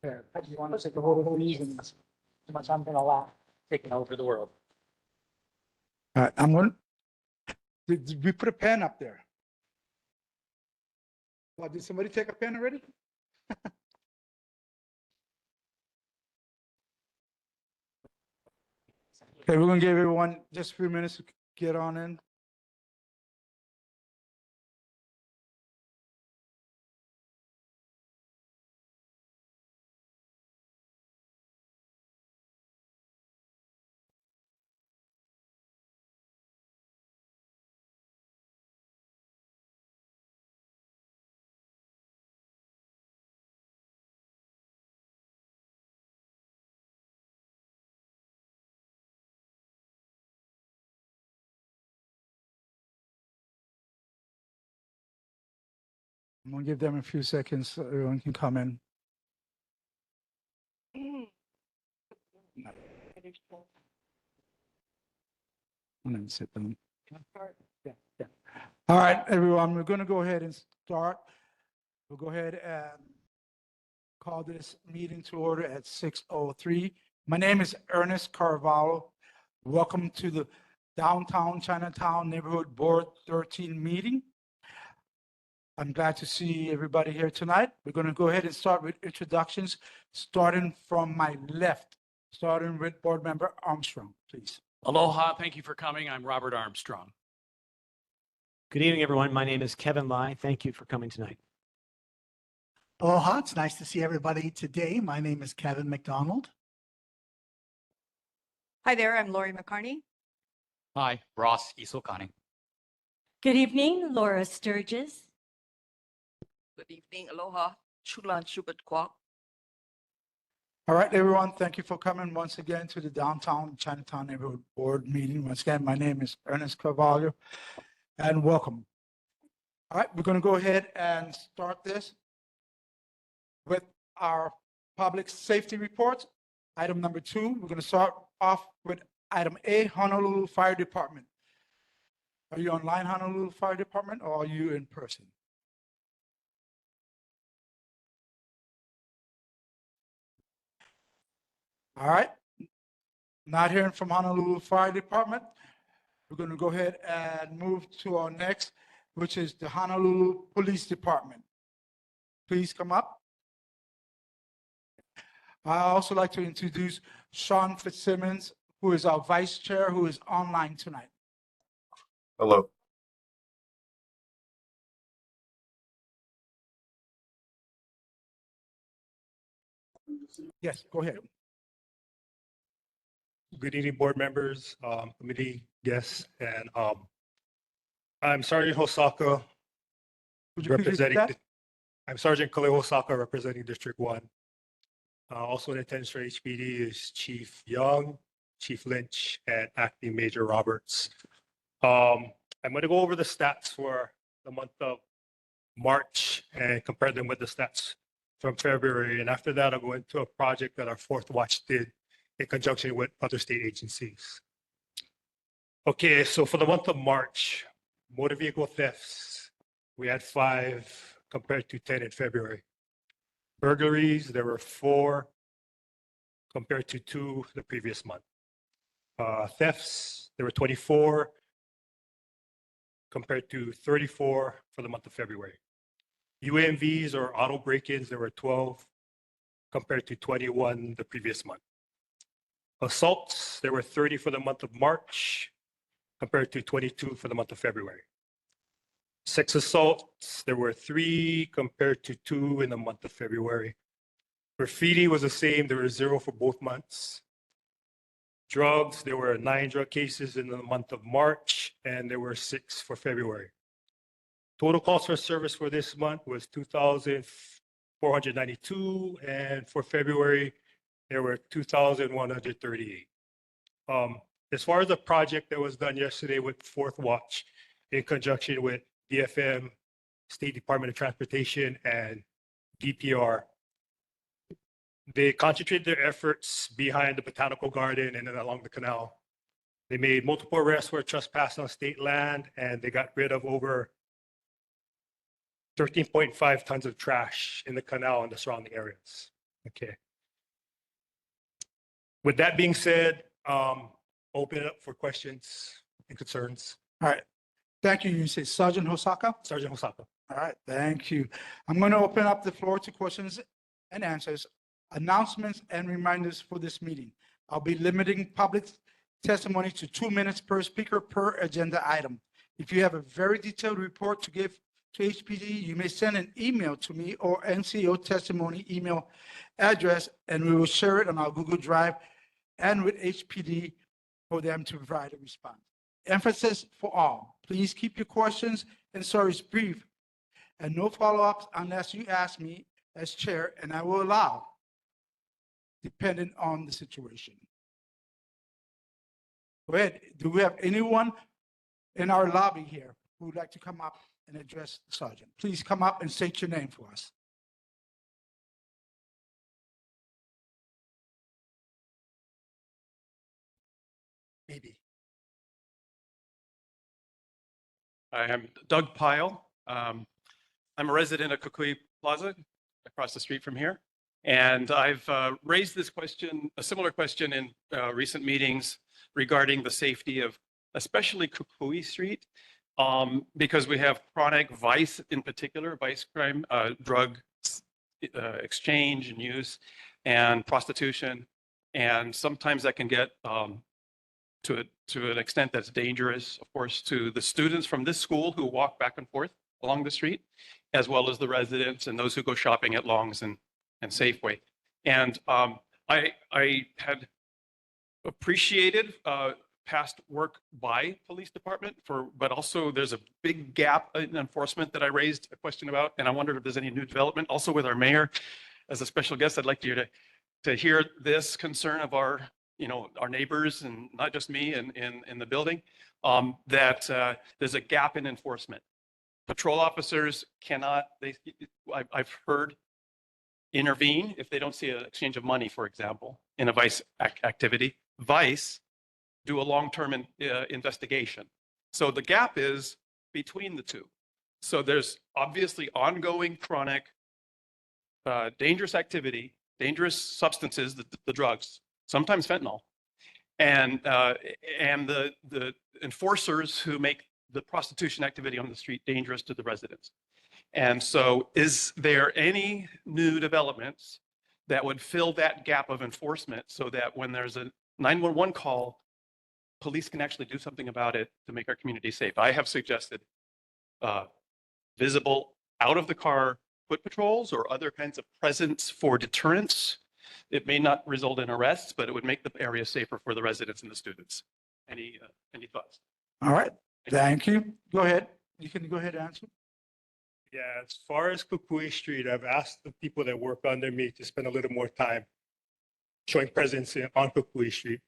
You want to take the whole reason, too much I'm gonna laugh, taking over the world. All right, I'm going, did we put a pen up there? Well, did somebody take a pen already? Okay, we're gonna give everyone just a few minutes to get on in. I'm gonna give them a few seconds so everyone can come in. And then sit down. Yeah, yeah. All right, everyone, we're gonna go ahead and start. We'll go ahead and call this meeting to order at 6:03. My name is Ernest Carvalho. Welcome to the Downtown Chinatown Neighborhood Board 13 meeting. I'm glad to see everybody here tonight. We're going to go ahead and start with introductions, starting from my left, starting with Board Member Armstrong, please. Aloha, thank you for coming. I'm Robert Armstrong. Good evening, everyone. My name is Kevin Lai. Thank you for coming tonight. Aloha, it's nice to see everybody today. My name is Kevin McDonald. Hi there, I'm Lori McCarney. Hi, Ross Isokani. Good evening, Laura Sturgis. Good evening, aloha, Chulan Schubert Kwok. All right, everyone, thank you for coming once again to the Downtown Chinatown Neighborhood Board meeting. Once again, my name is Ernest Carvalho, and welcome. All right, we're going to go ahead and start this with our public safety reports. Item number 2, we're going to start off with item A, Honolulu Fire Department. Are you online, Honolulu Fire Department, or are you in person? All right. Not hearing from Honolulu Fire Department. We're going to go ahead and move to our next, which is the Honolulu Police Department. Please come up. I also like to introduce Sean Fitzsimmons, who is our vice chair, who is online tonight. Hello. Yes, go ahead. Good evening, board members, committee guests, and I'm Sergeant Hosaka, Would you please repeat representing. that? I'm Sergeant Kale Hosaka, representing District 1. Also in attendance for HPD is Chief Young, Chief Lynch, and Acting Major Roberts. I'm going to go over the stats for the month of March and compare them with the stats from February. And after that, I'll go into a project that our Fourth Watch did in conjunction with other state agencies. Okay, so for the month of March, motor vehicle thefts, we had 5 compared to 10 in February. Burglaries, there were 4 compared to 2 the previous month. Thefts, there were 24 compared to 34 for the month of February. UMVs or auto break-ins, there were 12 compared to 21 the previous month. Assaults, there were 30 for the month of March compared to 22 for the month of February. Sex assaults, there were 3 compared to 2 in the month of February. Graffiti was the same, there were 0 for both months. Drugs, there were 9 drug cases in the month of March, and there were 6 for February. Total calls for service for this month was 2,492, and for February, there were 2,138. As far as the project that was done yesterday with Fourth Watch in conjunction with DFM, State Department of Transportation, and DPR, they concentrated their efforts behind the botanical garden and then along the canal. They made multiple arrests for trespass on state land, and they got rid of over 13.5 tons of trash in the canal and the surrounding areas. Okay. With that being said, open it up for questions and concerns. All right. Thank you. You say Sergeant Hosaka? Sergeant Hosaka. All right, thank you. I'm going to open up the floor to questions and answers, announcements and reminders for this meeting. I'll be limiting public testimony to 2 minutes per speaker per agenda item. If you have a very detailed report to give to HPD, you may send an email to me or NCO testimony email address, and we will share it on our Google Drive and with HPD for them to provide a response. Emphasis for all, please keep your questions and stories brief and no follow-ups unless you ask me as chair, and I will allow, depending on the situation. Go ahead. Do we have anyone in our lobby here who would like to come up and address the sergeant? Please come up and state your name for us. Maybe. I am Doug Pyle. I'm a resident of Kukui Plaza across the street from here. And I've raised this question, a similar question in recent meetings regarding the safety of especially Kukui Street, because we have chronic vice, in particular, vice crime, drug exchange and use, and prostitution. And sometimes that can get to an extent that's dangerous, of course, to the students from this school who walk back and forth along the street, as well as the residents and those who go shopping at Long's and Safeway. And I had appreciated past work by police department but also there's a big gap in enforcement that I raised a question about, and I wondered if there's any new development. Also with our mayor as a special guest, I'd like you to hear this concern of our neighbors, and not just me in the building, that there's a gap in enforcement. Patrol officers cannot, I've heard, intervene if they don't see an exchange of money, for example, in a vice activity. Vice do a long-term investigation. So the gap is between the two. So there's obviously ongoing chronic dangerous activity, dangerous substances, the drugs, sometimes fentanyl, and the enforcers who make the prostitution activity on the street dangerous to the residents. And so is there any new developments that would fill that gap of enforcement so that when there's a 911 call, police can actually do something about it to make our community safe? I have suggested visible out of the car foot patrols or other kinds of presence for deterrence. It may not result in arrests, but it would make the area safer for the residents and the students. Any thoughts? All right, thank you. Go ahead. You can go ahead and answer. Yeah, as far as Kukui Street, I've asked the people that work under me to spend a little more time showing presence on Kukui Street,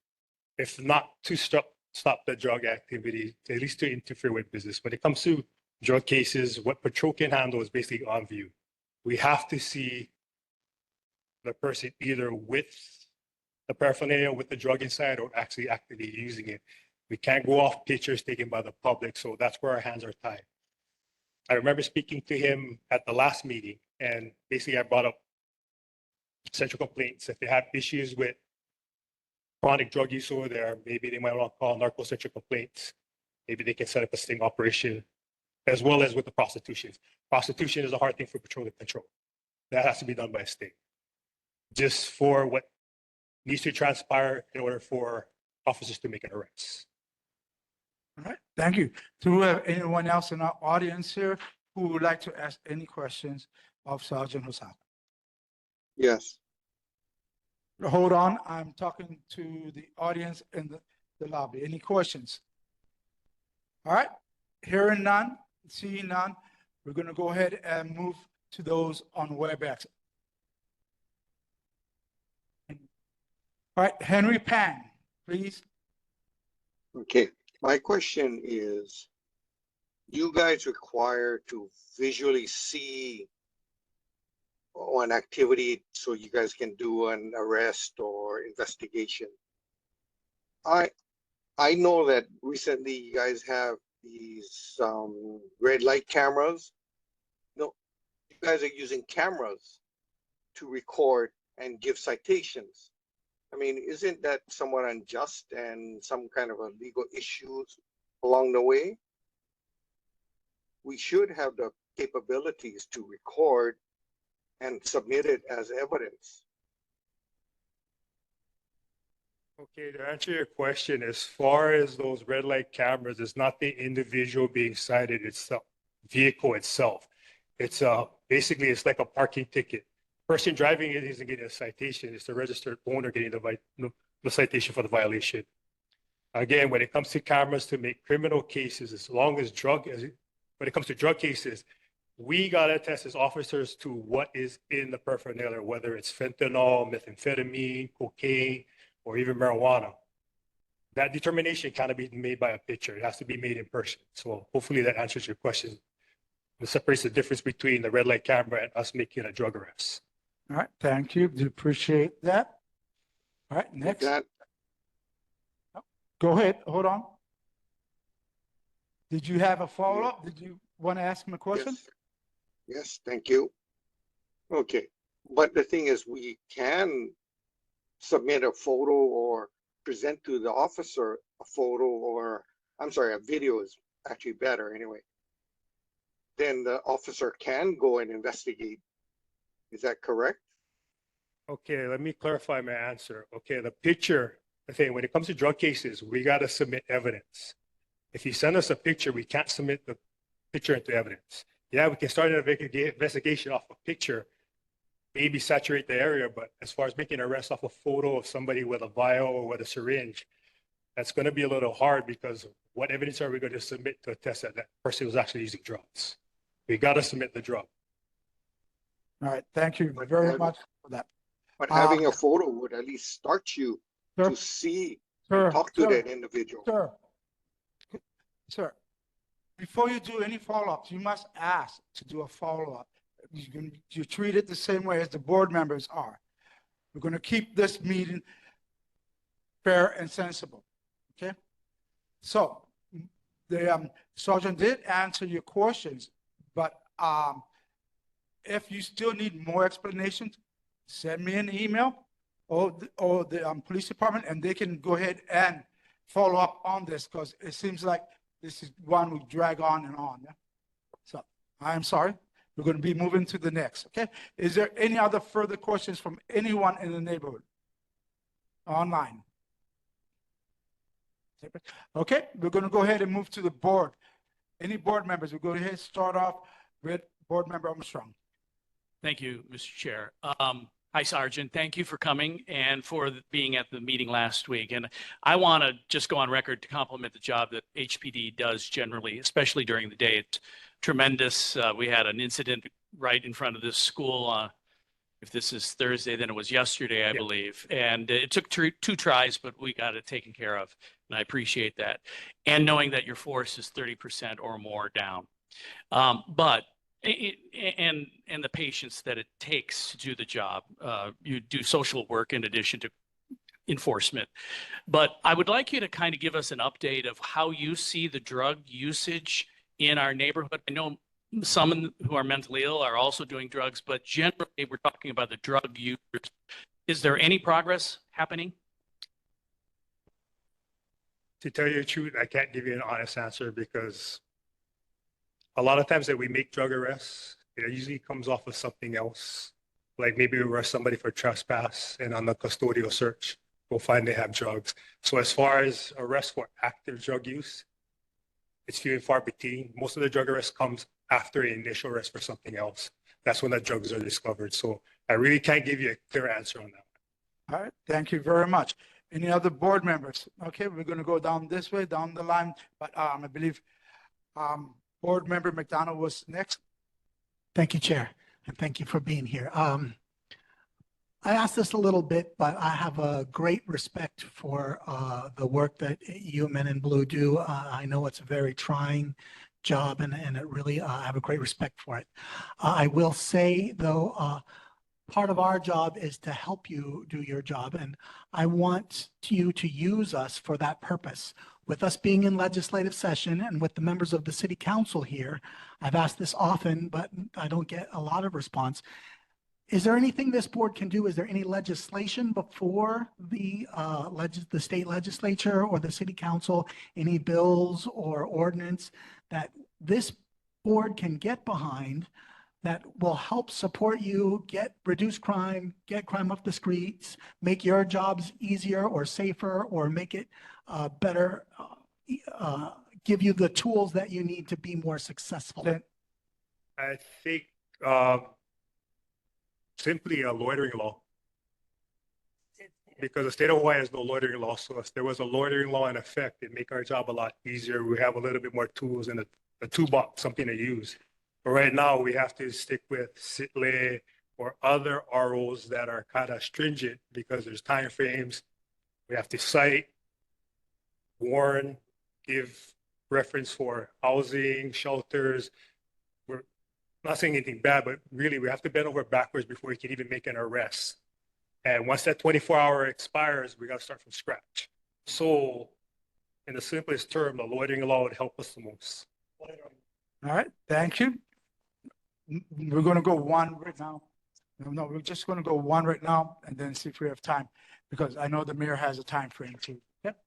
if not to stop the drug activity, at least to interfere with business. When it comes to drug cases, what patrol can handle is basically on view. We have to see the person either with the paraphernalia with the drug inside or actually actively using it. We can't go off pictures taken by the public, so that's where our hands are tied. I remember speaking to him at the last meeting, and basically I brought up central complaints. If they have issues with chronic drug use over there, maybe they might want to call narco-central complaints. Maybe they can set up a sting operation, as well as with the prostitution. Prostitution is a hard thing for patrol to control. That has to be done by a state. Just for what needs to transpire in order for officers to make an arrest. All right, thank you. Do we have anyone else in our audience here who would like to ask any questions of Sergeant Hosaka? Yes. Hold on, I'm talking to the audience in the lobby. Any questions? All right, hearing none, seeing none, we're going to go ahead and move to those on WebEx. All right, Henry Pan, please. Okay, my question is, you guys require to visually see an activity so you guys can do an arrest or investigation. I know that recently you guys have these red light cameras. No, you guys are using cameras to record and give citations. I mean, isn't that somewhat unjust and some kind of a legal issues along the way? We should have the capabilities to record and submit it as evidence. Okay, to answer your question, as far as those red light cameras, it's not the individual being cited, it's the vehicle itself. It's basically it's like a parking ticket. Person driving it isn't getting a citation, it's the registered owner getting the citation for the violation. Again, when it comes to cameras to make criminal cases, as long as when it comes to drug cases, we got to test as officers to what is in the paraphernalia, whether it's fentanyl, methamphetamine, cocaine, or even marijuana. That determination cannot be made by a picture. It has to be made in person. So hopefully that answers your question. It separates the difference between the red light camera and us making a drug arrest. All right, thank you. Do appreciate that. All right, next. That, Go ahead, hold on. Did you have a follow-up? Did you want to ask him a question? yes. Yes, thank you. Okay, but the thing is, we can submit a photo or present to the officer a photo, or I'm sorry, a video is actually better anyway. Then the officer can go and investigate. Is that correct? Okay, let me clarify my answer. Okay, the thing, when it comes to drug cases, we got to submit evidence. If you send us a picture, we can't submit the picture into evidence. Yeah, we can start an investigation off a picture, maybe saturate the area, but as far as making an arrest off a photo of somebody with a vial or with a syringe, that's going to be a little hard because what evidence are we going to submit to attest that that person was actually using drugs? We got to submit the drug. All right, thank you very much for that. But having a photo would at least start you Sir, to see sir, and talk to sir, that individual. Sir, before you do any follow-ups, you must ask to do a follow-up. You treat it the same way as the board members are. We're going to keep this meeting fair and sensible, okay? So the sergeant did answer your questions, but if you still need more explanations, send me an email or the police department, and they can go ahead and follow up on this because it seems like this is one we drag on and on. Yeah? So I'm sorry. We're going to be moving to the next. Okay. Is there any other further questions from anyone in the neighborhood? Online. Okay. We're going to go ahead and move to the board. Any board members? We'll go ahead and start off with Board Member Armstrong. Thank you, Mr. Chair. Hi, Sergeant. Thank you for coming and for being at the meeting last week. And I want to just go on record to compliment the job that HPD does generally, especially during the day. It's tremendous. We had an incident right in front of this school. If this is Thursday, then it was yesterday, I believe. And it took two tries, but we got it taken care of. And I appreciate that. And knowing that your force is 30% or more down. And the patience that it takes to do the job. You do social work in addition to enforcement. But I would like you to kind of give us an update of how you see the drug usage in our neighborhood. I know some who are mentally ill are also doing drugs, but generally we're talking about the drug users. Is there any progress happening? To tell you the truth, I can't give you an honest answer because a lot of times that we make drug arrests, it usually comes off of something else. Like maybe we arrest somebody for trespass and on the custodial search, we'll find they have drugs. So as far as arrests for active drug use, it's few and far between. Most of the drug arrest comes after an initial arrest for something else. That's when the drugs are discovered. So I really can't give you a clear answer on that. All right, thank you very much. Any other board members? Okay, we're going to go down this way, down the line, but I believe Board Member McDonald was next. Thank you, Chair, and thank you for being here. I asked this a little bit, but I have a great respect for the work that you Men in Blue do. I know it's a very trying job, and it really, I have a great respect for it. I will say, though, part of our job is to help you do your job, and I want you to use us for that purpose. With us being in legislative session and with the members of the City Council here, I've asked this often, but I don't get a lot of response. Is there anything this board can do? Is there any legislation before the the state legislature or the city council, any bills or ordinance that this board can get behind that will help support you, reduce crime, get crime off the streets, make your jobs easier or safer, or make it better, give you the tools that you need to be more successful? I think simply a loitering law. Because the state of Hawaii has no loitering law. So if there was a loitering law in effect, it'd make our job a lot easier. We have a little bit more tools in the toolbox, something to use. But right now, we have to stick with SITLE or other ROs that are kind of stringent because there's time frames. We have to cite, warn, give reference for housing, shelters. We're not saying anything bad, but really we have to bend over backwards before we can even make an arrest. And once that 24-hour expires, we got to start from scratch. So in the simplest term, the loitering law would help us the most. All right, thank you. We're going to go one right now. No, we're just going to go one right now and then see if we have time, because I know the mayor has a time frame too. Yep.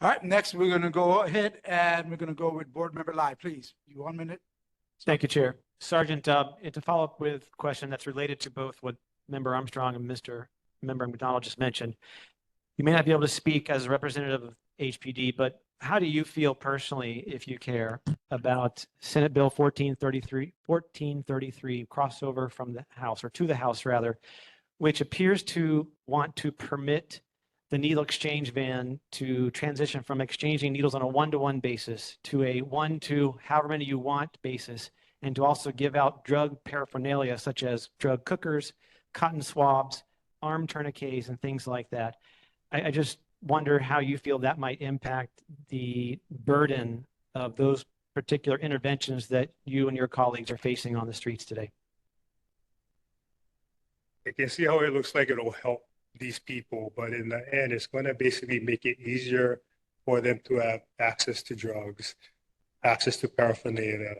All right, next we're going to go ahead and we're going to go with board member Lai, please. You 1 minute. Thank you, Chair. Sergeant, and to follow up with a question that's related to both what Member Armstrong and Member McDonald just mentioned. You may not be able to speak as a representative of HPD, but how do you feel personally, if you care, about Senate Bill 1433 crossover from the House, or to the House rather, which appears to want to permit the needle exchange van to transition from exchanging needles on a one-to-one basis to a one to however many you want basis, and to also give out drug paraphernalia such as drug cookers, cotton swabs, arm tourniquets, and things like that. I just wonder how you feel that might impact the burden of those particular interventions that you and your colleagues are facing on the streets today. I can see how it looks like it'll help these people, but in the end, it's going to basically make it easier for them to have access to drugs, access to paraphernalia.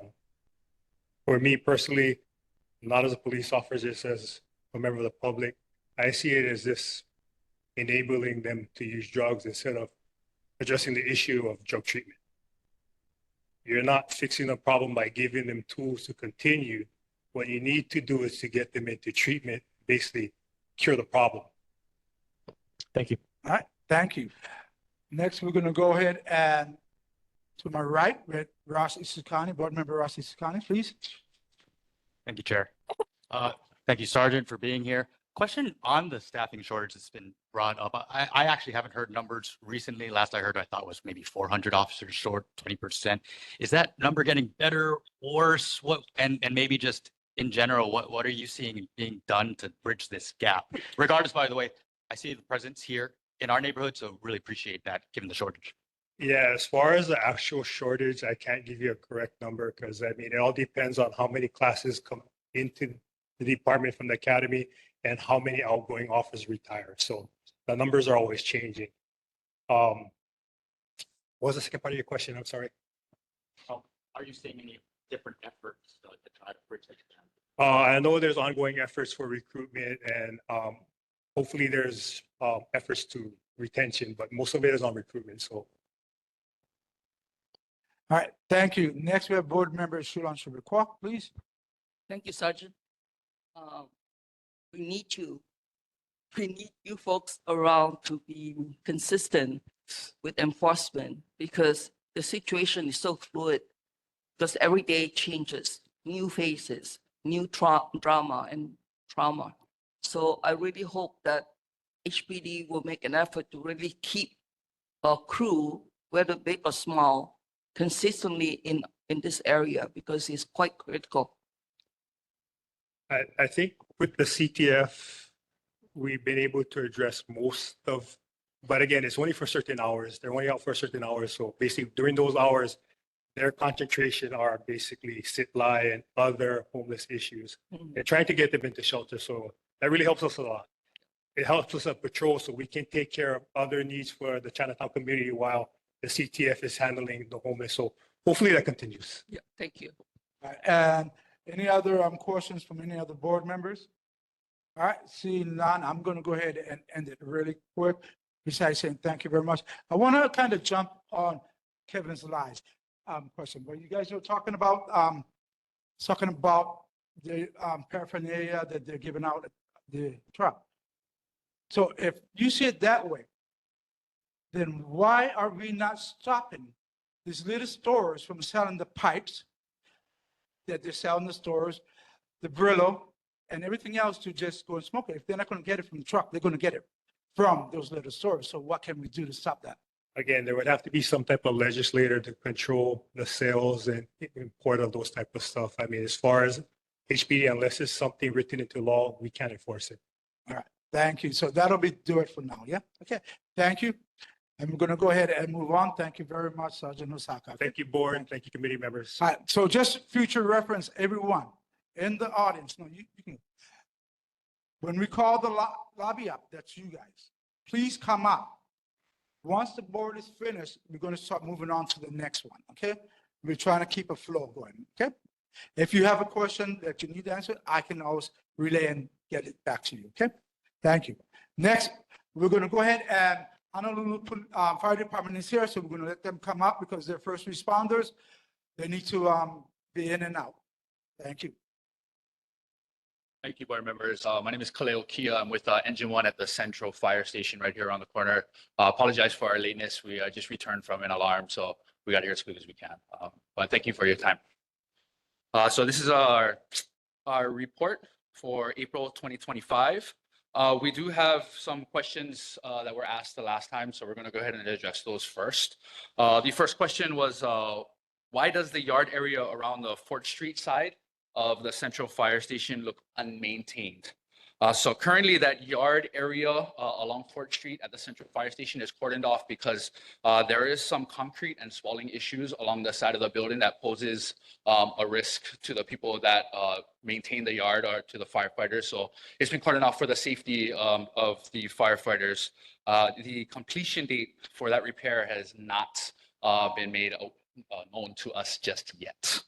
For me personally, not as a police officer, just as a member of the public, I see it as this enabling them to use drugs instead of addressing the issue of drug treatment. You're not fixing the problem by giving them tools to continue. What you need to do is to get them into treatment, basically cure the problem. Thank you. All right, thank you. Next, we're going to go ahead and to my right with Ross Isukani, board member Ross Isukani, please. Thank you, Chair. Thank you, Sergeant, for being here. Question on the staffing shortage that's been brought up. I actually haven't heard numbers recently. Last I heard, I thought was maybe 400 officers short, 20%. Is that number getting better, worse? And maybe just in general, what are you seeing being done to bridge this gap? Regardless, by the way, I see the presence here in our neighborhood, so really appreciate that given the shortage. Yeah, as far as the actual shortage, I can't give you a correct number because I mean, it all depends on how many classes come into the department from the academy and how many outgoing officers retire. So the numbers are always changing. What was the second part of your question? I'm sorry. Are you seeing any different efforts to try to bridge that gap? I know there's ongoing efforts for recruitment and hopefully there's efforts to retention, but most of it is on recruitment. So. All right, thank you. Next, we have board member Shulan Shubikwa, please. Thank you, Sergeant. We need you folks around to be consistent with enforcement because the situation is so fluid because every day changes, new faces, new drama and trauma. So I really hope that HPD will make an effort to really keep a crew, whether big or small, consistently in this area because it's quite critical. I think with the CTF, we've been able to address most of, but again, it's only for certain hours. They're only out for certain hours. So basically during those hours, their concentration are basically sit-lie and other homeless issues. They're trying to get them into shelter. So that really helps us a lot. It helps us patrol so we can take care of other needs for the Chinatown community while the CTF is handling the homeless. So hopefully that continues. Yeah, thank you. All right, and any other questions from any other board members? All right, seeing none, I'm going to go ahead and end it really quick. Besides saying thank you very much, I want to kind of jump on Kevin's last question. Where you guys were talking about the paraphernalia that they're giving out at the truck. So if you see it that way, then why are we not stopping these little stores from selling the pipes that they sell in the stores, the Brillo, and everything else to just go and smoke it? If they're not going to get it from the truck, they're going to get it from those little stores. So what can we do to stop that? Again, there would have to be some type of legislator to control the sales and import of those type of stuff. I mean, as far as HPD, unless it's something written into law, we can't enforce it. All right, thank you. So that'll do it for now, yeah? Okay, thank you. And we're going to go ahead and move on. Thank you very much, Sergeant Osaka. Thank you, board. Thank you, committee members. All right, so just future reference, everyone in the audience, no, you can. When we call the lobby up, that's you guys, please come up. Once the board is finished, we're going to start moving on to the next one, okay? We're trying to keep a flow going, okay? If you have a question that you need to answer, I can always relay and get it back to you, okay? Thank you. Next, we're going to go ahead and Honolulu Fire Department is here, so we're going to let them come up because they're first responders. They need to be in and out. Thank you. Thank you, board members. My name is Kaleo Kia. I'm with Engine 1 at the Central Fire Station right here around the corner. Apologize for our lateness. We just returned from an alarm, so we got here as quick as we can. But thank you for your time. So this is our report for April 2025. We do have some questions that were asked the last time, so we're going to go ahead and address those first. The first question was, why does the yard area around the Fort Street side of the Central Fire Station look unmaintained? So currently that yard area along Fort Street at the Central Fire Station is cordoned off because there is some concrete and swelling issues along the side of the building that poses a risk to the people that maintain the yard or to the firefighters. So it's been cordoned off for the safety of the firefighters. The completion date for that repair has not been made known to us just yet.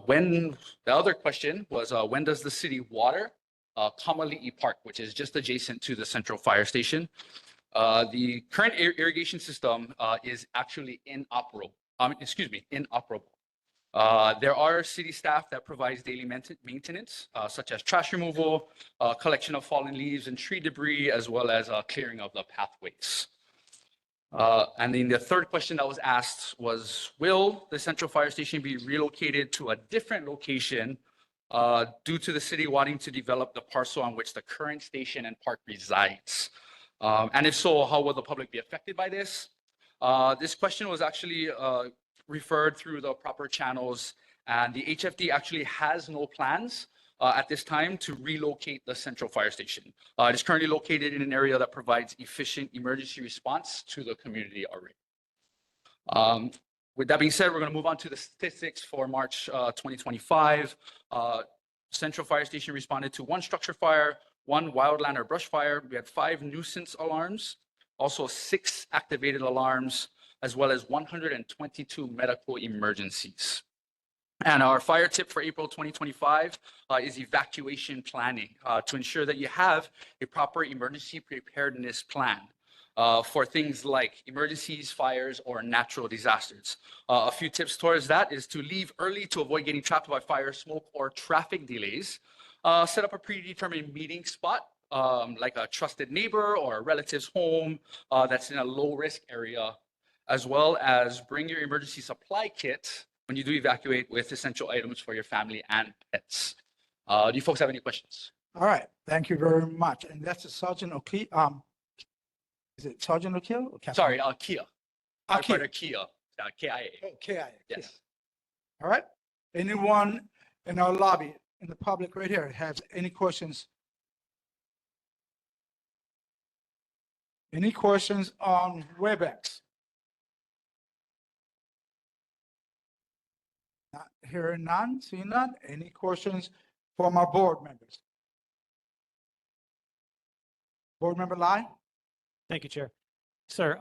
When the other question was, when does the city water Kamali'i Park, which is just adjacent to the Central Fire Station? The current irrigation system is actually inoperable. There are city staff that provides daily maintenance, such as trash removal, collection of fallen leaves and tree debris, as well as clearing of the pathways. And then the third question that was asked was, will the Central Fire Station be relocated to a different location due to the city wanting to develop the parcel on which the current station and park resides? And if so, how will the public be affected by this? This question was actually referred through the proper channels, and the HFD actually has no plans at this time to relocate the Central Fire Station. It is currently located in an area that provides efficient emergency response to the community already. With that being said, we're going to move on to the statistics for March 2025. Central Fire Station responded to 1 structure fire, 1 wildland or brush fire. We had 5 nuisance alarms, also 6 activated alarms, as well as 122 medical emergencies. And our fire tip for April 2025 is evacuation planning to ensure that you have a proper emergency preparedness plan for things like emergencies, fires, or natural disasters. A few tips towards that is to leave early to avoid getting trapped by fire, smoke, or traffic delays. Set up a predetermined meeting spot, like a trusted neighbor or a relative's home that's in a low-risk area, as well as bring your emergency supply kit when you do evacuate with essential items for your family and pets. Do you folks have any questions? All right, thank you very much. And that's Sergeant Oki. Is it Sergeant Okia? Or Captain? Sorry, Kia. Kia. Firefighter Kia, KIA. Oh, KIA. Yes. All right. Anyone in our lobby, in the public right here, has any questions? Any questions on WebEx? Not hearing none, seeing none. Any questions from our board members? Board member Lai? Thank you, Chair. Sir,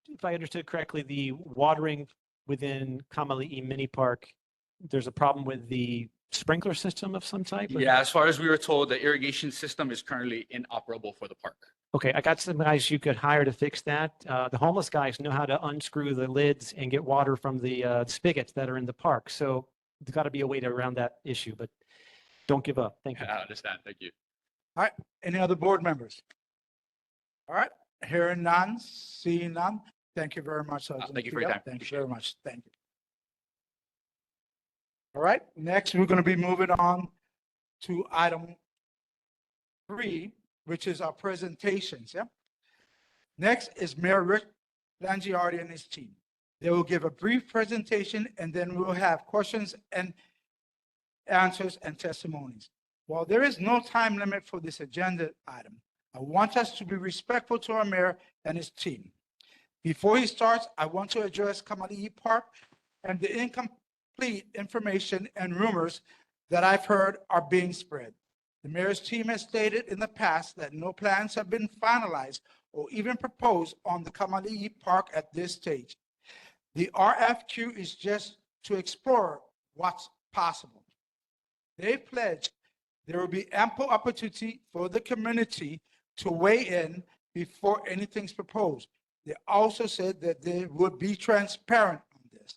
if I understood correctly, the watering within Kamali'i Mini Park, there's a problem with the sprinkler system of some type? Yeah, as far as we were told, the irrigation system is currently inoperable for the park. Okay, I got some guys you could hire to fix that. The homeless guys know how to unscrew the lids and get water from the spigots that are in the park. So there's got to be a way to around that issue, but don't give up. Thank you. I understand. Thank you. All right, any other board members? All right, hearing none, seeing none. Thank you very much, Sergeant. thank you for your time. Thank you very much. Thank you. All right, next, we're going to be moving on to item 3, which is our presentations, yeah? Next is Mayor Rick Langiardi and his team. They will give a brief presentation, and then we'll have questions and answers and testimonies. While there is no time limit for this agenda item, I want us to be respectful to our mayor and his team. Before he starts, I want to address Kamali'i Park and the incomplete information and rumors that I've heard are being spread. The mayor's team has stated in the past that no plans have been finalized or even proposed on the Kamali'i Park at this stage. The RFQ is just to explore what's possible. They pledged there will be ample opportunity for the community to weigh in before anything's proposed. They also said that they would be transparent on this.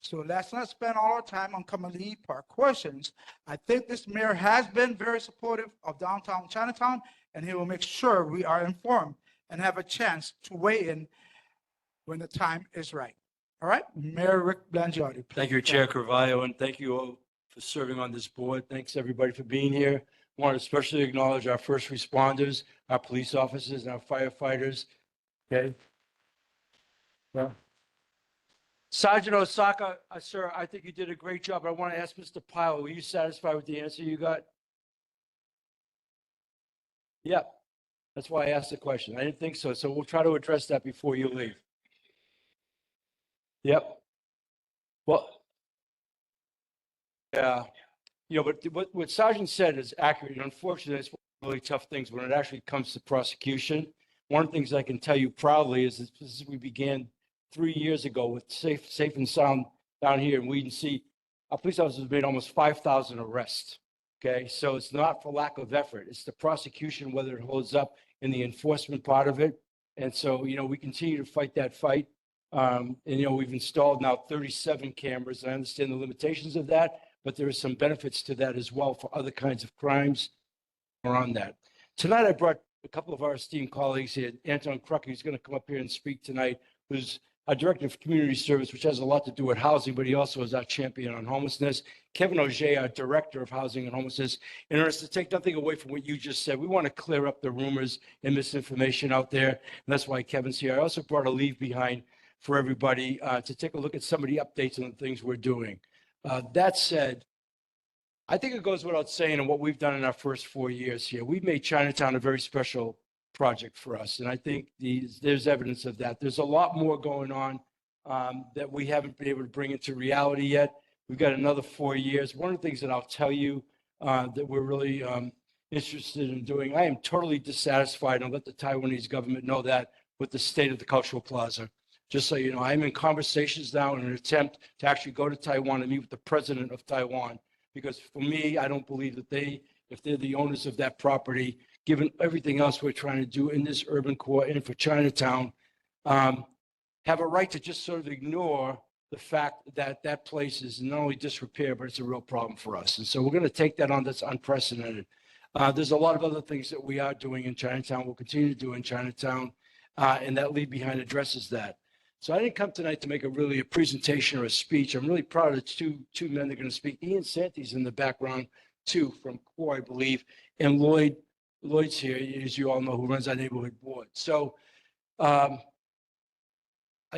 So let's not spend all our time on Kamali'i Park questions. I think this mayor has been very supportive of downtown Chinatown, and he will make sure we are informed and have a chance to weigh in when the time is right. All right, Mayor Rick Blangiardi. Thank you, Chair Carvalho, and thank you all for serving on this board. Thanks, everybody, for being here. I want to especially acknowledge our first responders, our police officers, and our firefighters. Okay. Well, Sergeant Osaka, sir, I think you did a great job. I want to ask Mr. Pyle, were you satisfied with the answer you got? Yep. That's why I asked the question. I didn't think so. So we'll try to address that before you leave. Yep. Well, yeah. You know, but what Sergeant said is accurate. Unfortunately, it's one of the really tough things when it actually comes to prosecution. One of the things I can tell you proudly is that we began 3 years ago with Safe and Sound down here in Weeden Sea. Our police officers made almost 5,000 arrests. Okay, so it's not for lack of effort. It's the prosecution, whether it holds up in the enforcement part of it. And so, you know, we continue to fight that fight. And, you know, we've installed now 37 cameras. I understand the limitations of that, but there are some benefits to that as well for other kinds of crimes around that. Tonight, I brought a couple of our esteemed colleagues here. Anton Krucker, who's going to come up here and speak tonight, who's our Director of Community Service, which has a lot to do with housing, but he also is our champion on homelessness. Kevin Auger, our Director of Housing and Homelessness. In order to take nothing away from what you just said, we want to clear up the rumors and misinformation out there. And that's why Kevin's here. I also brought a leave behind for everybody to take a look at some of the updates on the things we're doing. That said, I think it goes without saying, and what we've done in our first 4 years here, we've made Chinatown a very special project for us. And I think there's evidence of that. There's a lot more going on that we haven't been able to bring into reality yet. We've got another 4 years. One of the things that I'll tell you that we're really interested in doing, I am totally dissatisfied, and I'll let the Taiwanese government know that, with the state of the Cultural Plaza. Just so you know, I'm in conversations now in an attempt to actually go to Taiwan and meet with the president of Taiwan. Because for me, I don't believe that if they're the owners of that property, given everything else we're trying to do in this urban core and for Chinatown, have a right to just sort of ignore the fact that that place is not only disrepair, but it's a real problem for us. And so we're going to take that on. That's unprecedented. There's a lot of other things that we are doing in Chinatown. We'll continue to do in Chinatown, and that leave behind addresses that. So I didn't come tonight to make a presentation or a speech. I'm really proud of the two men that are going to speak. Ian Santi's in the background too, from CORE, I believe, and Lloyd's here, as you all know, who runs our neighborhood board. So I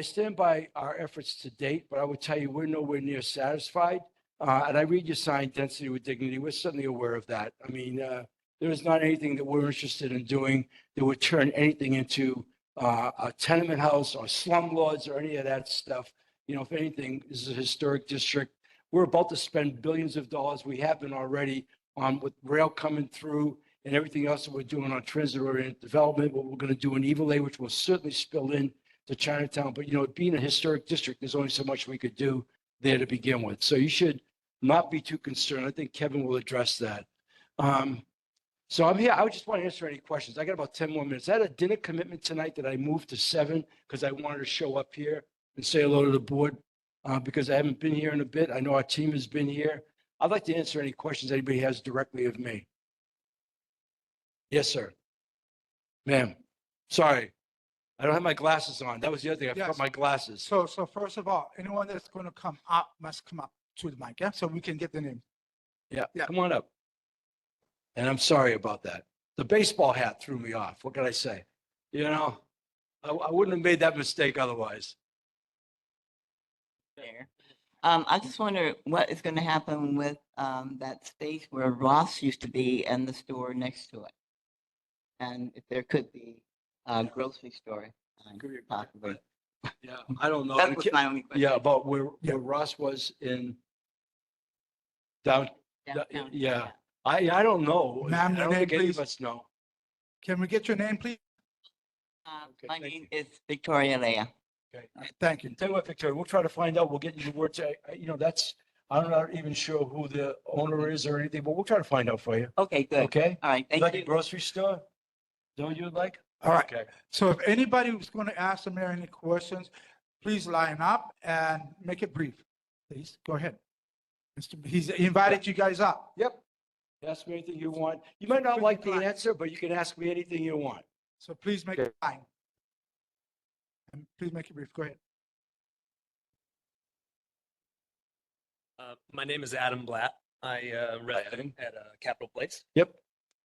stand by our efforts to date, but I would tell you we're nowhere near satisfied. And I read your sign, Density with Dignity. We're certainly aware of that. I mean, there is not anything that we're interested in doing that would turn anything into a tenement house or slumlords or any of that stuff. You know, if anything, this is a historic district. We're about to spend billions of dollars. We have been already on with rail coming through and everything else that we're doing on transit-oriented development, what we're going to do in Evil, which will certainly spill in to Chinatown. But, you know, being a historic district, there's only so much we could do there to begin with. So you should not be too concerned. I think Kevin will address that. So I'm here. I just want to answer any questions. I got about 10 more minutes. I had a dinner commitment tonight that I moved to 7 because I wanted to show up here and say hello to the board because I haven't been here in a bit. I know our team has been here. I'd like to answer any questions anybody has directly of me. Yes, sir. Ma'am, sorry. I don't have my glasses on. That was the other thing. I forgot Yes. my glasses. So first of all, anyone that's going to come up must come up to the mic, yeah? So we can get the name. Yeah, Yeah. come on up. And I'm sorry about that. The baseball hat threw me off. What can I say? You know, I wouldn't have made that mistake otherwise. There. I just wonder what is going to happen with that space where Ross used to be and the store next to it. And if there could be a grocery store, possibly. Yeah, I don't know. That was my only question. Yeah, about where Ross was in downtown. Downtown, Yeah, I don't know. Ma'am, I your don't name, think any please. of us know. Can we get your name, please? My name is Victoria Leah. Okay. Thank you. Tell you what, Victoria, we'll try to find out. We'll get you the words. You know, I'm not even sure who the owner is or anything, but we'll try to find out for you. Okay, good. Okay? All right, You thank like you. a grocery store? Is that what you would like? All right. Okay. So if anybody who's going to ask the mayor any questions, please line up and make it brief. Please, go ahead. He invited you guys up. Yep. Ask me anything you want. You might not like the answer, but you can ask me anything you want. So please make it fine. And please make it brief. Go ahead. My name is Adam Blatt. I reside at Capitol Place. Yep.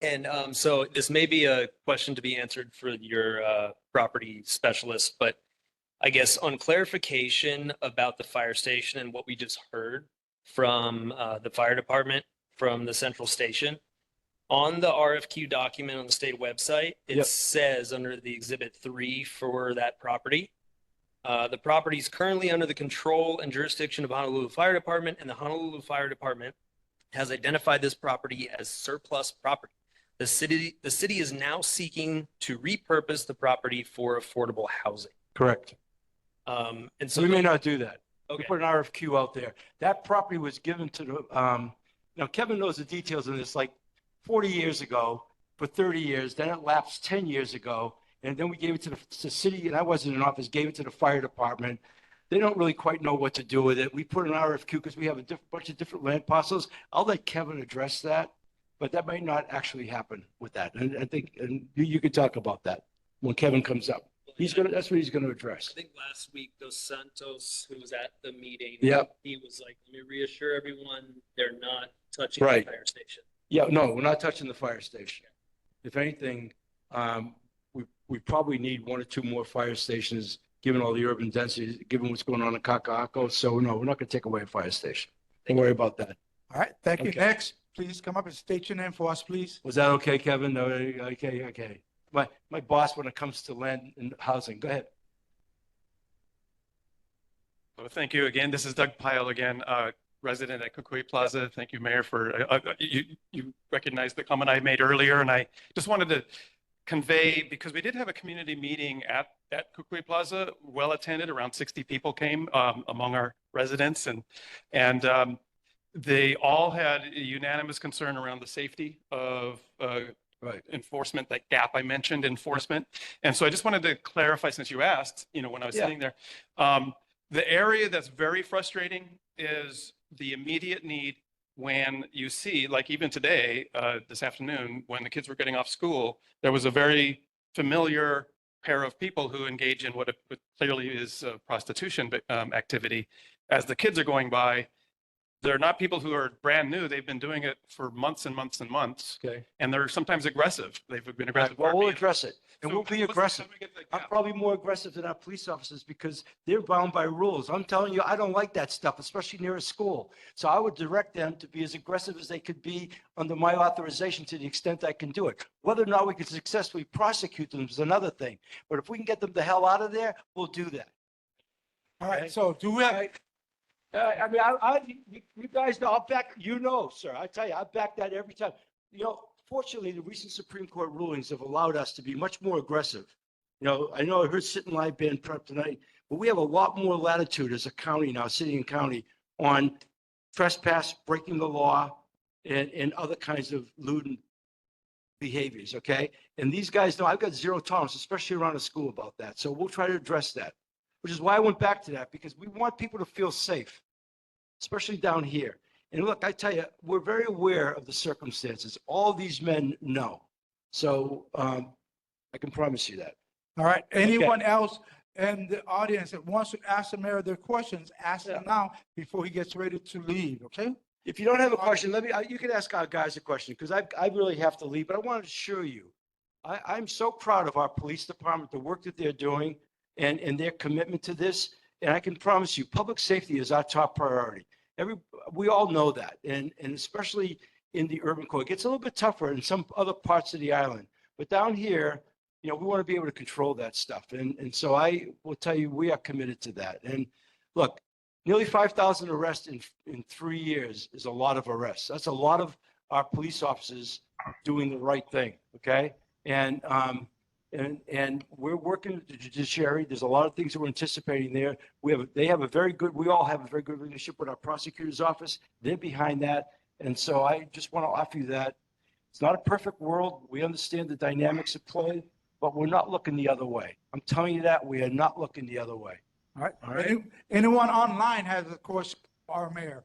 And so this may be a question to be answered for your property specialist, but I guess on clarification about the fire station and what we just heard from the fire department from the central station, on the RFQ document on the state website, it Yep. says under the exhibit 3 for that property, the property is currently under the control and jurisdiction of Honolulu Fire Department, and the Honolulu Fire Department has identified this property as surplus property. The city is now seeking to repurpose the property for affordable housing. Correct. And so We may not do that. We Okay. put an RFQ out there. That property was given to the, now Kevin knows the details of this, like 40 years ago, for 30 years, then it lapsed 10 years ago. And then we gave it to the city, and I wasn't in office, gave it to the fire department. They don't really quite know what to do with it. We put an RFQ because we have a bunch of different land parcels. I'll let Kevin address that, but that might not actually happen with that. And I think, and you can talk about that when Kevin comes up. That's what he's gonna address. I think last week, Dos Santos, who was at the meeting, Yep. he was like, let me reassure everyone, they're not touching the Right. fire station. Yeah, no, we're not touching the fire station. If anything, we probably need 1 or 2 more fire stations, given all the urban density, given what's going on in Kaka'ako. So no, we're not gonna take away a fire station. Don't worry about that. All right, thank you. Okay. Next, please come up and state your name for us, please. Was that okay, Kevin? No, okay. My boss when it comes to land and housing. Go ahead. So thank you again. This is Doug Pyle again, resident at Kukui Plaza. Thank you, Mayor, for you recognized the comment I made earlier, and I just wanted to convey, because we did have a community meeting at Kukui Plaza, well attended. Around 60 people came among our residents, and they all had a unanimous concern around the safety of enforcement, that gap I mentioned, enforcement. And so I just wanted to clarify, since you asked, when I was sitting there, the area that's very frustrating is the immediate need when you see, like even today, this afternoon, when the kids were getting off school, there was a very familiar pair of people who engage in what clearly is prostitution activity. As the kids are going by, they're not people who are brand new. They've been doing it for months and months and months. Okay. And they're sometimes aggressive. They've been aggressive. Well, we'll address it. And So we'll be what's the- aggressive. how do we get the I'm gap? probably more aggressive than our police officers because they're bound by rules. I'm telling you, I don't like that stuff, especially near a school. So I would direct them to be as aggressive as they could be under my authorization to the extent I can do it. Whether or not we can successfully prosecute them is another thing. But if we can get them the hell out of there, we'll do that. All right, so do we have, I mean, you guys know, I'll back, sir, I tell you, I back that every time. Fortunately, the recent Supreme Court rulings have allowed us to be much more aggressive. I know I heard sit and lie ban prep tonight, but we have a lot more latitude as a county now, city and county, on trespass, breaking the law, and other kinds of lewd behaviors, okay? And these guys know I've got zero tolerance, especially around the school about that. So we'll try to address that, which is why I went back to that, because we want people to feel safe, especially down here. And look, I tell you, we're very aware of the circumstances. All these men know. So I can promise you that. All right, anyone else in the audience that wants to ask the mayor their questions, ask them now before he gets ready to leave, okay? If you don't have a question, you can ask our guys a question, because I really have to leave, but I want to assure you, I'm so proud of our police department, the work that they're doing and their commitment to this. And I can promise you, public safety is our top priority. We all know that. And especially in the urban core, it gets a little bit tougher in some other parts of the island, but down here, we want to be able to control that stuff. And so I will tell you, we are committed to that. And look, nearly 5,000 arrests in 3 years is a lot of arrests. That's a lot of our police officers doing the right thing, okay? And we're working with the judiciary. There's a lot of things that we're anticipating there. We all have a very good relationship with our prosecutor's office. They're behind that. And so I just want to offer you that. It's not a perfect world. We understand the dynamics at play, but we're not looking the other way. I'm telling you that we are not looking the other way. All right. All right. Anyone online has a question for our mayor?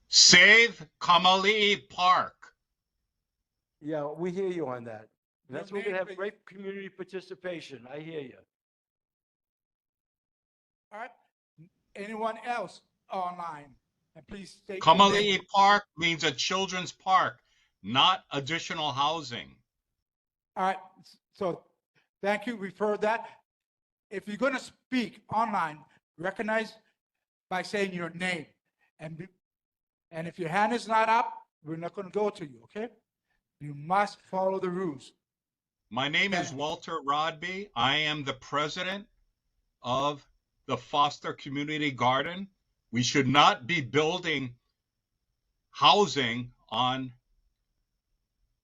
Save Kamali Park. Yeah, we hear you on that. And that's where we're going to have great community participation. I hear you. All right. Anyone else online? And please state. Kamali Park means a children's park, not additional housing. All right. So thank you. We've heard that. If you're going to speak online, recognize by saying your name. And if your hand is not up, we're not going to go to you, okay? You must follow the rules. My name is Walter Rodby. I am the president of the Foster Community Garden. We should not be building housing on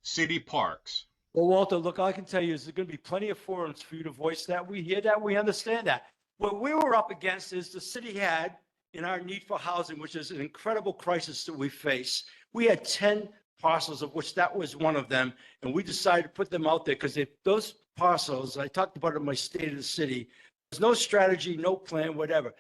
city parks. Well, Walter, look, all I can tell you is there's going to be plenty of forums for you to voice that. We hear that. We understand that. What we were up against is the city had in our need for housing, which is an incredible crisis that we face. We had 10 parcels, of which that was one of them. And we decided to put them out there because if those parcels, I talked about it in my State of the City, there's no strategy, no plan, whatever.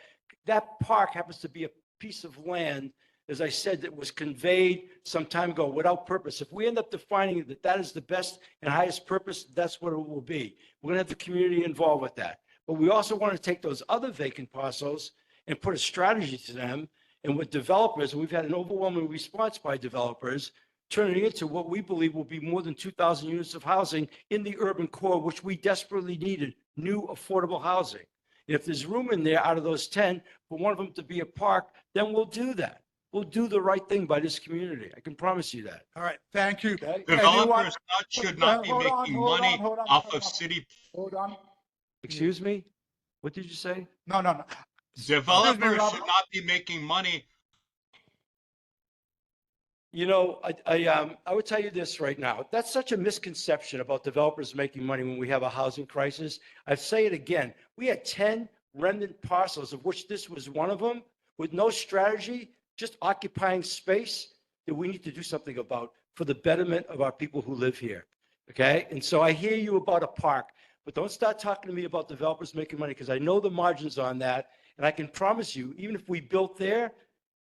That park happens to be a piece of land, as I said, that was conveyed some time ago without purpose. If we end up defining that that is the best and highest purpose, that's what it will be. We're going to have the community involved with that. But we also want to take those other vacant parcels and put a strategy to them. And with developers, we've had an overwhelming response by developers, turning into what we believe will be more than 2,000 units of housing in the urban core, which we desperately needed, new affordable housing. If there's room in there out of those 10 for one of them to be a park, then we'll do that. We'll do the right thing by this community. I can promise you that. All right. Thank you. Okay? Developers should not be making money off of city. Hold on. Excuse me? What did you say? No. Developers should not be making money. You know, I would tell you this right now. That's such a misconception about developers making money when we have a housing crisis. I say it again. We had 10 remnant parcels, of which this was one of them, with no strategy, just occupying space that we need to do something about for the betterment of our people who live here. Okay? And so I hear you about a park, but don't start talking to me about developers making money because I know the margins on that. And I can promise you, even if we built there,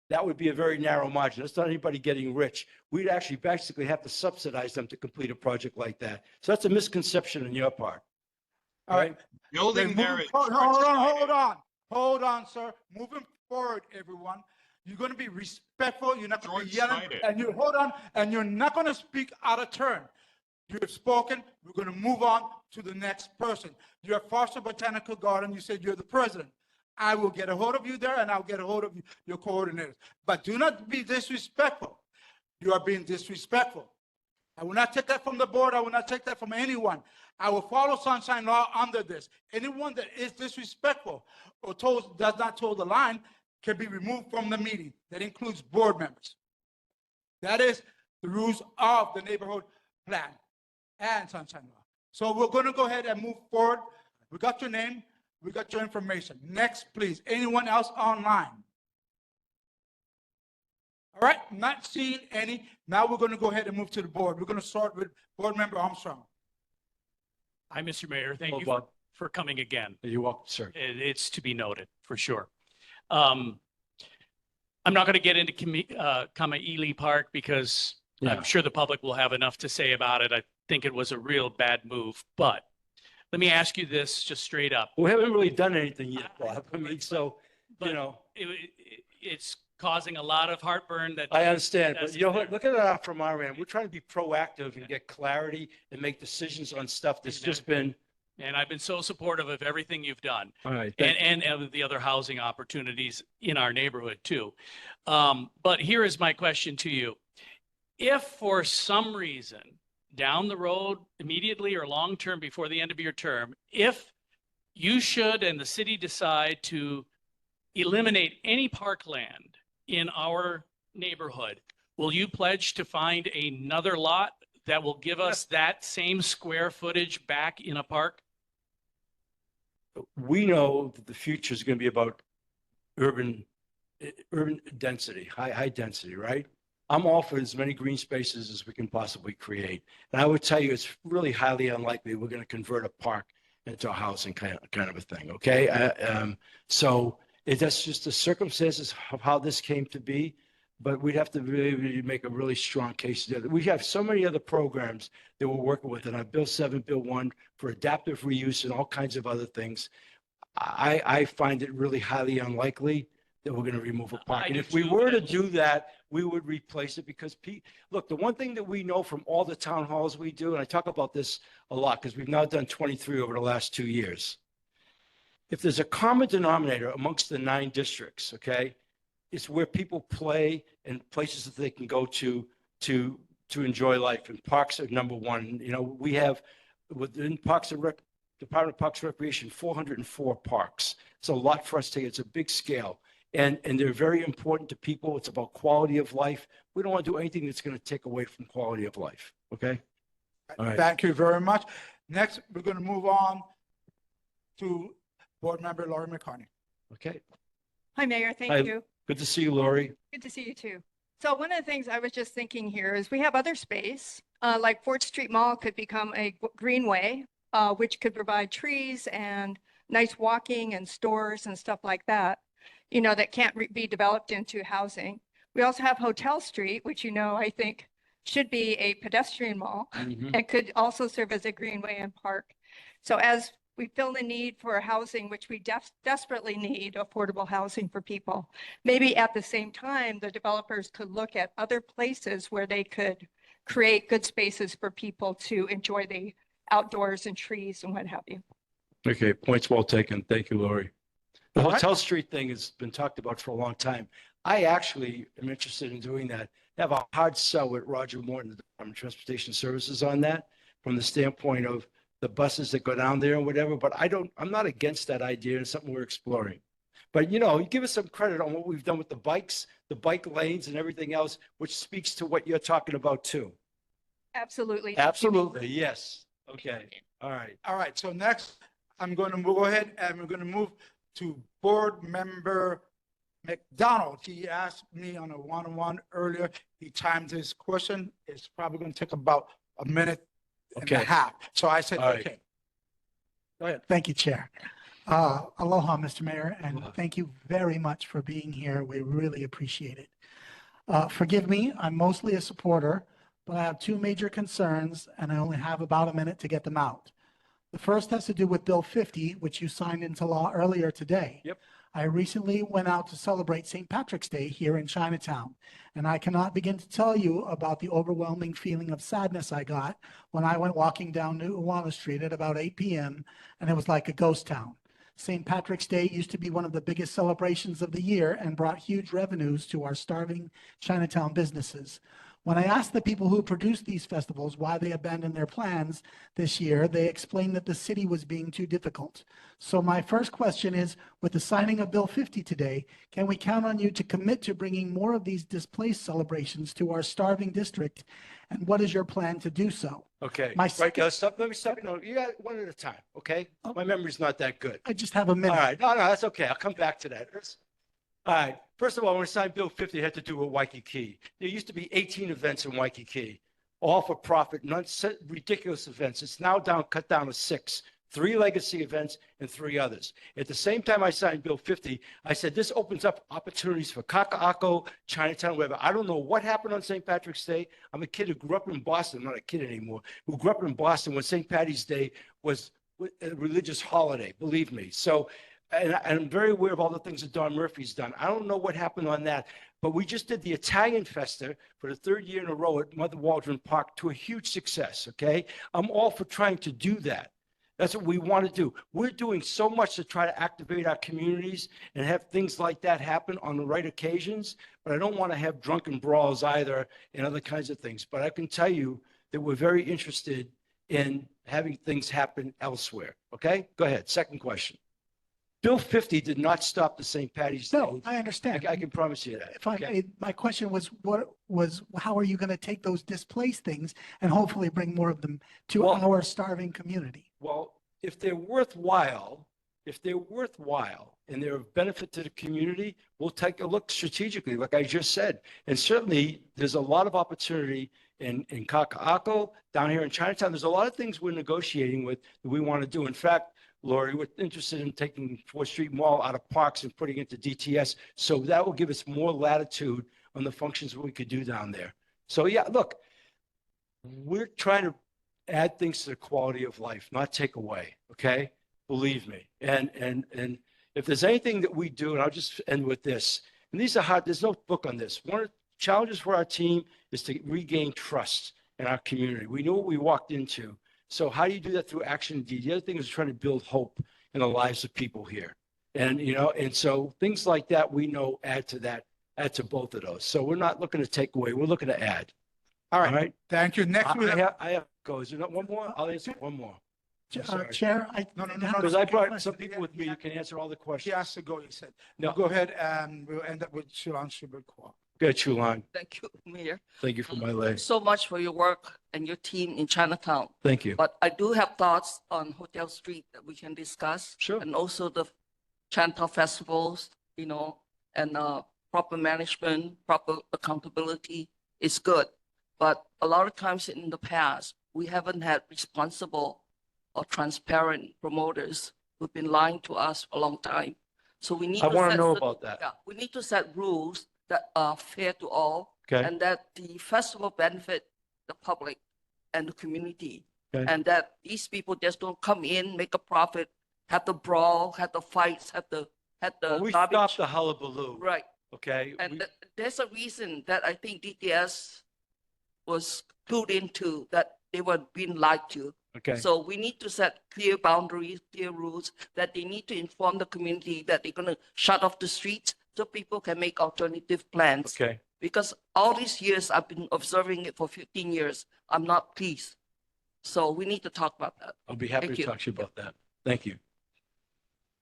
that would be a very narrow margin. That's not anybody getting rich. We'd actually basically have to subsidize them to complete a project like that. So that's a misconception on your part. All right. Building there is. Hold on, sir. Moving forward, everyone. You're going to be respectful. You're not going to be yelling. And you hold on. And you're not going to speak out of turn. You have spoken. We're going to move on to the next person. You're at Foster Botanical Garden. You said you're the president. I will get a hold of you there, and I'll get a hold of your coordinators. But do not be disrespectful. You are being disrespectful. I will not take that from the board. I will not take that from anyone. I will follow sunshine law under this. Anyone that is disrespectful or does not toe the line can be removed from the meeting. That includes board members. That is the rules of the neighborhood plan and sunshine law. So we're going to go ahead and move forward. We got your name. We got your information. Next, please. Anyone else online? All right, not seeing any. Now we're going to go ahead and move to the board. We're going to start with Board Member Armstrong. Hi, Mr. Mayor. Thank Hello, you Bob. for coming again. You're welcome, sir. It's to be noted, for sure. I'm not going to get into Kamaili Park because Yeah. I'm sure the public will have enough to say about it. I think it was a real bad move. But let me ask you this just straight up. We haven't really done anything yet, Bob. I mean, so, But you know, it's causing a lot of heartburn that I understand, but that's you know what? Look at it from our end. We're trying to be proactive and get clarity and make decisions on stuff that's just been. And I've been so supportive of everything you've done. All right. And of the other housing opportunities in our neighborhood too. But here is my question to you. If for some reason down the road, immediately or long-term before the end of your term, if you should and the city decide to eliminate any parkland in our neighborhood, will you pledge to find another lot that will give us that same square footage back in a park? We know that the future is going to be about urban density, high density, right? I'm all for as many green spaces as we can possibly create. And I would tell you, it's really highly unlikely we're going to convert a park into a housing kind of a thing. Okay. So that's just the circumstances of how this came to be. But we'd have to really make a really strong case. We have so many other programs that we're working with in our Bill 7, Bill 1 for adaptive reuse and all kinds of other things. I find it really highly unlikely that we're going to remove a park. And if we were to do that, we would replace it because, look, the one thing that we know from all the town halls we do, and I talk about this a lot because we've now done 23 over the last 2 years. If there's a common denominator amongst the 9 districts, okay, it's where people play and places that they can go to enjoy life. And parks are number one. You know, we have within Department of Parks and Recreation, 404 parks. It's a lot for us to. It's a big scale, and they're very important to people. It's about quality of life. We don't want to do anything that's going to take away from quality of life. Okay. All right. Thank you very much. Next, we're going to move on to Board Member Lori McCartney. Okay. Hi, Mayor. Hi. Thank you. Good to see you, Lori. Good to see you too. So one of the things I was just thinking here is we have other space, like 4th Street Mall could become a greenway, which could provide trees and nice walking and stores and stuff like that, you know, that can't be developed into housing. We also have Hotel Street, which, you know, I think should be a pedestrian mall and could also serve as a greenway and park. So as we feel the need for housing, which we desperately need affordable housing for people. Maybe at the same time, the developers could look at other places where they could create good spaces for people to enjoy the outdoors and trees and what have you. Okay, points well taken. Thank you, Lori. The Hotel Street thing has been talked about for a long time. I actually am interested in doing that. I have a hard sell with Roger Morton, the Department of Transportation Services on that, from the standpoint of the buses that go down there and whatever, but I'm not against that idea. It's something we're exploring. But, you know, you give us some credit on what we've done with the bikes, the bike lanes and everything else, which speaks to what you're talking about too. Absolutely. Absolutely. Yes. Okay. All right. All right. So next, I'm going to go ahead and we're going to move to Board Member McDonald. He asked me on a one-on-one earlier. He timed his question. It's probably going to take about a minute and a half. So I said, okay. Go ahead. Thank you, Chair. Aloha, Mr. Mayor, and thank you very much for being here. We really appreciate it. Forgive me, I'm mostly a supporter, but I have 2 major concerns, and I only have about a minute to get them out. The first has to do with Bill 50, which you signed into law earlier today. Yep. I recently went out to celebrate St. Patrick's Day here in Chinatown, and I cannot begin to tell you about the overwhelming feeling of sadness I got when I went walking down New Walnut Street at about 8 p.m., and it was like a ghost town. St. Patrick's Day used to be one of the biggest celebrations of the year and brought huge revenues to our starving Chinatown businesses. When I asked the people who produced these festivals why they abandoned their plans this year, they explained that the city was being too difficult. So my first question is, with the signing of Bill 50 today, can we count on you to commit to bringing more of these displaced celebrations to our starving district? And what is your plan to do so? Okay. My Right. Let me stop. No, you got one at a time. Okay. My memory's not that good. I just have a minute. All right. No, that's okay. I'll come back to that. All right. First of all, when I signed Bill 50, it had to do with Waikiki. There used to be 18 events in Waikiki, all for profit, ridiculous events. It's now cut down to 6, 3 legacy events and 3 others. At the same time I signed Bill 50, I said, this opens up opportunities for Kaka'ako, Chinatown, wherever. I don't know what happened on St. Patrick's Day. I'm a kid who grew up in Boston, I'm not a kid anymore, who grew up in Boston when St. Patty's Day was a religious holiday, believe me. So, and I'm very aware of all the things that Don Murphy's done. I don't know what happened on that, but we just did the Italian Festa for the 3rd year in a row at Mother Waldron Park to a huge success, okay? I'm all for trying to do that. That's what we want to do. We're doing so much to try to activate our communities and have things like that happen on the right occasions, but I don't want to have drunken brawls either and other kinds of things. But I can tell you that we're very interested in having things happen elsewhere, okay? Go ahead, second question. Bill 50 did not stop the St. Patty's Day. No, I understand. I can promise you that. If I may, my question was, how are you going to take those displaced things and hopefully bring more of them to our starving community? Well, if they're worthwhile and they're of benefit to the community, we'll take a look strategically, like I just said. And certainly there's a lot of opportunity in Kaka'ako, down here in Chinatown. There's a lot of things we're negotiating with that we want to do. In fact, Lori, we're interested in taking 4th Street Mall out of parks and putting it into DTS. So that will give us more latitude on the functions we could do down there. So yeah, look, we're trying to add things to the quality of life, not take away, okay? Believe me. And if there's anything that we do, and I'll just end with this, and these are hard, there's no book on this. One of the challenges for our team is to regain trust in our community. We knew what we walked into. So how do you do that through action and deed? The other thing is trying to build hope in the lives of people here. And, and so things like that, we know add to both of those. So we're not looking to take away, we're looking to add. All right. All right. Thank you. Next, we have I have to go. Is there not one more? I'll answer one more. Chair, no. Because I brought some people with me. You can answer all the questions. He has to go, he said. No. Go ahead, and we'll end up with Shulan Shibukwa. Go ahead, Chulan. Thank you, Mayor. Thank you for my leg. So much for your work and your team in Chinatown. Thank you. But I do have thoughts on Hotel Street that we can discuss. Sure. And also the Chinatown festivals, and proper management, proper accountability is good. But a lot of times in the past, we haven't had responsible or transparent promoters who've been lying to us for a long time. So we need I to want to set know certain- about that. Yeah, we need to set rules that are fair to all. Okay. And that the festival benefit the public and the community. Okay. And that these people just don't come in, make a profit, have the brawl, have the fights, have the Well, we garbage. stopped the hullabaloo. Right. Okay. And there's a reason that I think DTS was clued into that they were being lied to. Okay. So we need to set clear boundaries, clear rules, that they need to inform the community that they're going to shut off the streets so people can make alternative plans. Okay. Because all these years, I've been observing it for 15 years. I'm not pleased. So we need to talk about that. I'll be happy Thank to you. talk to you about that. Thank you.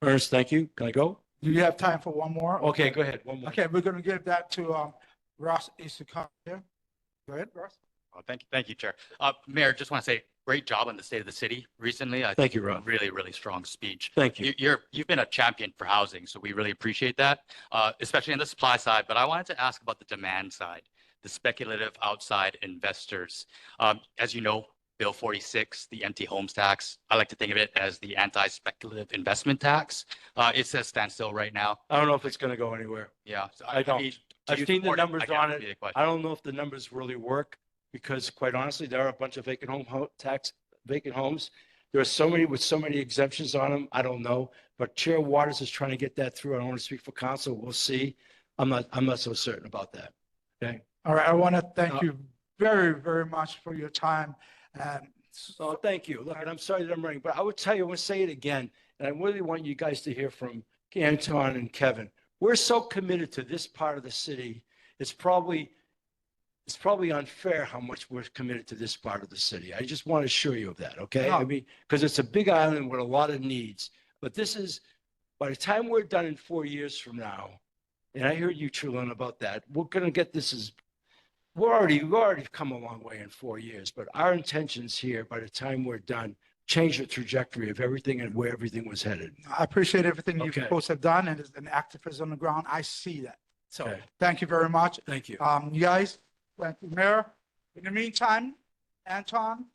Ernest, thank you. Can I go? Do you have time for one more? Okay, go ahead. One more. Okay, we're going to give that to Ross Issacar here. Go ahead, Ross. Oh, thank you, Chair. Mayor, just want to say, great job on the state of the city recently. I Thank think you, Rob. Really, really strong speech. Thank you. You've been a champion for housing, so we really appreciate that, especially on the supply side. But I wanted to ask about the demand side, the speculative outside investors. As you know, Bill 46, the empty homes tax, I like to think of it as the anti-speculative investment tax. It says standstill right now. I don't know if it's going to go anywhere. Yeah. So I don't. mean, do I've you seen the support it? numbers I guess on would be it. the question. I don't know if the numbers really work because quite honestly, there are a bunch of vacant homes. There are so many with so many exemptions on them. I don't know, but Chair Waters is trying to get that through. I don't want to speak for council. We'll see. I'm not so certain about that. Okay. All right, I want to thank you very, very much for your time. So thank you. Look, and I'm sorry that I'm running, but I would tell you, I want to say it again, and I really want you guys to hear from Anton and Kevin. We're so committed to this part of the city. It's probably unfair how much we're committed to this part of the city. I just want to assure you of that, okay? No. I mean, because it's a big island with a lot of needs. But this is, by the time we're done in 4 years from now, and I heard you, Trulin, about that, we're going to get this as, we've already come a long way in 4 years, but our intentions here, by the time we're done, change the trajectory of everything and where everything was headed. I appreciate everything you Okay. folks have done and as an activist on the ground. I see that. So Okay. Thank you very much. thank you. You guys, thank you, Mayor. In the meantime, Anton,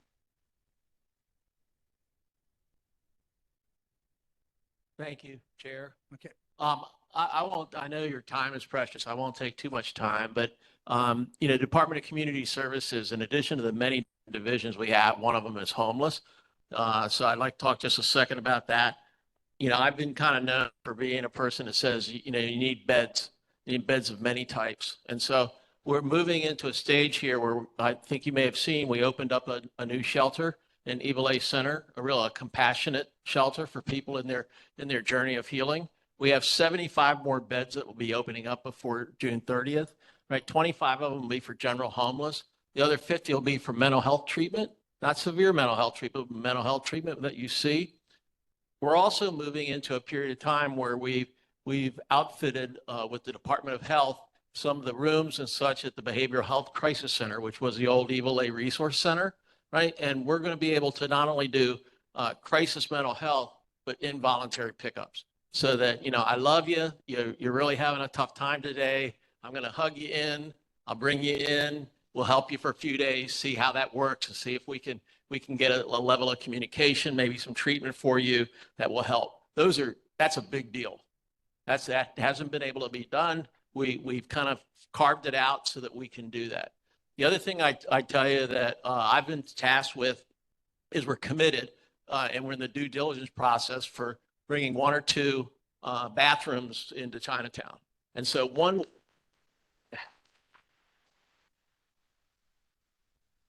Thank you, Chair. okay. I won't, I know your time is precious. I won't take too much time, but, Department of Community Services, in addition to the many divisions we have, one of them is homeless. So I'd like to talk just a second about that. I've been kind of known for being a person that says, you need beds of many types. And so we're moving into a stage here where I think you may have seen, we opened up a new shelter in Evil Center, a compassionate shelter for people in their journey of healing. We have 75 more beds that will be opening up before June 30th, right? 25 of them will be for general homeless. The other 50 will be for mental health treatment, not severe mental health treatment, but mental health treatment that you see. We're also moving into a period of time where we've outfitted with the Department of Health some of the rooms and such at the Behavioral Health Crisis Center, which was the old Evil Resource Center, right? And we're going to be able to not only do crisis mental health, but involuntary pickups. So that, I love you, you're really having a tough time today. I'm going to hug you in, I'll bring you in, we'll help you for a few days, see how that works and see if we can get a level of communication, maybe some treatment for you that will help. That's a big deal. That hasn't been able to be done. We've kind of carved it out so that we can do that. The other thing I tell you that I've been tasked with is we're committed and we're in the due diligence process for bringing 1 or 2 bathrooms into Chinatown. And so one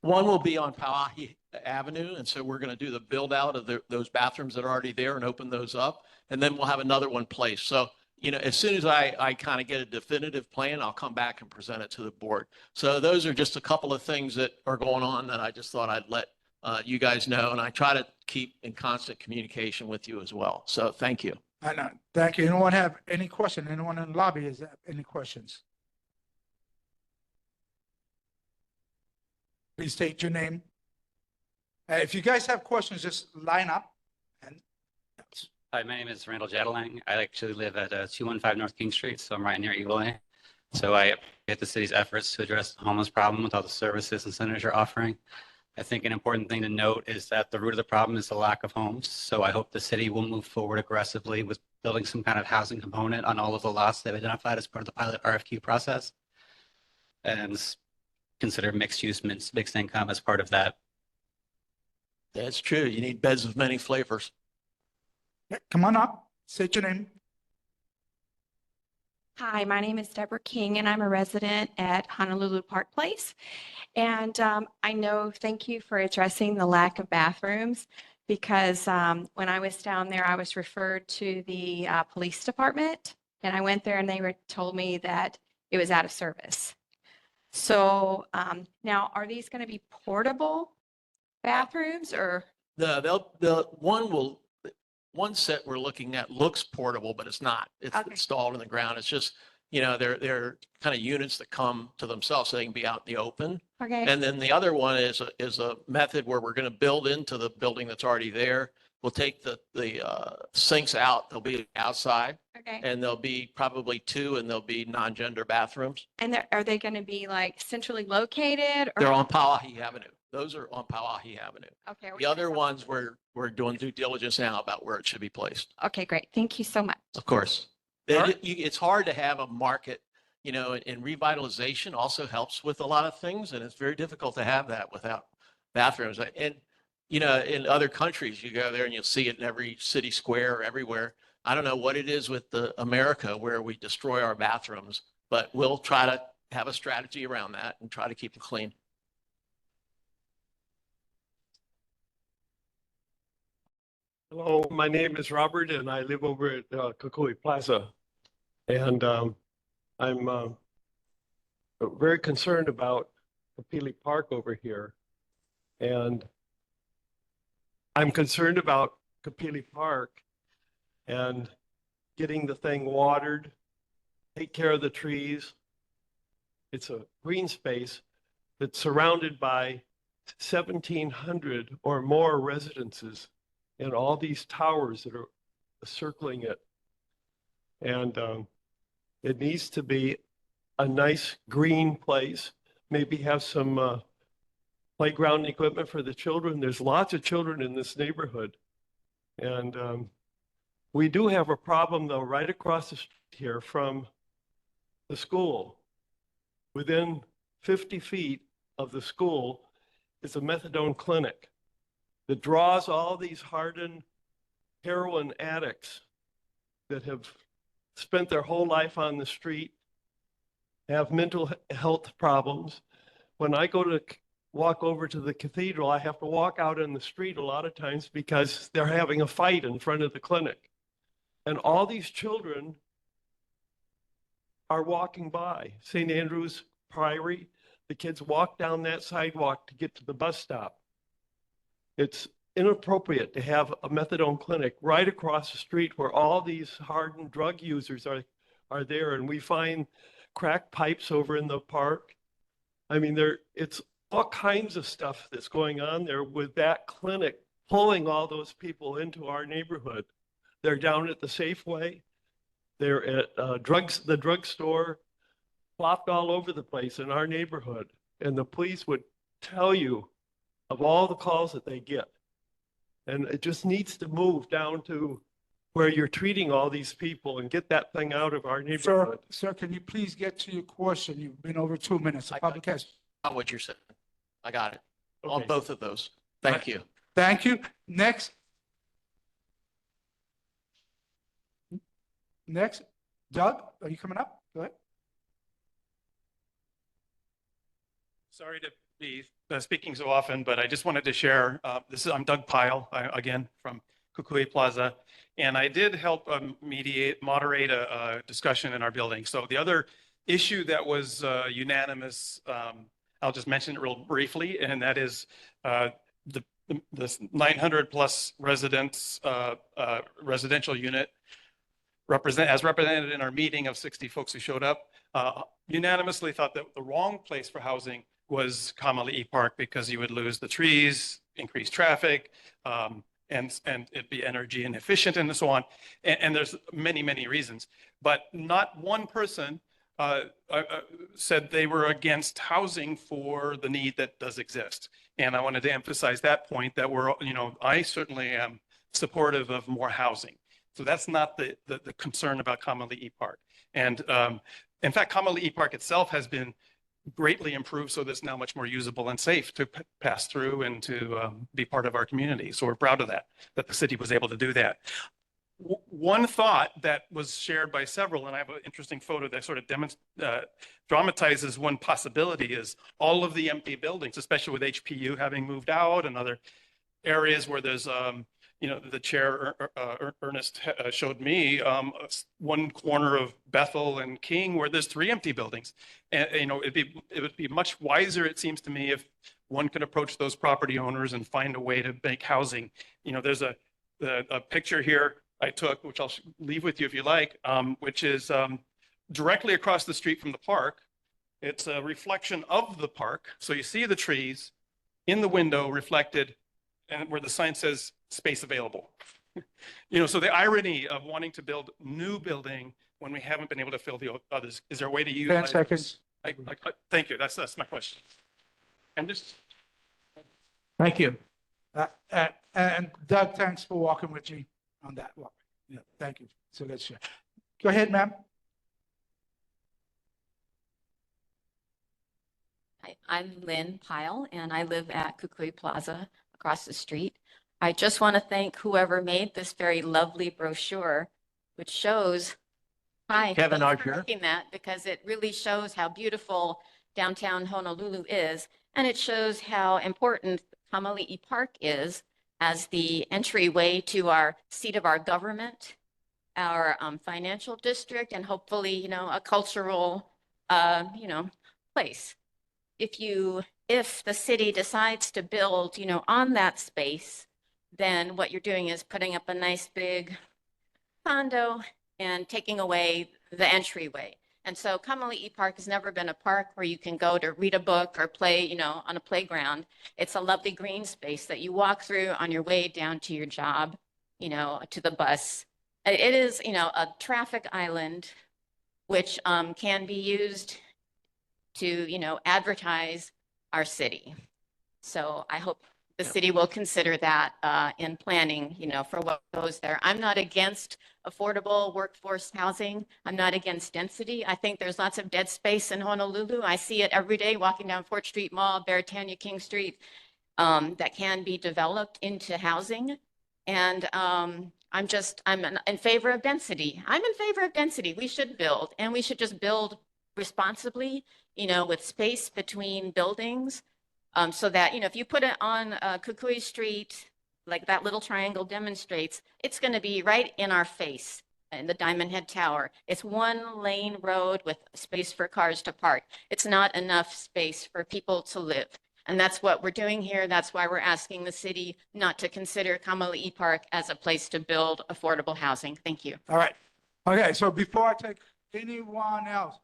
will be on Pauahi Avenue. And so we're going to do the build out of those bathrooms that are already there and open those up. And then we'll have another one placed. So, as soon as I kind of get a definitive plan, I'll come back and present it to the board. So those are just a couple of things that are going on that I just thought I'd let you guys know. And I try to keep in constant communication with you as well. So thank you. I know. Thank you. Anyone have any question? Anyone in the lobby has any questions? Please state your name. If you guys have questions, just line up. And Hi, my name is Randall Jadalang. I actually live at 215 North King Street, so I'm right near Eagle A. So I appreciate the city's efforts to address the homeless problem with all the services and centers you're offering. I think an important thing to note is that the root of the problem is the lack of homes. So I hope the city will move forward aggressively with building some kind of housing component on all of the lots they've identified as part of the pilot RFQ process, and consider mixed use, mixed income as part of that. That's true. You need beds of many flavors. yeah, come on up. State your name. Hi, my name is Deborah King, and I'm a resident at Honolulu Park Place. And thank you for addressing the lack of bathrooms, because when I was down there, I was referred to the police department, and I went there and they told me that it was out of service. So now, are these going to be portable bathrooms or? One set we're looking at looks portable, but it's not. It's installed in the ground. It's just, they're kind of units that come to themselves so they can be out in the open. Okay. And then the other one is a method where we're going to build into the building that's already there. We'll take the sinks out. They'll be outside. Okay. And there'll be probably 2, and there'll be non-gender bathrooms. And are they going to be like centrally located? Or? They're on Pauahi Avenue. Those are on Pauahi Avenue. Okay. The other ones we're doing due diligence now about where it should be placed. Okay, great. Thank you so much. Of course. It's hard to have a market, and revitalization also helps with a lot of things. And it's very difficult to have that without bathrooms. And, in other countries, you go there and you'll see it in every city square, everywhere. I don't know what it is with America where we destroy our bathrooms, but we'll try to have a strategy around that and try to keep them clean. Hello, my name is Robert, and I live over at Kukui Plaza. And I'm very concerned about Kapili Park over here. And I'm concerned about Kapili Park and getting the thing watered, take care of the trees. It's a green space that's surrounded by 1,700 or more residences and all these towers that are circling it. And it needs to be a nice green place, maybe have some playground equipment for the children. There's lots of children in this neighborhood. And we do have a problem though, right across the street here from the school. Within 50 feet of the school is a methadone clinic that draws all these hardened heroin addicts that have spent their whole life on the street, have mental health problems. When I go to walk over to the cathedral, I have to walk out in the street a lot of times because they're having a fight in front of the clinic. And all these children are walking by St. Andrew's Priory. The kids walk down that sidewalk to get to the bus stop. It's inappropriate to have a methadone clinic right across the street where all these hardened drug users are there. And we find crack pipes over in the park. I mean, it's all kinds of stuff that's going on there with that clinic pulling all those people into our neighborhood. They're down at the Safeway. They're at the drugstore, plopped all over the place in our neighborhood. And the police would tell you of all the calls that they get. And it just needs to move down to where you're treating all these people and get that thing out of our neighborhood. Sir, can you please get to your question? You've been over 2 minutes. Public has. Not what you're saying. I got it. On Okay. both of those. Thank you. Thank you. Next. Next, Doug, are you coming up? Go ahead. Sorry to be speaking so often, but I just wanted to share, I'm Doug Pyle, again, from Kukui Plaza. And I did help moderate a discussion in our building. So the other issue that was unanimous, I'll just mention it real briefly, and that is the 900 plus residents residential unit as represented in our meeting of 60 folks who showed up, unanimously thought that the wrong place for housing was Kamali'i Park because you would lose the trees, increase traffic, and it'd be energy inefficient and so on. And there's many, many reasons. But not one person said they were against housing for the need that does exist. And I wanted to emphasize that point that I certainly am supportive of more housing. So that's not the concern about Kamali'i Park. And in fact, Kamali'i Park itself has been greatly improved, so that's now much more usable and safe to pass through and to be part of our community. So we're proud of that the city was able to do that. One thought that was shared by several, and I have an interesting photo that sort of dramatizes one possibility, is all of the empty buildings, especially with HPU having moved out and other areas where there's the chair, Ernest, showed me one corner of Bethel and King where there's 3 empty buildings. And, it would be much wiser, it seems to me, if one could approach those property owners and find a way to make housing. There's a picture here I took, which I'll leave with you if you like, which is directly across the street from the park. It's a reflection of the park. So you see the trees in the window reflected, and where the sign says space available. So the irony of wanting to build new building when we haven't been able to fill the others. Is there a way to use 10 seconds. Thank you. That's my question. And just. Thank you. And Doug, thanks for walking with me on that walk. Yeah, thank you. So let's share. Go ahead, ma'am. I'm Lynn Pyle, and I live at Kukui Plaza across the street. I just want to thank whoever made this very lovely brochure, which shows, Kevin thanks for Archer. making that, because it really shows how beautiful downtown Honolulu is, and it shows how important Kamali'i Park is as the entryway to our seat of our government, our financial district, and hopefully, a cultural, place. If the city decides to build, on that space, then what you're doing is putting up a nice big condo and taking away the entryway. And so Kamali'i Park has never been a park where you can go to read a book or play, on a playground. It's a lovely green space that you walk through on your way down to your job, to the bus. It is, a traffic island, which can be used to, advertise our city. So I hope the city will consider that in planning, for what goes there. I'm not against affordable workforce housing. I'm not against density. I think there's lots of dead space in Honolulu. I see it every day walking down 4th Street Mall, Beretania King Street, that can be developed into housing. And I'm in favor of density. I'm in favor of density. We should build, and we should just build responsibly, with space between buildings. So that, if you put it on Kukui Street, like that little triangle demonstrates, it's going to be right in our face in the Diamond Head Tower. It's 1-lane road with space for cars to park. It's not enough space for people to live. And that's what we're doing here. That's why we're asking the city not to consider Kamali'i Park as a place to build affordable housing. Thank you. All right. Okay, so before I take anyone else,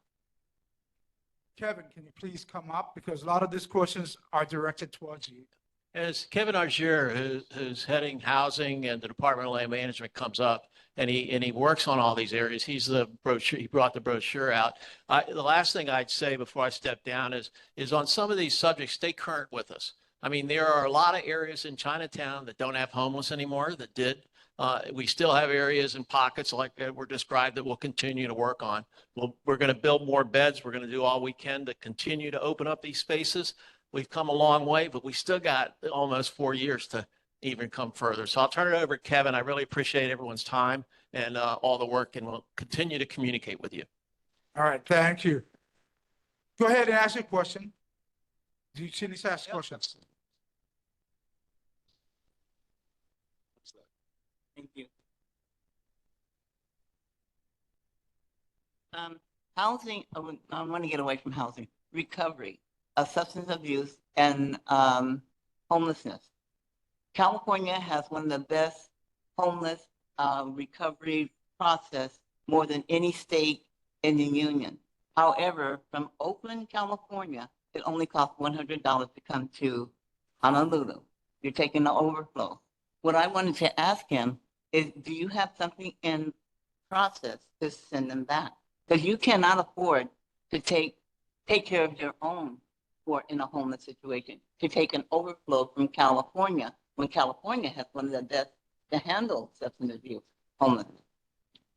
Kevin, can you please come up? Because a lot of these questions are directed towards you. As Kevin Argier, who's heading housing and the Department of Land Management, comes up and he works on all these areas. He brought the brochure out. The last thing I'd say before I step down is on some of these subjects, stay current with us. I mean, there are a lot of areas in Chinatown that don't have homeless anymore, that did. We still have areas and pockets like were described that we'll continue to work on. We're going to build more beds. We're going to do all we can to continue to open up these spaces. We've come a long way, but we still got almost 4 years to even come further. So I'll turn it over to Kevin. I really appreciate everyone's time and all the work, and we'll continue to communicate with you. All right, thank you. Go ahead and ask your question. Do you see these ask questions? Thank you. Housing, I want to get away from housing. Recovery of substance abuse and homelessness. California has one of the best homeless recovery process, more than any state in the union. However, from Oakland, California, it only costs $100 to come to Honolulu. You're taking the overflow. What I wanted to ask him is, do you have something in process to send them back? Because you cannot afford to take care of your own who are in a homeless situation, to take an overflow from California, when California has one of the best to handle substance abuse homelessness.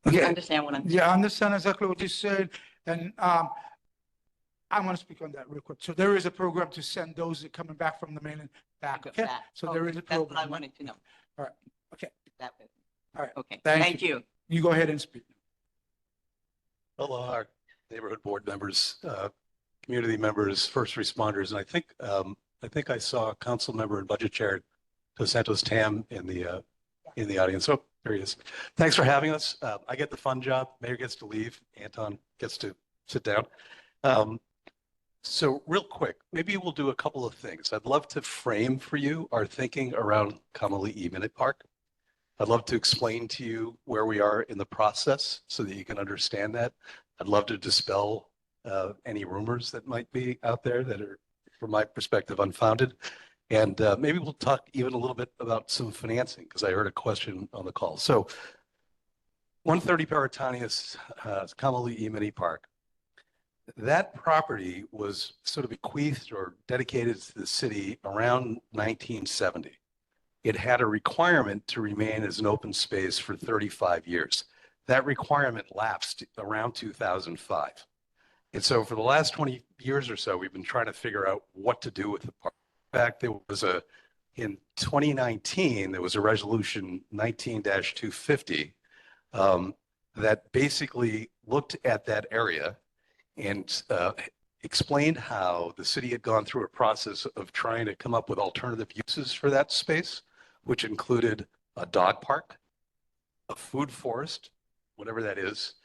Okay. You understand what I'm saying? Yeah, I understand exactly what you said. And I want to speak on that real quick. So there is a program to send those that are coming back from the mainland back. Okay. So there is a program. That's what I wanted to know. All right. Okay. That way. All right. Okay. Thank you. You go ahead and speak. Hello, our neighborhood board members, community members, first responders, and I think I saw Council Member and Budget Chair Dos Santos Tam in the audience. Oh, there he is. Thanks for having us. I get the fun job. Mayor gets to leave. Anton gets to sit down. So real quick, maybe we'll do a couple of things. I'd love to frame for you our thinking around Kamali'i Minute Park. I'd love to explain to you where we are in the process so that you can understand that. I'd love to dispel any rumors that might be out there that are, from my perspective, unfounded. And maybe we'll talk even a little bit about some financing, because I heard a question on the call. So 130 Paratanias, Kamali'i Mini Park. That property was sort of bequeathed or dedicated to the city around 1970. It had a requirement to remain as an open space for 35 years. That requirement lapsed around 2005. And so for the last 20 years or so, we've been trying to figure out what to do with the park. In fact, in 2019, there was a resolution 19-250 that basically looked at that area and explained how the city had gone through a process of trying to come up with alternative uses for that space, which included a dog park, a food forest, whatever that is,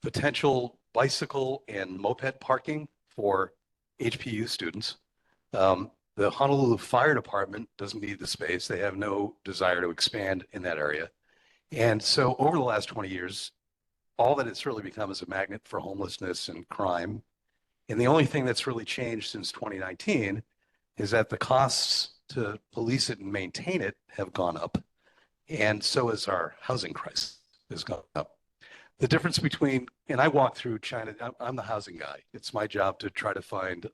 potential bicycle and moped parking for HPU students. The Honolulu Fire Department doesn't need the space. They have no desire to expand in that area. And so over the last 20 years, all that it's really become is a magnet for homelessness and crime. And the only thing that's really changed since 2019 is that the costs to police it and maintain it have gone up. And so has our housing crisis has gone up. The difference between, and I walk through China, I'm the housing guy. It's my job to try to find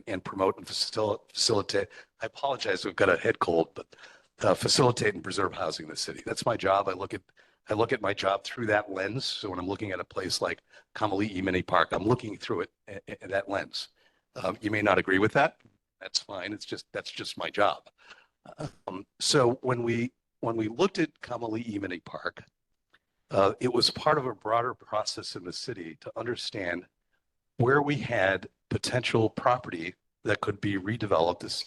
and promote and facilitate. I apologize, we've got a head cold, but facilitate and preserve housing in the city. That's my job. I look at my job through that lens. So when I'm looking at a place like Kamali'i Mini Park, I'm looking through it at that lens. You may not agree with that. That's fine. That's just my job. So when we looked at Kamali'i Mini Park, it was part of a broader process in the city to understand where we had potential property that could be redeveloped as,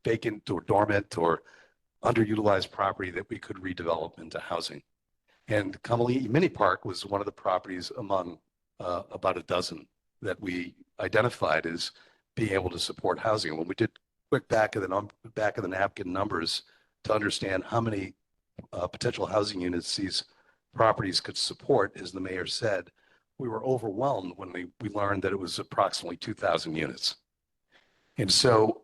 vacant or dormant or underutilized property that we could redevelop into housing. And Kamali'i Mini Park was one of the properties among about a dozen that we identified as being able to support housing. When we did quick back of the napkin numbers to understand how many potential housing units these properties could support, as the mayor said, we were overwhelmed when we learned that it was approximately 2,000 units. And so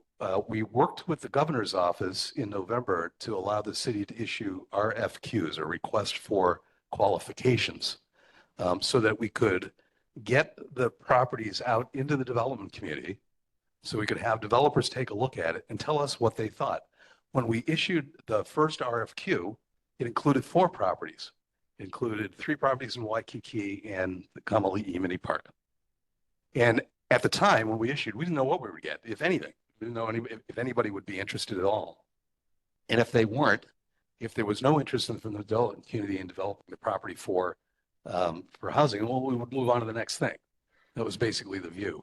we worked with the governor's office in November to allow the city to issue RFQs, or request for qualifications, so that we could get the properties out into the development community, so we could have developers take a look at it and tell us what they thought. When we issued the first RFQ, it included 4 properties. It included 3 properties in Waikiki and the Kamali'i Mini Park. And at the time when we issued, we didn't know what we would get, if anything. We didn't know if anybody would be interested at all. And if they weren't, if there was no interest from the development community in developing the property for housing, well, we would move on to the next thing. That was basically the view.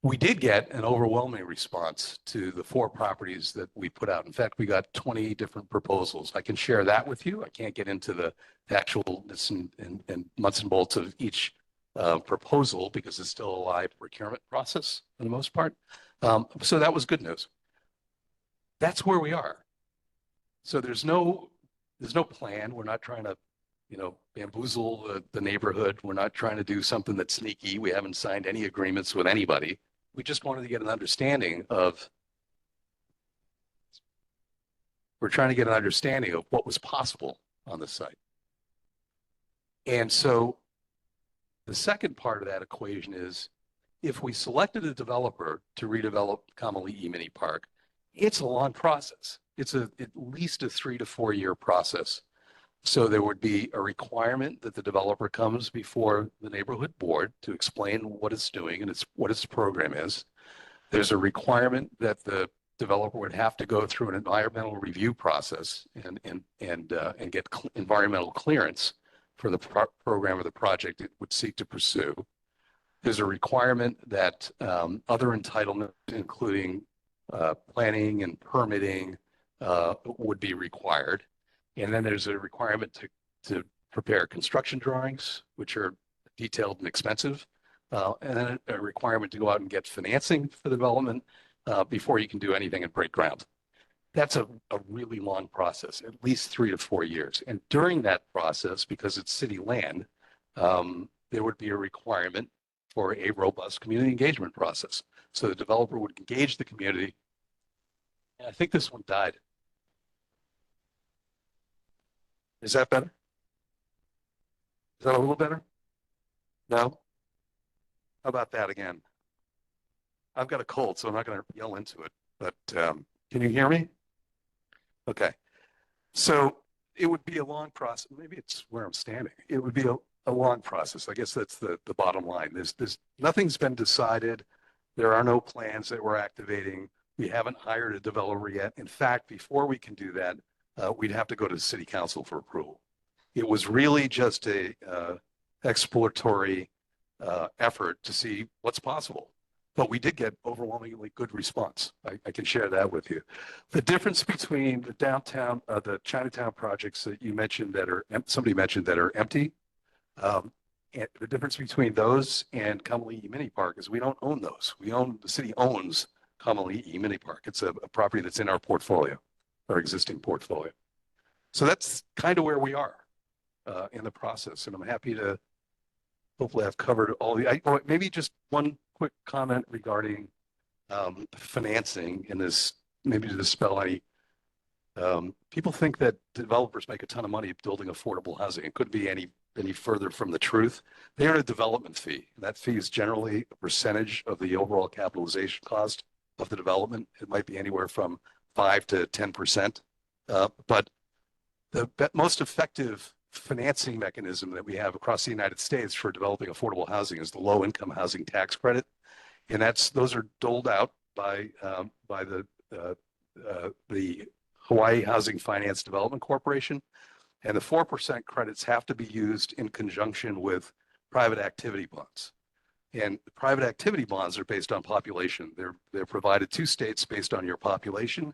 We did get an overwhelming response to the 4 properties that we put out. In fact, we got 20 different proposals. I can share that with you. I can't get into the actual and nuts and bolts of each proposal because it's still a live procurement process for the most part. So that was good news. That's where we are. So there's no plan. We're not trying to, bamboozle the neighborhood. We're not trying to do something that's sneaky. We haven't signed any agreements with anybody. We just wanted to get an understanding of, we're trying to get an understanding of what was possible on the site. And so the second part of that equation is, if we selected a developer to redevelop Kamali'i Mini Park, it's a long process. It's at least a 3 to 4 year process. So there would be a requirement that the developer comes before the neighborhood board to explain what it's doing and what its program is. There's a requirement that the developer would have to go through an environmental review process and get environmental clearance for the program or the project it would seek to pursue. There's a requirement that other entitlements, including planning and permitting, would be required. And then there's a requirement to prepare construction drawings, which are detailed and expensive. And then a requirement to go out and get financing for the development before you can do anything and break ground. That's a really long process, at least 3 to 4 years. And during that process, because it's city land, there would be a requirement for a robust community engagement process. So the developer would engage the community. And I think this one died. Is that better? Is that a little better? No? How about that again? I've got a cold, so I'm not going to yell into it, but can you hear me? Okay. So it would be a long process. Maybe it's where I'm standing. It would be a long process. I guess that's the bottom line. There's nothing's been decided. There are no plans that we're activating. We haven't hired a developer yet. In fact, before we can do that, we'd have to go to the city council for approval. It was really just a exploratory effort to see what's possible. But we did get overwhelmingly good response. I can share that with you. The difference between the downtown, the Chinatown projects that you mentioned somebody mentioned that are empty, and the difference between those and Kamali'i Mini Park is we don't own those. The city owns Kamali'i Mini Park. It's a property that's in our portfolio, our existing portfolio. So that's kind of where we are in the process. And I'm happy to hopefully I've covered all maybe just one quick comment regarding financing in this, maybe to dispel any. People think that developers make a ton of money building affordable housing. It could be any any further from the truth. They earn a development fee. That fee is generally a percentage of the overall capitalization cost of the development. It might be anywhere from 5 to 10%. But the most effective financing mechanism that we have across the United States for developing affordable housing is the low-income housing tax credit, and those are doled out by the Hawaii Housing Finance Development Corporation, and the 4% credits have to be used in conjunction with private activity bonds. And the private activity bonds are based on population. They're provided to states based on your population.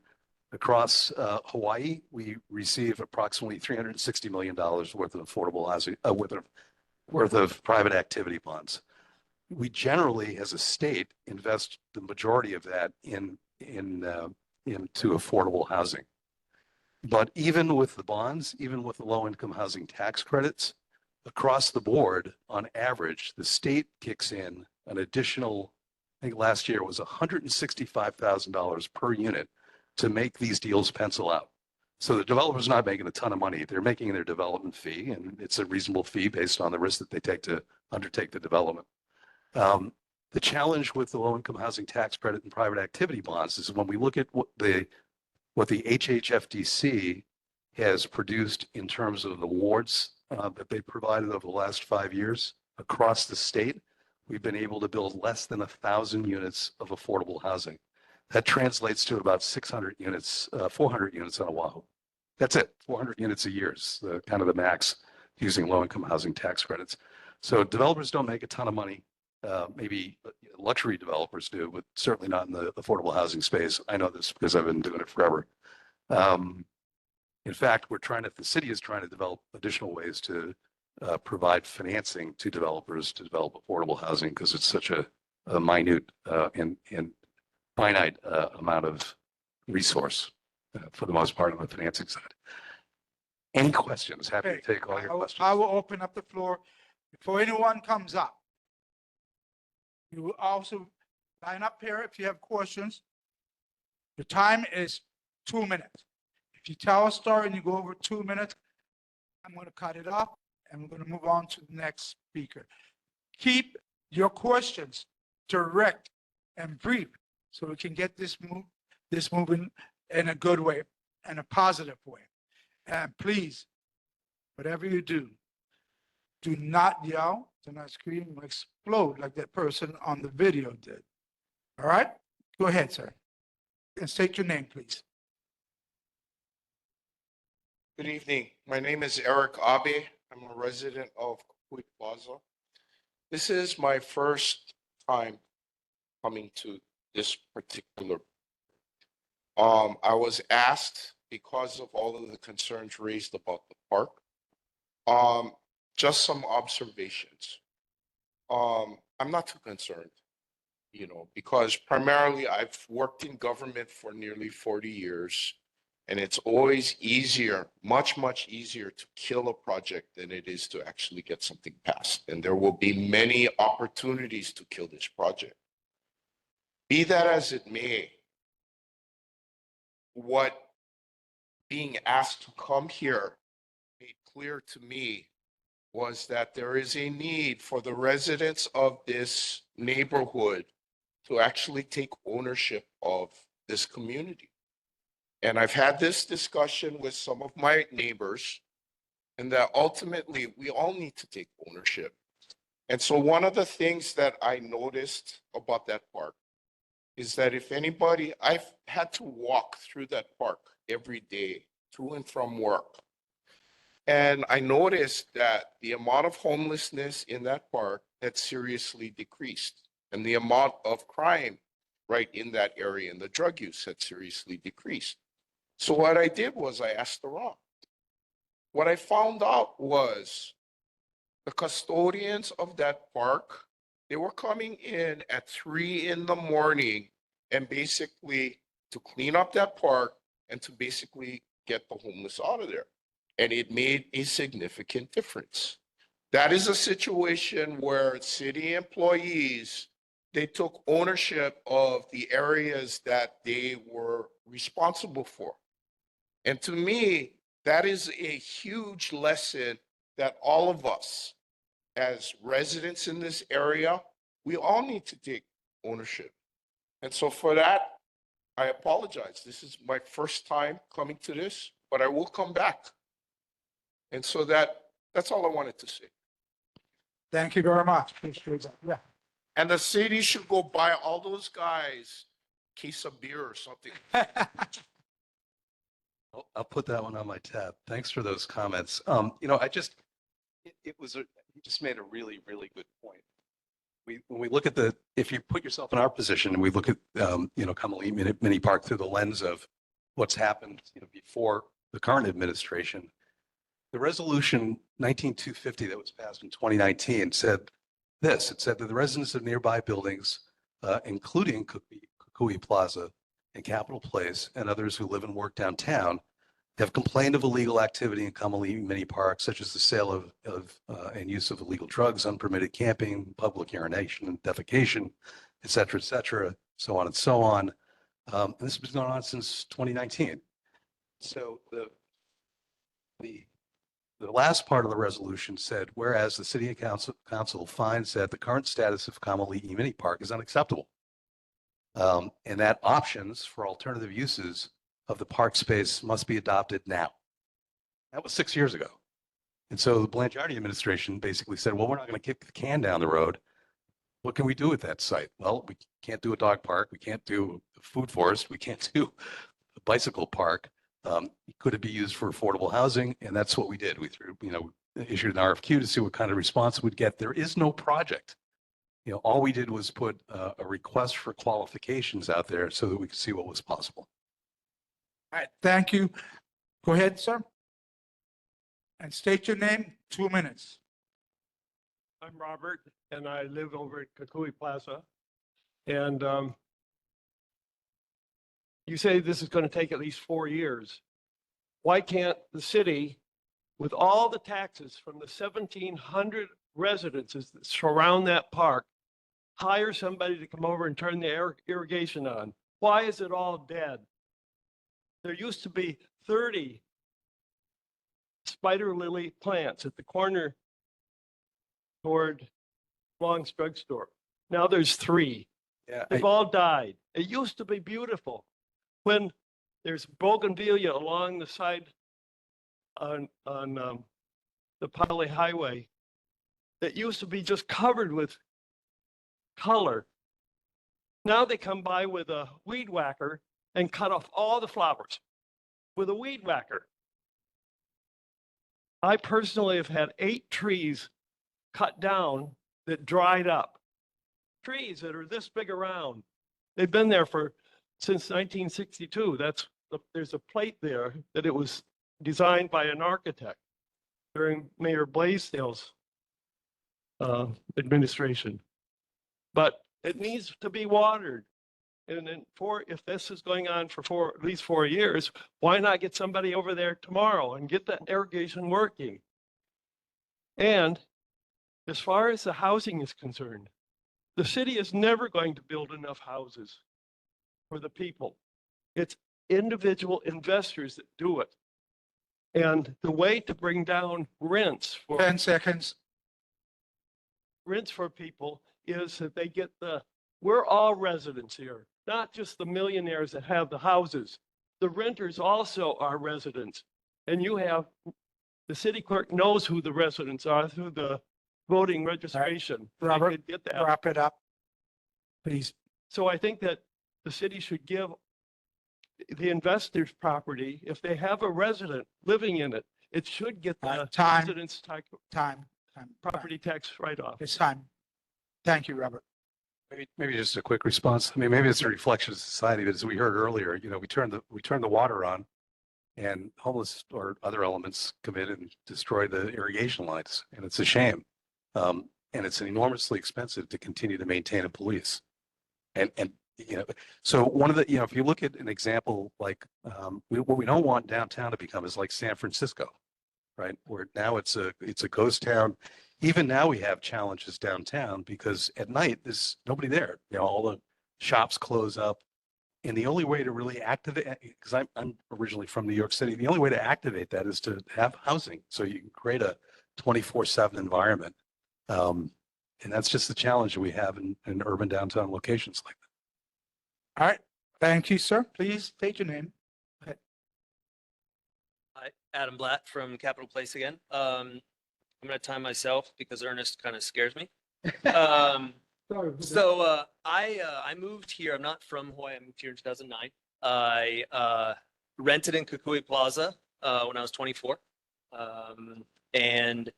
Across Hawaii, we receive approximately $360 million worth of affordable housing, worth of private activity bonds. We generally, as a state, invest the majority of that into affordable housing. But even with the bonds, even with the low-income housing tax credits, across the board, on average, the state kicks in an additional, I think last year was $165,000 per unit to make these deals pencil out. So the developer's not making a ton of money. They're making their development fee, and it's a reasonable fee based on the risk that they take to undertake the development. The challenge with the low-income housing tax credit and private activity bonds is when we look at what the HHFDC has produced in terms of awards that they provided over the last 5 years across the state, we've been able to build less than 1,000 units of affordable housing. That translates to about 600 units, 400 units on Oahu. That's it. 400 units a year is kind of the max using low-income housing tax credits. So developers don't make a ton of money. Maybe luxury developers do, but certainly not in the affordable housing space. I know this because I've been doing it forever. In fact, the city is trying to develop additional ways to provide financing to developers to develop affordable housing because it's such a minute and finite amount of resource for the most part on the financing side. Any questions? Happy to take all your questions. I will open up the floor. Before anyone comes up, you will also line up here if you have questions. The time is 2 minutes. If you tell a story and you go over 2 minutes, I'm going to cut it off and we're going to move on to the next speaker. Keep your questions direct and brief so we can get this moving in a good way and a positive way. And please, whatever you do not yell, do not scream or explode like that person on the video did. All right? Go ahead, sir. And state your name, please. Good evening. My name is Eric Abe. I'm a resident of Kukui Plaza. This is my first time coming to this particular. I was asked because of all of the concerns raised about the park. Just some observations. I'm not too concerned, because primarily I've worked in government for nearly 40 years, and it's always easier, much, much easier to kill a project than it is to actually get something passed. And there will be many opportunities to kill this project. Be that as it may, what being asked to come here made clear to me was that there is a need for the residents of this neighborhood to actually take ownership of this community. And I've had this discussion with some of my neighbors, and that ultimately we all need to take ownership. And so one of the things that I noticed about that park is that I've had to walk through that park every day to and from work. And I noticed that the amount of homelessness in that park had seriously decreased, and the amount of crime right in that area and the drug use had seriously decreased. So what I did was I asked around. What I found out was the custodians of that park, they were coming in at 3 a.m. and basically to clean up that park and to basically get the homeless out of there. And it made a significant difference. That is a situation where city employees, they took ownership of the areas that they were responsible for. And to me, that is a huge lesson that all of us as residents in this area, we all need to take ownership. And so for that, I apologize. This is my first time coming to this, but I will come back. And so that's all I wanted to say. Thank you very much. Appreciate that. Yeah. And the city should go buy all those guys a case of beer or something. I'll put that one on my tab. Thanks for those comments. You just made a really, really good point. When we look at if you put yourself in our position and we look at, Kamali Mini Park through the lens of what's happened, before the current administration, the resolution 19250 that was passed in 2019 said this. It said that the residents of nearby buildings, including Kukui Plaza and Capitol Place, and others who live and work downtown, have complained of illegal activity in Kamali Mini Park, such as the sale of and use of illegal drugs, unpermitted camping, public urination and defecation, et cetera, so on and so on. And this has been going on since 2019. So the last part of the resolution said, whereas the city council finds that the current status of Kamali Mini Park is unacceptable, and that options for alternative uses of the park space must be adopted now. That was 6 years ago. And so the Blangiardi administration basically said, well, we're not going to kick the can down the road. What can we do with that site? Well, we can't do a dog park. We can't do a food forest. We can't do a bicycle park. Could it be used for affordable housing? And that's what we did. We issued an RFQ to see what kind of response we'd get. There is no project. All we did was put a request for qualifications out there so that we could see what was possible. All right, thank you. Go ahead, sir. And state your name, 2 minutes. I'm Robert, and I live over at Kukui Plaza. And you say this is going to take at least 4 years. Why can't the city, with all the taxes from the 1,700 residences that surround that park, hire somebody to come over and turn the irrigation on? Why is it all dead? There used to be 30 spider lily plants at the corner toward Long's drugstore. Now there's 3. Yeah, They've all died. It used to be beautiful. When there's bougainvillea along the side on the Pali Highway, that used to be just covered with color. Now they come by with a weed whacker and cut off all the flowers with a weed whacker. I personally have had 8 trees cut down that dried up. Trees that are this big around. They've been there since 1962. There's a plate there that it was designed by an architect during Mayor Blaisdell's administration. But it needs to be watered. And then if this is going on for at least 4 years, why not get somebody over there tomorrow and get the irrigation working? And as far as the housing is concerned, the city is never going to build enough houses for the people. It's individual investors that do it. And the way to bring down rents for 10 seconds. Rents for people is that they get we're all residents here, not just the millionaires that have the houses. The renters also are residents. And the city clerk knows who the residents are through the voting registration. They Robert, could get that. wrap it up, please. So I think that the city should give the investors property. If they have a resident living in it, it should get the residents property tax write-off. It's time. Thank you, Robert. Maybe just a quick response. I mean, maybe it's a reflection of society, but as we heard earlier, we turn the water on, and homeless or other elements come in and destroy the irrigation lines, and it's a shame. And it's enormously expensive to continue to maintain and police. And so one of the, if you look at an example like what we don't want downtown to become is like San Francisco, right? Where now it's a ghost town. Even now we have challenges downtown because at night there's nobody there. All the shops close up. And the only way to really activate, because I'm originally from New York City, the only way to activate that is to have housing. So you can create a 24/7 environment. And that's just the challenge that we have in urban downtown locations like that. All right. Thank you, sir. Please state your name. Hi, Adam Blatt from Capitol Place again. I'm gonna time myself because Ernest kind of scares me. I moved here. I'm not from Hawaii. I moved here in 2009. I rented in Kukui Plaza when I was 24, and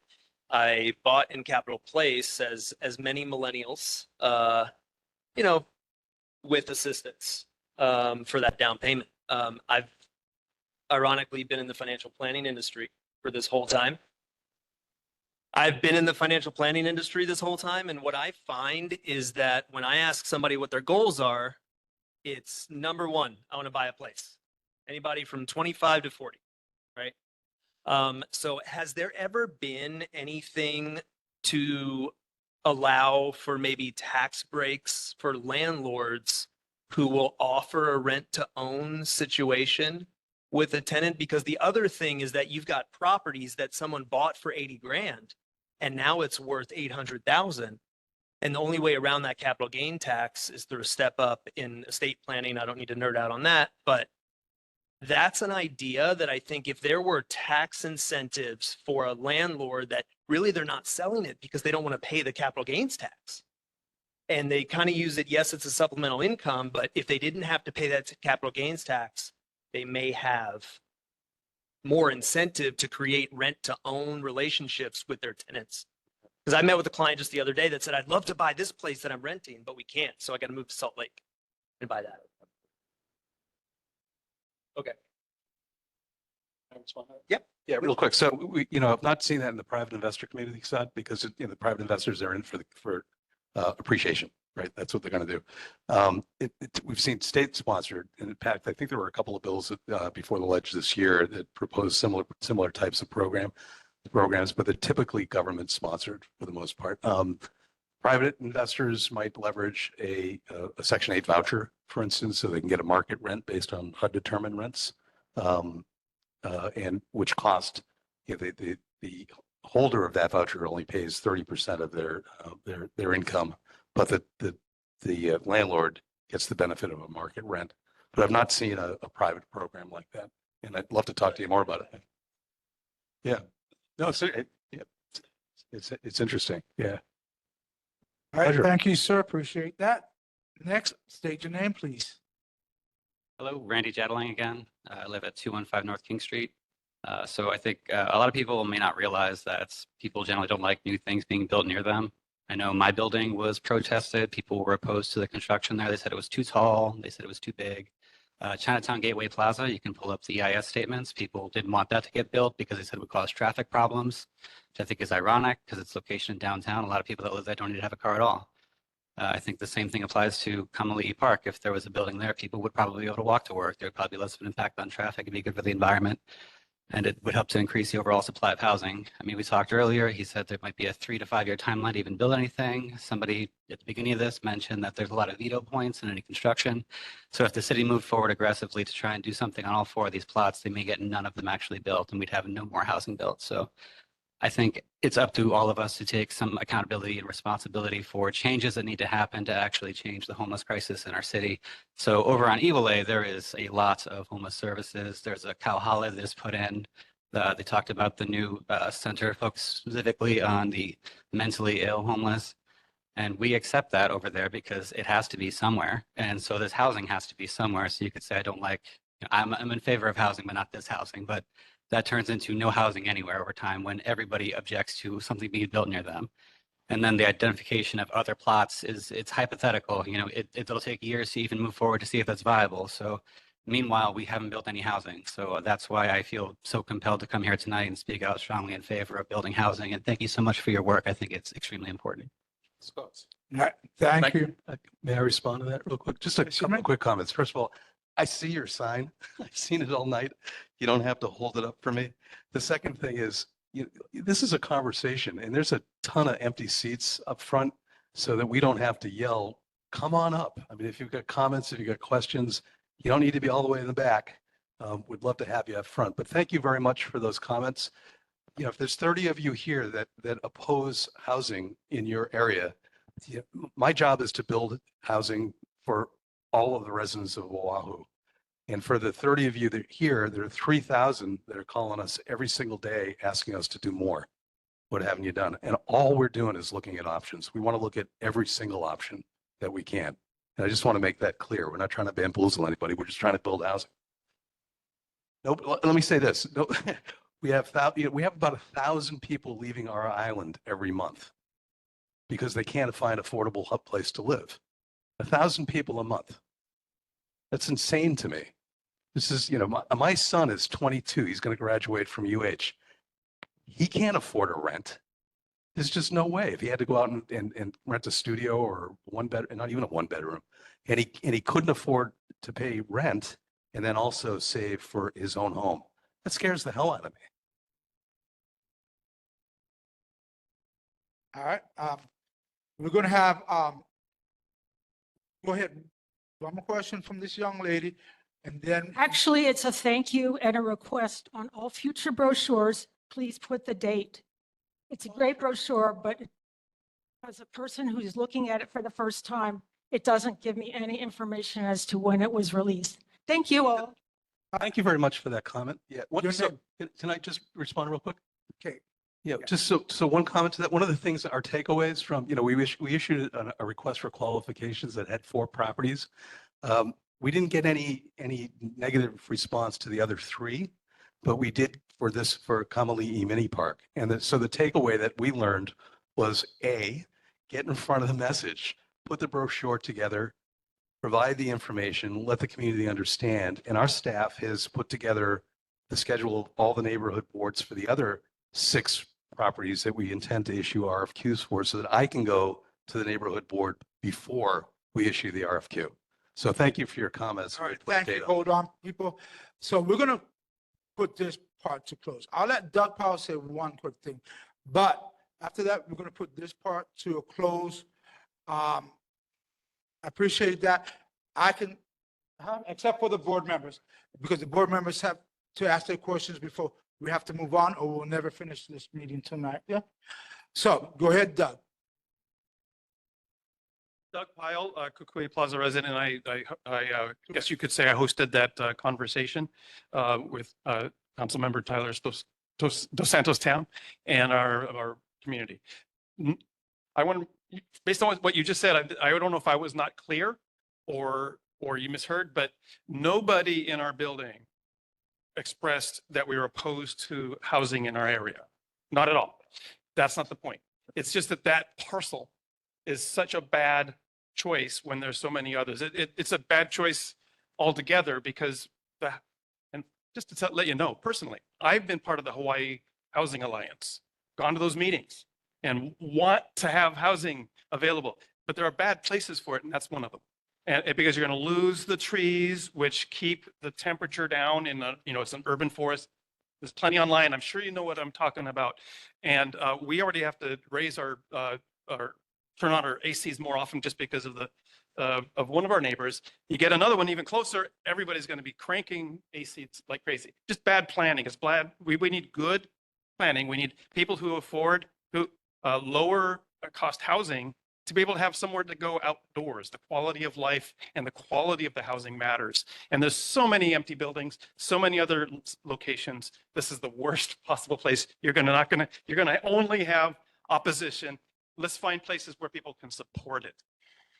I bought in Capitol Place as many millennials, with assistance for that down payment. I've ironically been in the financial planning industry for this whole time. And what I find is that when I ask somebody what their goals are, it's number one, I want to buy a place. Anybody from 25 to 40, right? So has there ever been anything to allow for maybe tax breaks for landlords who will offer a rent to own situation with a tenant? Because the other thing is that you've got properties that someone bought for 80 grand and now it's worth 800,000. And the only way around that capital gain tax is through a step up in estate planning. I don't need to nerd out on that, but that's an idea that I think if there were tax incentives for a landlord that really they're not selling it because they don't want to pay the capital gains tax. And they kind of use it, yes, it's a supplemental income, but if they didn't have to pay that capital gains tax, they may have more incentive to create rent to own relationships with their tenants. Because I met with a client just the other day that said, I'd love to buy this place that I'm renting, but we can't. So I got to move to Salt Lake and buy that. Okay. Yep. Yeah, real quick. So I've not seen that in the private investor community side because the private investors are in for appreciation, right? That's what they're going to do. We've seen state sponsored, and in fact, I think there were a couple of bills before the ledge this year that proposed similar types of programs, but they're typically government sponsored for the most part. Private investors might leverage a Section 8 voucher, for instance, so they can get a market rent based on HUD-determined rents, and which cost the holder of that voucher only pays 30% of their income, but the landlord gets the benefit of a market rent. But I've not seen a private program like that, and I'd love to talk to you more about it. Yeah, no, it's interesting. Yeah. All right. Pleasure. Thank you, sir. Appreciate that. Next, state your name, please. Hello, Randy Jadling again. I live at 215 North King Street. So I think a lot of people may not realize that people generally don't like new things being built near them. I know my building was protested. People were opposed to the construction there. They said it was too tall. They said it was too big. Chinatown Gateway Plaza, you can pull up the EIS statements. People didn't want that to get built because they said it would cause traffic problems, which I think is ironic because its location in downtown. A lot of people that live there don't need to have a car at all. I think the same thing applies to Kamali'i Park. If there was a building there, people would probably be able to walk to work. There would probably be less of an impact on traffic. It'd be good for the environment. And it would help to increase the overall supply of housing. I mean, we talked earlier, he said there might be a 3 to 5 year timeline to even build anything. Somebody at the beginning of this mentioned that there's a lot of veto points in any construction. So if the city moved forward aggressively to try and do something on all 4 of these plots, they may get none of them actually built and we'd have no more housing built. So I think it's up to all of us to take some accountability and responsibility for changes that need to happen to actually change the homeless crisis in our city. So over on Iwalei, there is a lot of homeless services. There's a kauhala that is put in. They talked about the new center focused specifically on the mentally ill homeless. And we accept that over there because it has to be somewhere. And so this housing has to be somewhere. So you could say, I don't like, I'm in favor of housing, but not this housing. But that turns into no housing anywhere over time when everybody objects to something being built near them. And then the identification of other plots it's hypothetical. It'll take years to even move forward to see if that's viable. So meanwhile, we haven't built any housing. So that's why I feel so compelled to come here tonight and speak out strongly in favor of building housing. And thank you so much for your work. I think it's extremely important. All right. Thank you. May I respond to that real quick? Just a couple of quick comments. First of all, I see your sign. I've seen it all night. You don't have to hold it up for me. The second thing is, this is a conversation and there's a ton of empty seats up front so that we don't have to yell, come on up. I mean, if you've got comments, if you've got questions, you don't need to be all the way in the back. We'd love to have you up front, but thank you very much for those comments. if there's 30 of you here that oppose housing in your area, my job is to build housing for all of the residents of Oahu. And for the 30 of you that are here, there are 3,000 that are calling us every single day asking us to do more. What haven't you done? And all we're doing is looking at options. We want to look at every single option that we can. And I just want to make that clear. We're not trying to bamboozle anybody. We're just trying to build housing. Nope. Let me say this. No, we have about 1,000 people leaving our island every month because they can't find affordable place to live. 1,000 people a month. That's insane to me. This is, my son is 22. He's going to graduate from UH. He can't afford a rent. There's just no way. If he had to go out and rent a studio or not even a one bedroom, and he couldn't afford to pay rent and then also save for his own home, that scares the hell out of me. All right. We're going to have, go ahead. One more question from this young lady, and then. Actually, it's a thank you and a request on all future brochures. Please put the date. It's a great brochure, but as a person who's looking at it for the first time, it doesn't give me any information as to when it was released. Thank you all. Thank you very much for that comment. Yeah. Can I just respond real quick? Okay. Yeah, just so one comment to that. One of the things, our takeaways from, we issued a request for qualifications that had 4 properties. We didn't get any negative response to the other 3, but we did for Kamali'i Mini Park. And so the takeaway that we learned was A, get in front of the message, put the brochure together, provide the information, let the community understand. And our staff has put together the schedule of all the neighborhood boards for the other 6 properties that we intend to issue RFQs for, so that I can go to the neighborhood board before we issue the RFQ. So thank you for your comments. All right, thank you. Hold on, people. So we're going to put this part to close. I'll let Doug Powell say one quick thing, but after that, we're going to put this part to a close. I appreciate that. I can, except for the board members, because the board members have to ask their questions before we have to move on, or we'll never finish this meeting tonight. Yeah. So go ahead, Doug. Doug Pyle, Kukui Plaza resident. I guess you could say I hosted that conversation with Councilmember Tyler Dos Santos Town and our community. I want to, based on what you just said, I don't know if I was not clear or you misheard, but nobody in our building expressed that we were opposed to housing in our area. Not at all. That's not the point. It's just that parcel is such a bad choice when there's so many others. It's a bad choice altogether because and just to let you know, personally, I've been part of the Hawaii Housing Alliance, gone to those meetings and want to have housing available, but there are bad places for it, and that's one of them. And because you're going to lose the trees, which keep the temperature down in the, it's an urban forest. There's plenty online. I'm sure you know what I'm talking about. And we already have to raise our turn on our ACs more often just because of of one of our neighbors. You get another one even closer, everybody's going to be cranking ACs like crazy. Just bad planning. It's bad. We need good planning. We need people who afford lower cost housing to be able to have somewhere to go outdoors. The quality of life and the quality of the housing matters. And there's so many empty buildings, so many other locations. This is the worst possible place. You're going to only have opposition. Let's find places where people can support it.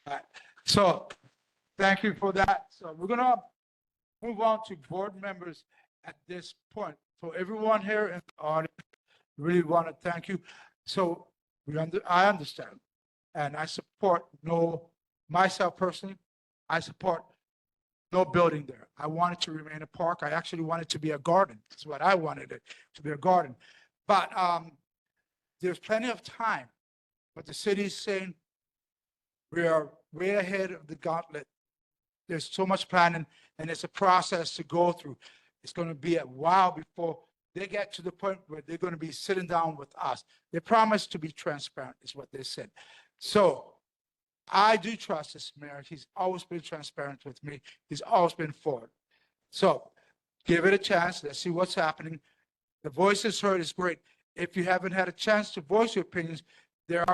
All right. So thank you for that. So we're going to move on to board members at this point. For everyone here in the audience, really want to thank you. So I understand. And I support myself personally, I support no building there. I want it to remain a park. I actually want it to be a garden. That's what I wanted it to be, a garden. But there's plenty of time. But the city is saying we are way ahead of the gauntlet. There's so much planning, and it's a process to go through. It's going to be a while before they get to the point where they're going to be sitting down with us. They promised to be transparent, is what they said. So I do trust this mayor. He's always been transparent with me. He's always been forward. So give it a chance. Let's see what's happening. The voices heard is great. if you haven't had a chance to voice your opinions, there's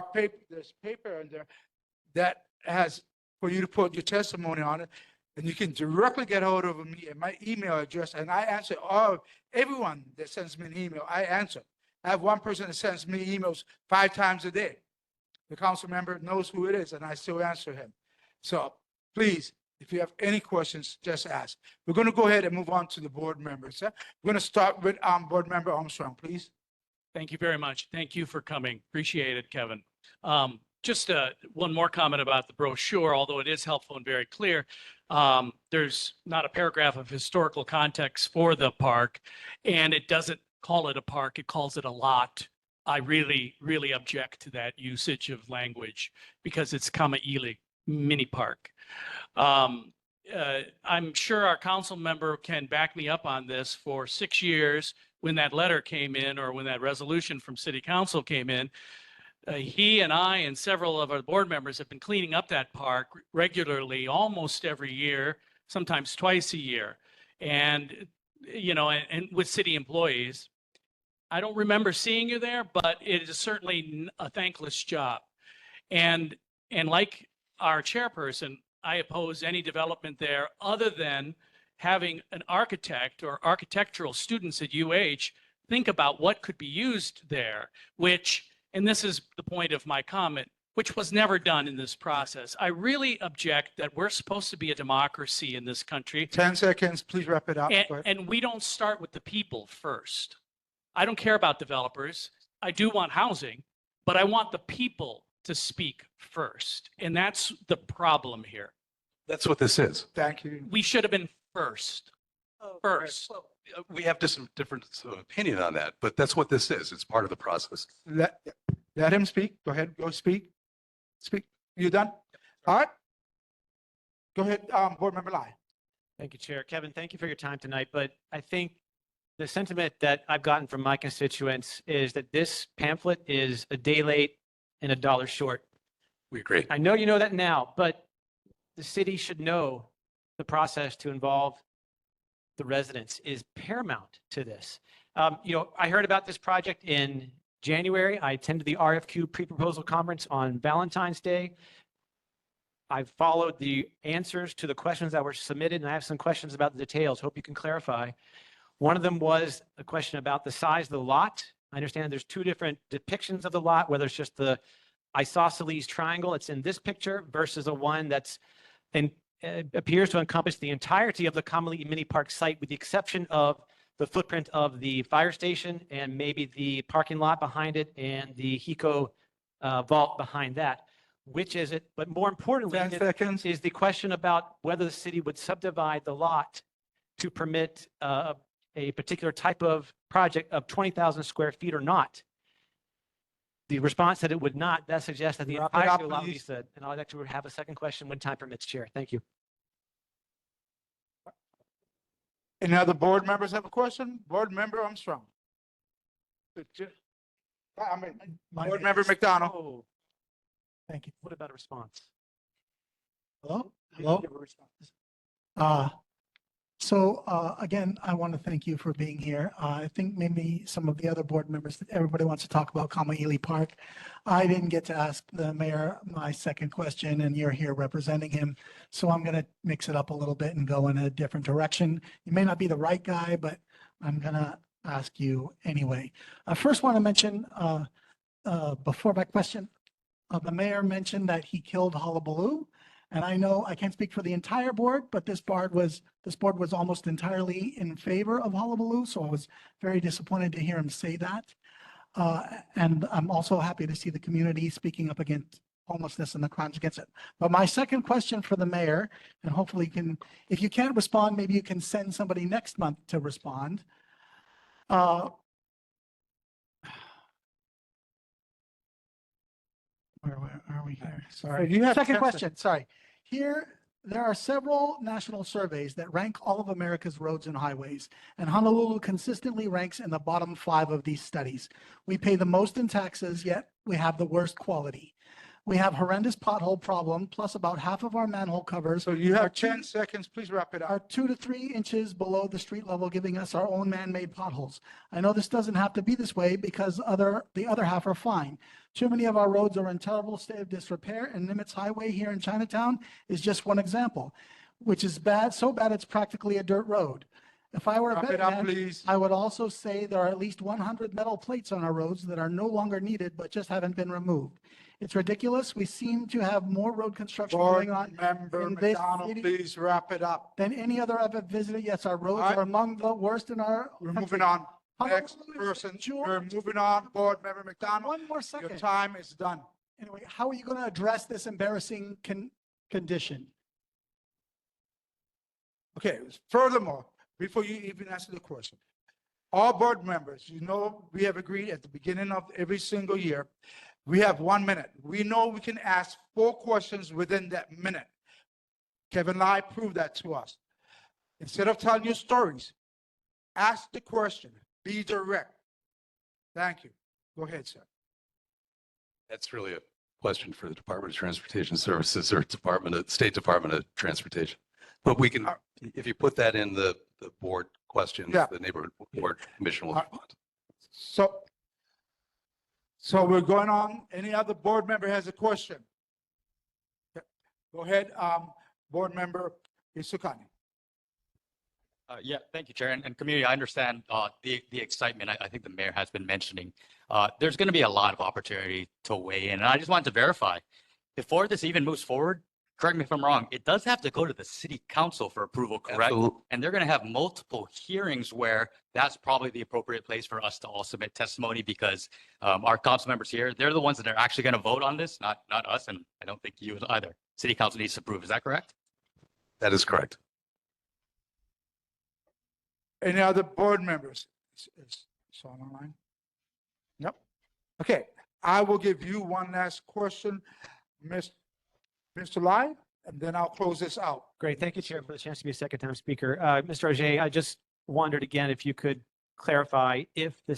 paper in there that has for you to put your testimony on it, and you can directly get hold of me at my email address, and I answer everyone that sends me an email. I answer. I have one person that sends me emails 5 times a day. The council member knows who it is, and I still answer him. So please, if you have any questions, just ask. We're going to go ahead and move on to the board members. We're going to start with Board Member Armstrong, please. Thank you very much. Thank you for coming. Appreciate it, Kevin. Just one more comment about the brochure, although it is helpful and very clear. There's not a paragraph of historical context for the park, and it doesn't call it a park, it calls it a lot. I really, really object to that usage of language because it's Kamaili Mini Park. I'm sure our council member can back me up on this. For 6 years, when that letter came in or when that resolution from City Council came in, he and I and several of our board members have been cleaning up that park regularly, almost every year, sometimes twice a year. And, you know, and with city employees, I don't remember seeing you there, but it is certainly a thankless job. And like our chairperson, I oppose any development there other than having an architect or architectural students at UH think about what could be used there, which, and this is the point of my comment, which was never done in this process. I really object that we're supposed to be a democracy in this country. 10 seconds, please wrap it up. And we don't start with the people first. I don't care about developers. I do want housing, but I want the people to speak first. And that's the problem here. That's what this is. Thank you. We should have been first. First. We have some different opinion on that, but that's what this is. It's part of the process. Let him speak. Go ahead. Go speak. Speak. You done? All right. Go ahead, Board Member Lai. Thank you, Chair. Kevin, thank you for your time tonight, but I think the sentiment that I've gotten from my constituents is that this pamphlet is a day late and a dollar short. We agree. I know you know that now, but the city should know the process to involve the residents is paramount to this. You know, I heard about this project in January. I attended the RFQ pre-proposal conference on Valentine's Day. I've followed the answers to the questions that were submitted, and I have some questions about the details. Hope you can clarify. One of them was a question about the size of the lot. I understand there's 2 different depictions of the lot, whether it's just the isosceles triangle, it's in this picture, versus a one that's appears to encompass the entirety of the Kamaili Mini Park site, with the exception of the footprint of the fire station and maybe the parking lot behind it and the HECO vault behind that. Which is it? But more importantly, is the question about whether the city would subdivide the lot to permit a particular type of project of 20,000 square feet or not. The response said it would not. That suggests that the entire lot would be said. And I'd like to have a second question when time permits, Chair. Thank you. Any other board members have a question? Board Member Armstrong. Board Member McDonald. Oh, Thank you. what about a response? Hello? Hello? So again, I want to thank you for being here. I think maybe some of the other board members, everybody wants to talk about Kamaili Park. I didn't get to ask the mayor my second question, and you're here representing him. So I'm going to mix it up a little bit and go in a different direction. You may not be the right guy, but I'm going to ask you anyway. I first want to mention, before my question, the mayor mentioned that he killed Hullabaloo. And I know I can't speak for the entire board, but this board was almost entirely in favor of Hullabaloo. So I was very disappointed to hear him say that. And I'm also happy to see the community speaking up against homelessness and the crimes against it. But my second question for the mayor, and hopefully you can, if you can't respond, maybe you can send somebody next month to respond. Where are we here? Sorry. You have Second 10 question, sorry. Here, there are several national surveys that rank all of America's roads and highways, and Honolulu consistently ranks in the bottom 5 of these studies. We pay the most in taxes, yet we have the worst quality. We have horrendous pothole problem, plus about half of our manhole covers. So you are have 10 seconds, please wrap it are up. 2 to 3 inches below the street level, giving us our own man-made potholes. I know this doesn't have to be this way because the other half are fine. Too many of our roads are in terrible state of disrepair, and Nimitz Highway here in Chinatown is just one example, which is bad, so bad it's practically a dirt road. If I were a Wrap betting it up, man, please. I would also say there are at least 100 metal plates on our roads that are no longer needed, but just haven't been removed. It's ridiculous. We seem to have more road construction Board going on Member in this McDonald, city please wrap it up. than any other I've ever visited. Yes, our roads All right. are among the worst in our We're country. moving on. How Next long is person, George? we're moving on. Board Member McDonald, One more your second. time is done. Anyway, how are you going to address this embarrassing condition? Okay, furthermore, before you even answer the question, all board members, you know, we have agreed at the beginning of every single year, we have 1 minute. We know we can ask 4 questions within that minute. Kevin Lai proved that to us. Instead of telling you stories, ask the question, be direct. Thank you. Go ahead, sir. That's really a question for the Department of Transportation Services or State Department of Transportation. But we can, if you put that in the board questions, Yeah. the neighborhood board commission will respond. So we're going on. Any other board member has a question? Go ahead, Board Member Isukani. Yeah, thank you, Chair. And community, I understand the excitement I think the mayor has been mentioning. There's going to be a lot of opportunity to weigh in. And I just wanted to verify, before this even moves forward, correct me if I'm wrong, it does have to go to the city council for approval, correct? Absolutely. And they're going to have multiple hearings where that's probably the appropriate place for us to all submit testimony because our council members here, they're the ones that are actually going to vote on this, not us. And I don't think you either. City council needs to approve. Is that correct? That is correct. Any other board members? Is Sean online? Nope. Okay, I will give you one last question, Mr. Lai, and then I'll close this out. Great. Thank you, Chair, for the chance to be a second time speaker. Mr. Auger, I just wondered again if you could clarify if the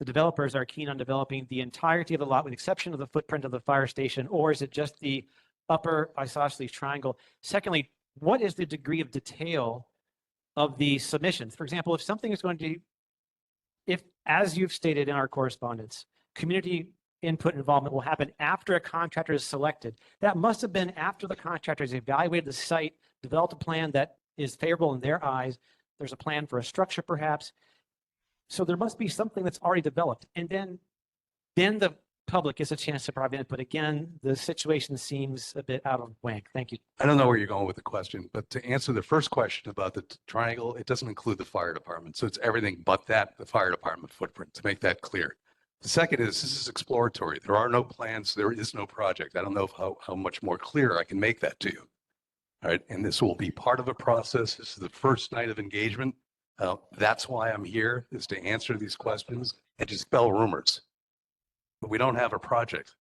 developers are keen on developing the entirety of the lot with exception of the footprint of the fire station, or is it just the upper isosceles triangle? Secondly, what is the degree of detail of the submissions? For example, if something is going to, if, as you've stated in our correspondence, community input involvement will happen after a contractor is selected. That must have been after the contractor has evaluated the site, developed a plan that is favorable in their eyes. There's a plan for a structure perhaps. So there must be something that's already developed. And then the public gets a chance to provide input. Again, the situation seems a bit out of whack. Thank you. I don't know where you're going with the question, but to answer the first question about the triangle, it doesn't include the fire department. So it's everything but that, the fire department footprint, to make that clear. The second is, this is exploratory. There are no plans. There is no project. I don't know how much more clear I can make that to you. All right. And this will be part of a process. This is the first night of engagement. That's why I'm here, is to answer these questions and dispel rumors. But we don't have a project.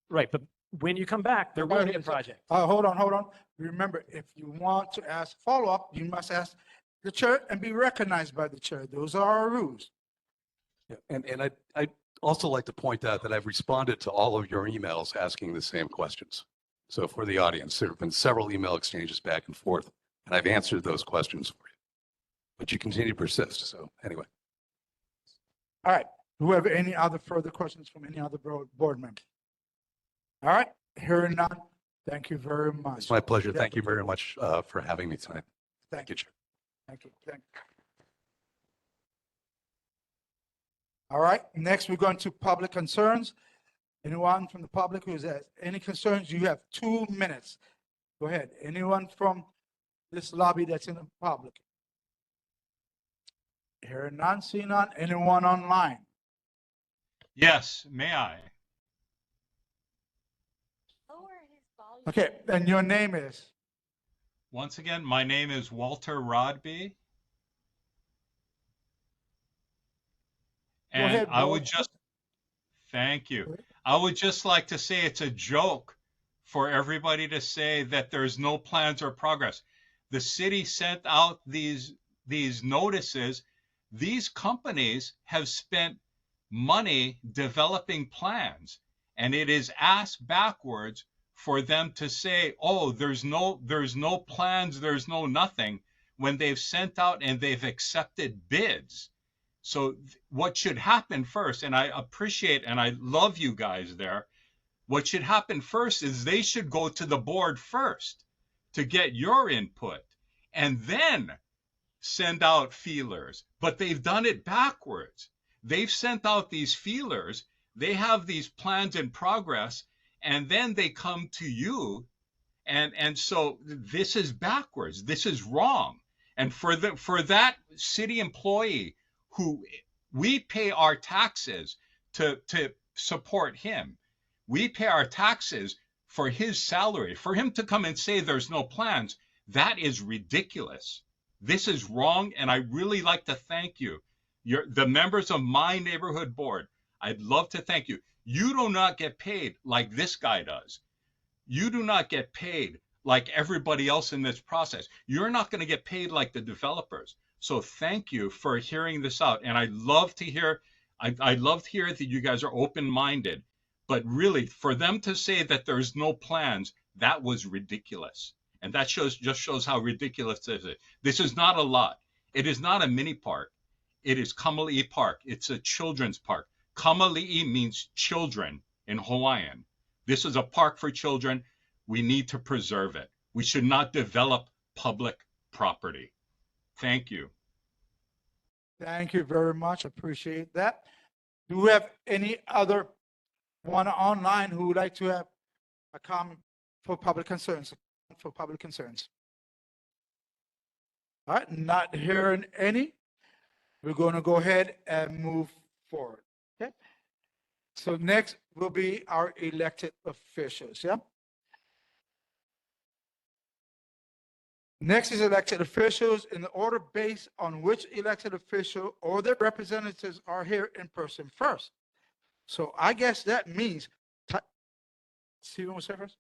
Right. But when you come back, there will be a project. Hold on. Remember, if you want to ask follow-up, you must ask the chair and be recognized by the chair. Those are our rules. Yeah. And I'd also like to point out that I've responded to all of your emails asking the same questions. So for the audience, there have been several email exchanges back and forth, and I've answered those questions for you. But you continue to persist. So anyway. All right. Whoever, any other further questions from any other board member? All right. Hearing none. Thank you very much. It's my pleasure. Thank you very much for having me tonight. Thank you, Chair. Thank you. All right. Next, we're going to public concerns. Anyone from the public who has any concerns, you have 2 minutes. Go ahead. Anyone from this lobby that's in the public? Hearing none, seeing none. Anyone online? Yes, may I? Okay, and your name is? Once again, my name is Walter Rodby. And ahead, I Walt. would just, thank you. I would just like to say it's a joke for everybody to say that there's no plans or progress. The city sent out these notices. These companies have spent money developing plans, And it is asked backwards for them to say, oh, there's no plans, there's no nothing, when they've sent out and they've accepted bids. So what should happen first, and I appreciate and I love you guys there, what should happen first is they should go to the board first to get your input and then send out feelers. But they've done it backwards. They've sent out these feelers, they have these plans in progress, and then they come to you. And so this is backwards. This is wrong. And for that city employee who we pay our taxes to support him, we pay our taxes for his salary, for him to come and say there's no plans, that is ridiculous. This is wrong, and I really like to thank you. The members of my neighborhood board, I'd love to thank you. You do not get paid like this guy does. You do not get paid like everybody else in this process. You're not going to get paid like the developers. So thank you for hearing this out. And I love to hear that you guys are open-minded. But really, for them to say that there's no plans, that was ridiculous. And that just shows how ridiculous this is. This is not a lot. It is not a mini park. It is Kamali'i Park. It's a children's park. Kamali'i means children in Hawaiian. This is a park for children. We need to preserve it. We should not develop public property. Thank you. Thank you very much. Appreciate that. Do we have any other one online who would like to have a comment for public concerns? All right, not hearing any. We're going to go ahead and move forward. Okay. So next will be our elected officials. Yeah. Next is elected officials in the order based on which elected official or their representatives are here in person first. So I guess that means Stephen was here first.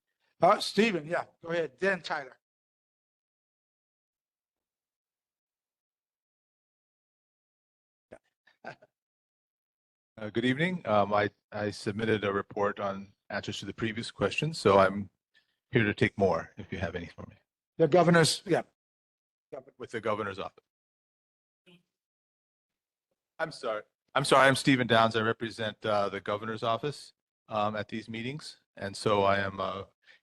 Stephen, yeah, go ahead. Then Tyler. Good evening. I submitted a report on answers to the previous questions, so I'm here to take more if you have any for me. The governor's, yeah. With the governor's office. I'm sorry. I'm Stephen Downs. I represent the governor's office at these meetings. And so I am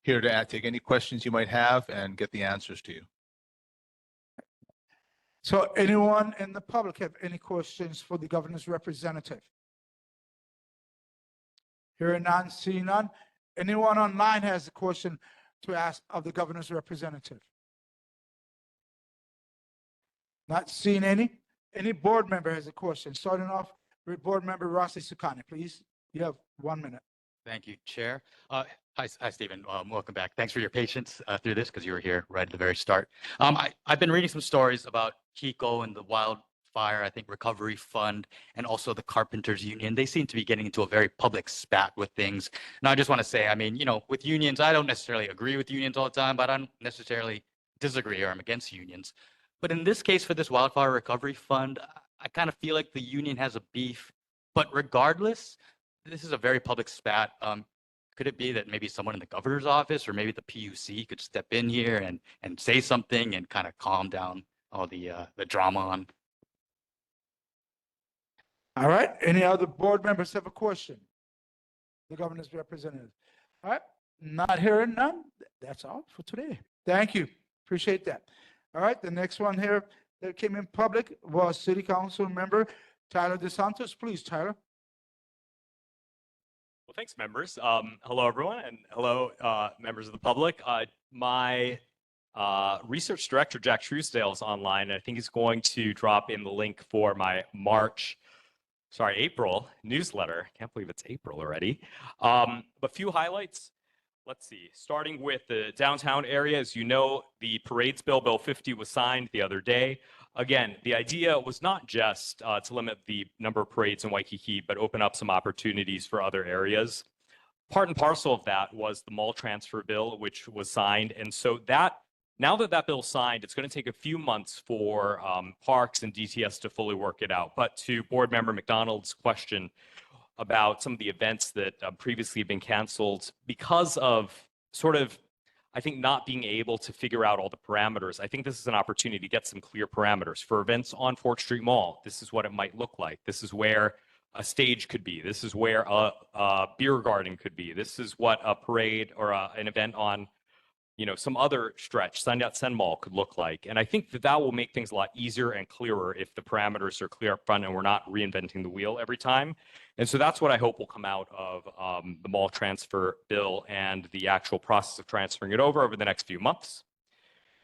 here to take any questions you might have and get the answers to you. So anyone in the public have any questions for the governor's representative? Hearing none, seeing none. Anyone online has a question to ask of the governor's representative? Not seeing any. Any board member has a question? Starting off with board member Rossi Sukani, please. You have 1 minute. Thank you, Chair. Hi, Stephen. Welcome back. Thanks for your patience through this because you were here right at the very start. I've been reading some stories about Kiko and the wildfire, I think, recovery fund, and also the Carpenters Union. They seem to be getting into a very public spat with things. And I just want to say, I mean, you know, with unions, I don't necessarily agree with unions all the time, but I don't necessarily disagree or I'm against unions. But in this case, for this wildfire recovery fund, I kind of feel like the union has a beef. But regardless, this is a very public spat. Could it be that maybe someone in the governor's office or maybe the PUC could step in here and say something and kind of calm down all the drama on? All right. Any other board members have a question? The governor's representative. All right. Not hearing none. That's all for today. Thank you. Appreciate that. All right. The next one here that came in public was City Council member Tyler DeSantos. Please, Tyler. Well, thanks, members. Hello, everyone, and hello, members of the public. My research director, Jack Truesdale, is online. I think he's going to drop in the link for my April newsletter. Can't believe it's April already. But few highlights. Let's see, starting with the downtown area. As you know, the parades bill 50, was signed the other day. Again, the idea was not just to limit the number of parades in Waikiki, but open up some opportunities for other areas. Part and parcel of that was the mall transfer bill, which was signed. And so now that that bill's signed, it's going to take a few months for parks and DTS to fully work it out. But to board member McDonald's question, about some of the events that previously have been canceled because of sort of, I think, not being able to figure out all the parameters. I think this is an opportunity to get some clear parameters for events on Fort Street Mall. This is what it might look like. This is where a stage could be. This is where a beer garden could be. This is what a parade or an event on, some other stretch, Sun Mall, could look like. And I think that will make things a lot easier and clearer if the parameters are clear up front and we're not reinventing the wheel every time. And so that's what I hope will come out of the mall transfer bill and the actual process of transferring it over the next few months.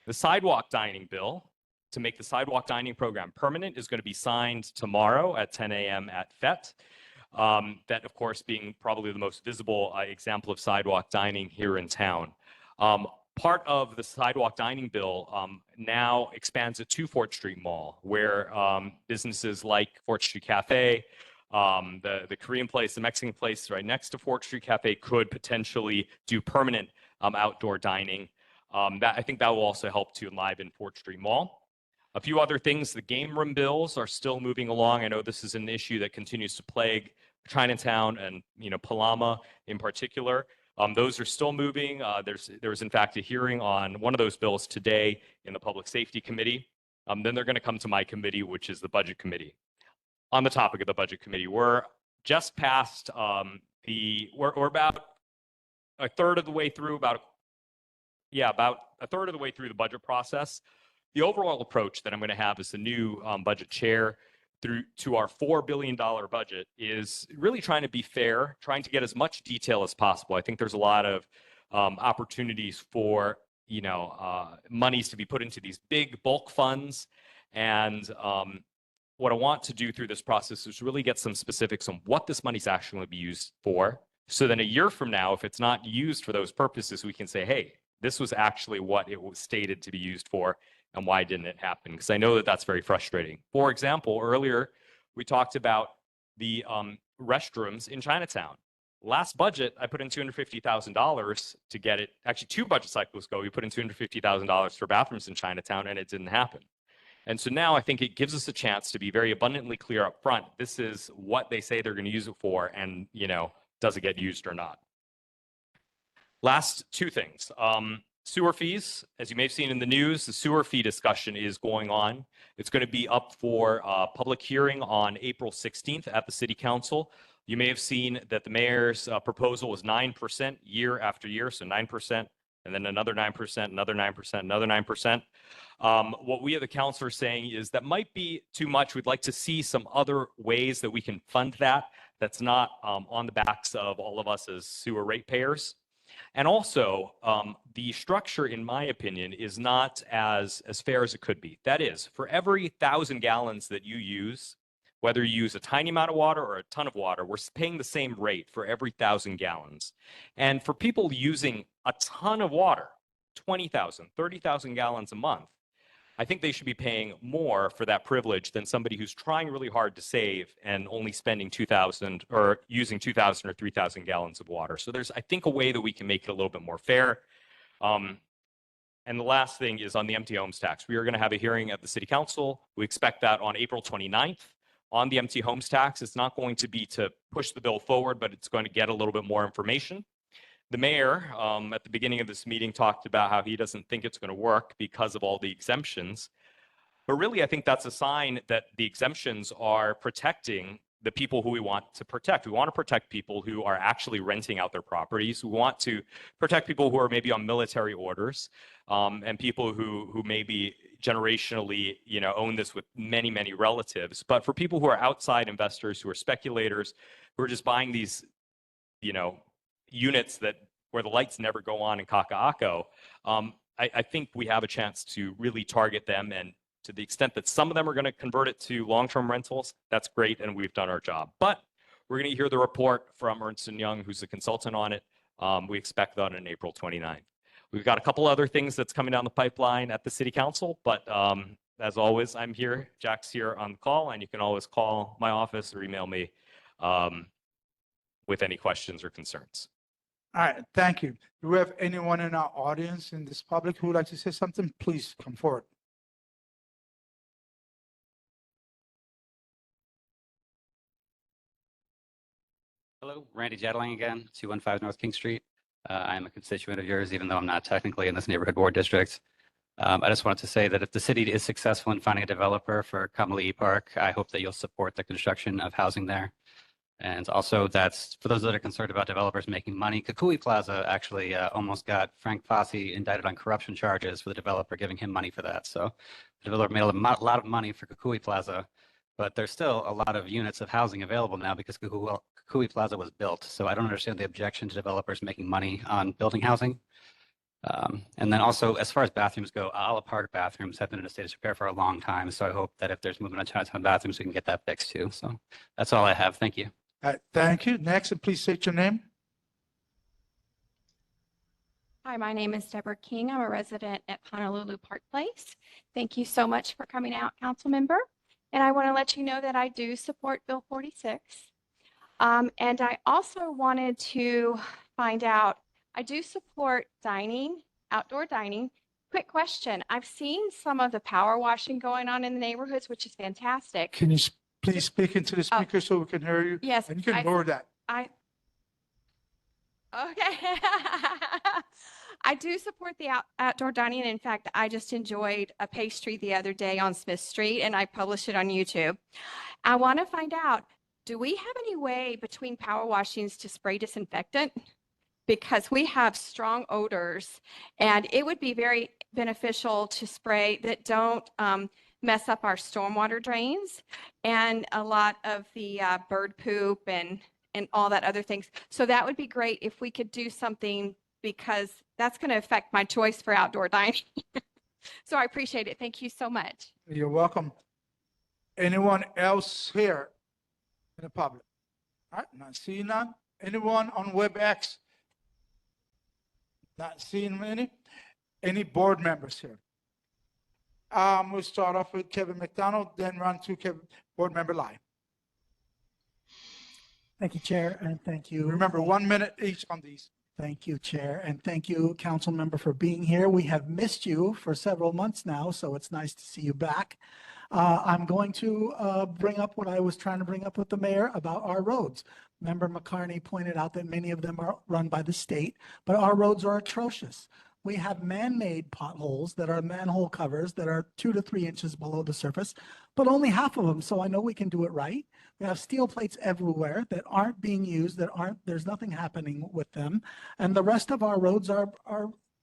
The sidewalk dining bill, to make the sidewalk dining program permanent, is going to be signed tomorrow at 10 a.m. at FET. That, of course, being probably the most visible example of sidewalk dining here in town. Part of the sidewalk dining bill now expands it to Fort Street Mall, where businesses like Fort Street Cafe, the Korean place, the Mexican place right next to Fort Street Cafe could potentially do permanent outdoor dining. I think that will also help to enliven Fort Street Mall. A few other things, the game room bills are still moving along. I know this is an issue that continues to plague Chinatown and Palama in particular. Those are still moving. There was in fact a hearing on one of those bills today in the Public Safety Committee. Then they're going to come to my committee, which is the Budget Committee. On the topic of the Budget Committee, we're just past we're about a third of the way through, about a third of the way through the budget process. The overall approach that I'm going to have as the new budget chair to our $4 billion budget is really trying to be fair, trying to get as much detail as possible. I think there's a lot of opportunities for monies to be put into these big bulk funds. And what I want to do through this process is really get some specifics on what this money's actually going to be used for. So then a year from now, if it's not used for those purposes, we can say, hey, this was actually what it was stated to be used for. And why didn't it happen? Because I know that that's very frustrating. For example, earlier we talked about the restrooms in Chinatown. Last budget, I put in $250,000 to get it. Actually, 2 budget cycles ago, we put in $250,000 for bathrooms in Chinatown, and it didn't happen. And so now I think it gives us a chance to be very abundantly clear up front. This is what they say they're going to use it for, and does it get used or not? Last 2 things. Sewer fees, as you may have seen in the news, the sewer fee discussion is going on. It's going to be up for public hearing on April 16th at the City Council. You may have seen that the mayor's proposal was 9% year after year, so 9%, and then another 9%, another 9%, another 9%. What we at the council are saying is that might be too much. We'd like to see some other ways that we can fund that, that's not on the backs of all of us as sewer ratepayers. And also, the structure, in my opinion, is not as fair as it could be. That is, for every 1,000 gallons that you use, whether you use a tiny amount of water or a ton of water, we're paying the same rate for every 1,000 gallons. And for people using a ton of water, 20,000, 30,000 gallons a month, I think they should be paying more for that privilege than somebody who's trying really hard to save and only spending 2,000 or using 2,000 or 3,000 gallons of water. So there's, I think, a way that we can make it a little bit more fair. And the last thing is on the empty homes tax. We are going to have a hearing at the City Council. We expect that on April 29th on the empty homes tax. It's not going to be to push the bill forward, but it's going to get a little bit more information. The mayor, at the beginning of this meeting, talked about how he doesn't think it's going to work because of all the exemptions. But really, I think that's a sign that the exemptions are protecting the people who we want to protect. We want to protect people who are actually renting out their properties. We want to protect people who are maybe on military orders, and people who maybe generationally, own this with many, many relatives. But for people who are outside investors, who are speculators, who are just buying these, units where the lights never go on in Kaka'ako, I think we have a chance to really target them. And to the extent that some of them are going to convert it to long-term rentals, that's great, and we've done our job. But we're going to hear the report from Ernst & Young, who's a consultant on it. We expect that on April 29th. We've got a couple other things that's coming down the pipeline at the City Council, but as always, I'm here. Jack's here on the call, and you can always call my office or email me with any questions or concerns. All right, thank you. Do we have anyone in our audience, in this public, who would like to say something? Please come forward. Hello, Randy Jettling again, 215 North King Street. I'm a constituent of yours, even though I'm not technically in this neighborhood board district. I just wanted to say that if the city is successful in finding a developer for Kamali'i Park, I hope that you'll support the construction of housing there. And also that's for those that are concerned about developers making money. Kukui Plaza actually almost got Frank Fossey indicted on corruption charges for the developer giving him money for that. So the developer made a lot of money for Kukui Plaza, but there's still a lot of units of housing available now because Kukui Plaza was built. So I don't understand the objection to developers making money on building housing. And then also, as far as bathrooms go, a la carte bathrooms have been in a state of disrepair for a long time. So I hope that if there's movement on Chinatown bathrooms, we can get that fixed too. So that's all I have. Thank you. All right, thank you. Next, and please state your name. Hi, my name is Deborah King. I'm a resident at Honolulu Park Place. Thank you so much for coming out, council member. And I want to let you know that I do support Bill 46. And I also wanted to find out, I do support dining, outdoor dining. Quick question. I've seen some of the power washing going on in the neighborhoods, which is fantastic. Can you please speak into the Oh. speaker so we can hear you? Yes. And you can lower that. Okay. I do support the outdoor dining. In fact, I just enjoyed a pastry the other day on Smith Street and I published it on YouTube. I want to find out, do we have any way between power washings to spray disinfectant? Because we have strong odors and it would be very beneficial to spray that don't mess up our stormwater drains and a lot of the bird poop and all that other things. So that would be great if we could do something because that's going to affect my choice for outdoor dining. So I appreciate it. Thank you so much. You're welcome. Anyone else here in the public? All right, not seeing none. Anyone on WebEx? Not seeing many. Any board members here? We'll start off with Kevin McDonald, then run to Board Member Lai. Thank you, Chair, and thank you. Remember, 1 minute each on these. Thank you, Chair, and thank you, Council Member, for being here. We have missed you for several months now, so it's nice to see you back. I'm going to bring up what I was trying to bring up with the mayor about our roads. Member McCarney pointed out that many of them are run by the state, but our roads are atrocious. We have man-made potholes that are manhole covers that are 2 to 3 inches below the surface, but only half of them, so I know we can do it right. We have steel plates everywhere that aren't being used, there's nothing happening with them. And the rest of our roads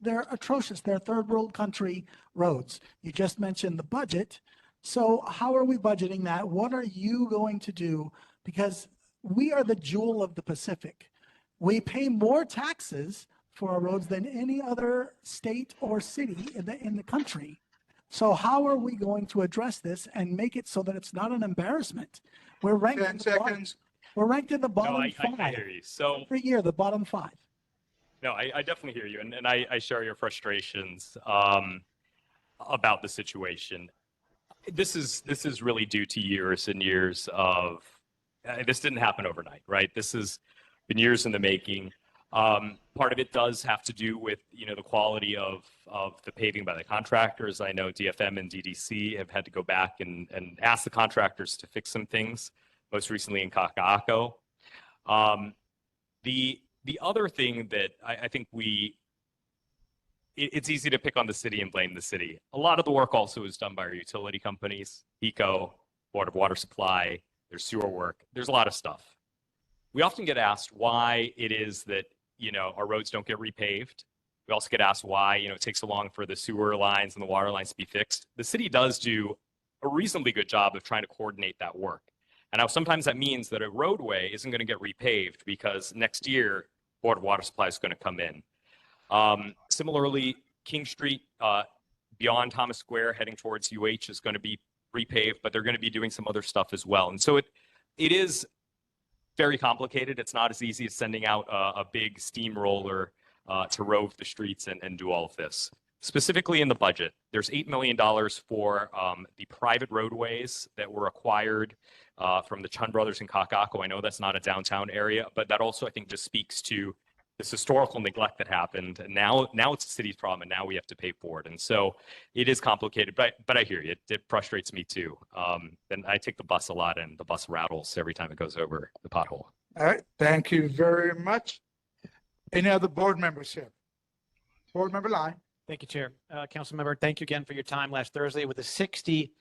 they're atrocious. They're third world country roads. You just mentioned the budget. So how are we budgeting that? What are you going to do? Because we are the jewel of the Pacific. We pay more taxes for our roads than any other state or city in the country. So how are we going to address this and make it so that it's not an embarrassment? We're ranked 10 seconds. We're ranked in the bottom I five hear you. So every year, the bottom 5. no, I definitely hear you, and I share your frustrations about the situation. This is really due to years and years of this didn't happen overnight, right? This has been years in the making. Part of it does have to do with the quality of the paving by the contractors. I know DFM and DDC have had to go back and ask the contractors to fix some things, most recently in Kaka'ako. The other thing that I think it's easy to pick on the city and blame the city. A lot of the work also is done by our utility companies, ECO, Board of Water Supply, there's sewer work, there's a lot of stuff. We often get asked why it is that, our roads don't get repaved. We also get asked why, it takes so long for the sewer lines and the water lines to be fixed. The city does do a reasonably good job of trying to coordinate that work. And now sometimes that means that a roadway isn't going to get repaved because next year, Board of Water Supply is going to come in. Similarly, King Street, beyond Thomas Square, heading towards UH is going to be repaved, but they're going to be doing some other stuff as well. And so it is very complicated. It's not as easy as sending out a big steamroller to rove the streets and do all of this. Specifically in the budget, there's $8 million for the private roadways that were acquired from the Chun brothers in Kaka'ako. I know that's not a downtown area, but that also I think just speaks to this historical neglect that happened. And now it's the city's problem, and now we have to pay for it. And so it is complicated, but I hear you. It frustrates me too. And I take the bus a lot, and the bus rattles every time it goes over the pothole. All right, thank you very much. Any other board members here? Board member Lai. Thank you, Chair. Council member, thank you again for your time last Thursday with the 60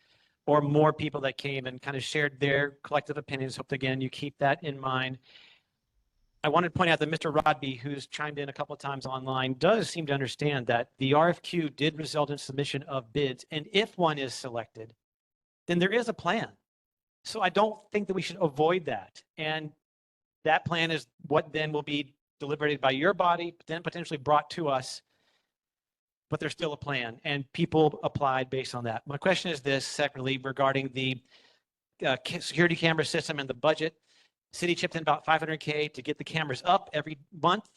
or more people that came and kind of shared their collective opinions. Hope again you keep that in mind. I wanted to point out that Mr. Rodby, who's chimed in a couple of times online, does seem to understand that the RFQ did result in submission of bids. And if one is selected, then there is a plan. So I don't think that we should avoid that. And that plan is what then will be deliberated by your body, then potentially brought to us. But there's still a plan, and people applied based on that. My question is this, secondly, regarding the security camera system and the budget. City chipped in about $500K to get the cameras up every month.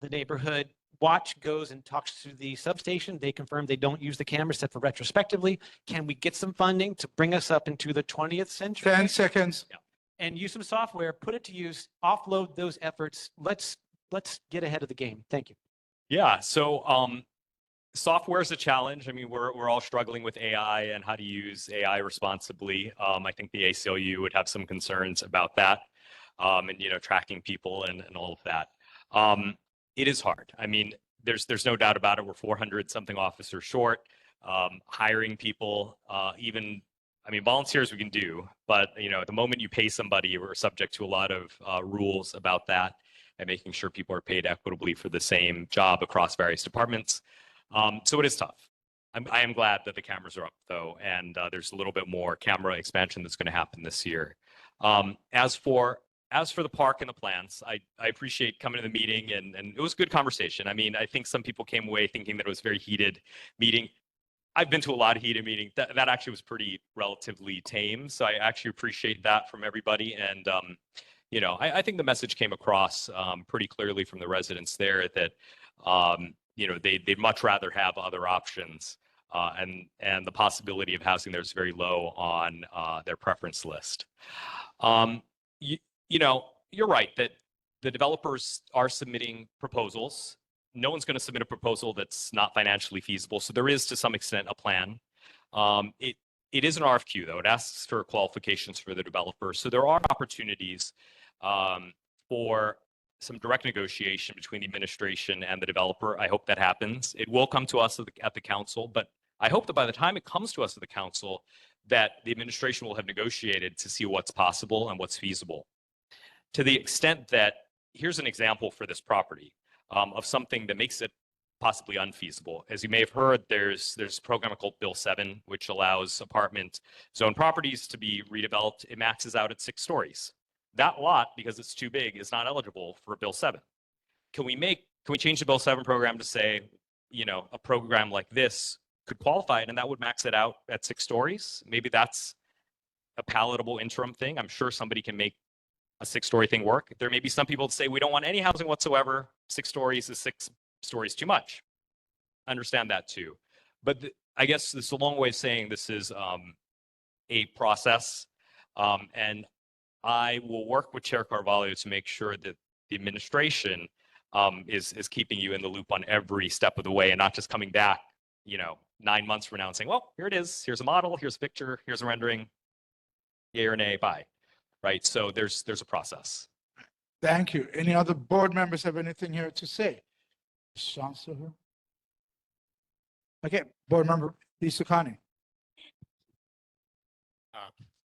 The neighborhood watch goes and talks to the substation. They confirm they don't use the cameras except for retrospectively. Can we get some funding to bring us up into the 20th century? 10 seconds. Yeah. And use some software, put it to use, offload those efforts. Let's get ahead of the game. Thank you. Yeah. So software is a challenge. I mean, we're all struggling with AI and how to use AI responsibly. I think the ACLU would have some concerns about that, and tracking people and all of that. It is hard. I mean, there's no doubt about it. We're 400 something officers short. Hiring people, volunteers we can do, but the moment you pay somebody, we're subject to a lot of rules about that and making sure people are paid equitably for the same job across various departments. So it is tough. I am glad that the cameras are up though, and there's a little bit more camera expansion that's going to happen this year. As for the park and the plans, I appreciate coming to the meeting, and it was a good conversation. I mean, I think some people came away thinking that it was a very heated meeting. I've been to a lot of heated meetings. That actually was pretty relatively tame. So I actually appreciate that from everybody. And, I think the message came across pretty clearly from the residents there that, they'd much rather have other options. And the possibility of housing there is very low on their preference list. You're right that the developers are submitting proposals. No one's going to submit a proposal that's not financially feasible. So there is, to some extent, a plan. It is an RFQ, though. It asks for qualifications for the developer. So there are opportunities for some direct negotiation between the administration and the developer. I hope that happens. It will come to us at the council, but I hope that by the time it comes to us at the council, that the administration will have negotiated to see what's possible and what's feasible. To the extent that, here's an example for this property. Of something that makes it possibly unfeasible. As you may have heard, there's a program called Bill 7, which allows apartment zone properties to be redeveloped. It maxes out at 6 stories. That lot, because it's too big, is not eligible for Bill 7. Can we change the Bill 7 program to say, a program like this could qualify it, and that would max it out at 6 stories? Maybe that's a palatable interim thing. I'm sure somebody can make a 6-story thing work. There may be some people that say we don't want any housing whatsoever. 6 stories is 6 stories too much. I understand that too. But I guess this is a long way of saying this is a process. And I will work with Chair Carvalho to make sure that the administration is keeping you in the loop on every step of the way and not just coming back, 9 months from now and saying, well, here it is. Here's a model. Here's a picture. Here's a rendering. Yay or nay, bye. Right. So there's a process. Thank you. Any other board members have anything here to say? Sean still here? Okay, board member Lisa Connie.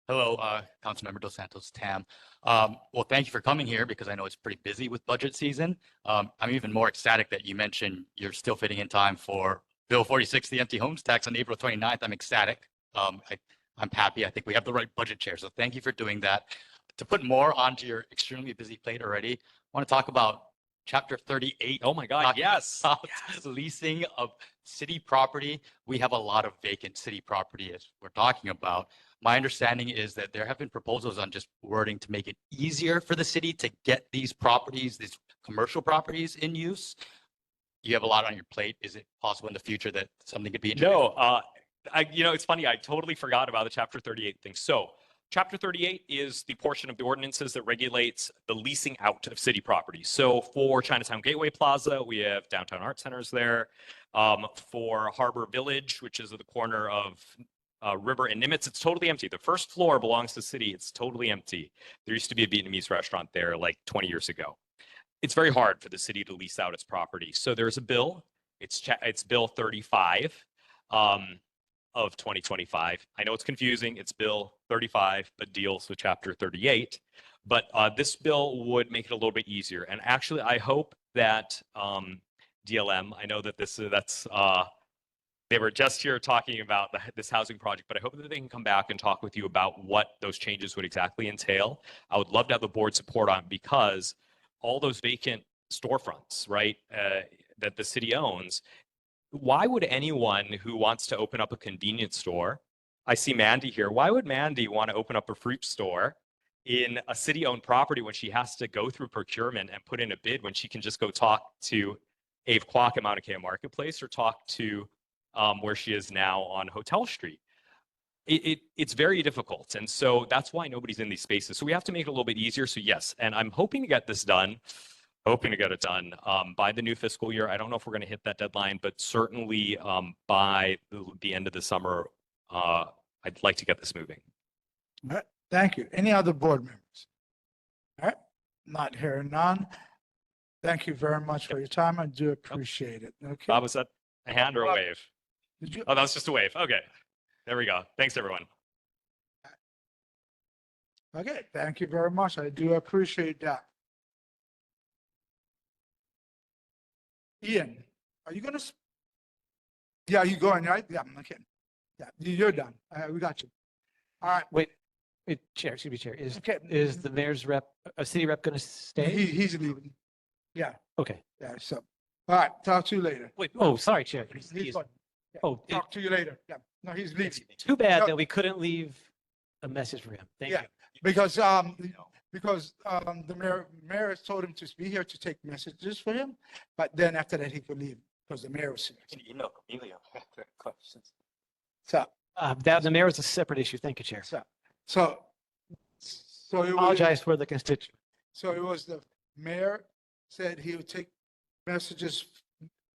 Hello, Councilmember Dos Santos, Tam. Well, thank you for coming here because I know it's pretty busy with budget season. I'm even more ecstatic that you mentioned you're still fitting in time for Bill 46, the empty homes tax on April 29th. I'm ecstatic. I'm happy. I think we have the right budget chair. So thank you for doing that. To put more onto your extremely busy plate already, I want to talk about Chapter 38. Oh my God, yes. Leasing of city property. We have a lot of vacant city property as we're talking about. My understanding is that there have been proposals on just wording to make it easier for the city to get these properties, these commercial properties in use. You have a lot on your plate. Is it possible in the future that something could be introduced? No, it's funny. I totally forgot about the Chapter 38 thing. So Chapter 38 is the portion of the ordinances that regulates the leasing out of city properties. So for Chinatown Gateway Plaza, we have downtown art centers there. For Harbor Village, which is at the corner of River in Nimitz. It's totally empty. The first floor belongs to the city. It's totally empty. There used to be a Vietnamese restaurant there like 20 years ago. It's very hard for the city to lease out its property. So there's a bill. It's Bill 35 of 2025. I know it's confusing. It's Bill 35, but deals with Chapter 38. But this bill would make it a little bit easier. And actually, I hope that DLM, I know that they were just here talking about this housing project, but I hope that they can come back and talk with you about what those changes would exactly entail. I would love to have the board support on, because all those vacant storefronts, right, that the city owns, why would anyone who wants to open up a convenience store, I see Mandy here, why would Mandy want to open up a fruit store in a city-owned property when she has to go through procurement and put in a bid, when she can just go talk to Ave Kwok at Mauna Kea Marketplace, or talk to where she is now on Hotel Street? It's very difficult. And so that's why nobody's in these spaces. So we have to make it a little bit easier. So yes, and I'm hoping to get this done, by the new fiscal year. I don't know if we're going to hit that deadline, but certainly by the end of the summer, I'd like to get this moving. All right, thank you. Any other board members? All right, not hearing none. Thank you very much for your time. I do appreciate it. Okay. Bob, was that a hand or a wave? Did you? Oh, that was just a wave. Okay. There we go. Thanks, everyone. Okay, thank you very much. I do appreciate that. Ian, are you gonna? Yeah, you going, right? Yeah, I'm okay. Yeah, you're done. We got you. All right. Wait, Chair, excuse me, Chair, Okay. is the mayor's rep, a city rep going to stay? He's leaving. Yeah, Okay. yeah, so, all right, talk to you later. Wait, oh, sorry, Chair. He's Excuse- going. Yeah, Oh, talk to you later. Yeah, no, he's leaving. too bad No. that we couldn't leave a message for him. Thank Yeah, you. because the mayor has told him to be here to take messages for him, but then after that he could leave because the mayor was here. questions. So, That, the mayor is a separate issue. Thank you, Chair. so it was, Apologize for the constituent. so it was the mayor said he would take messages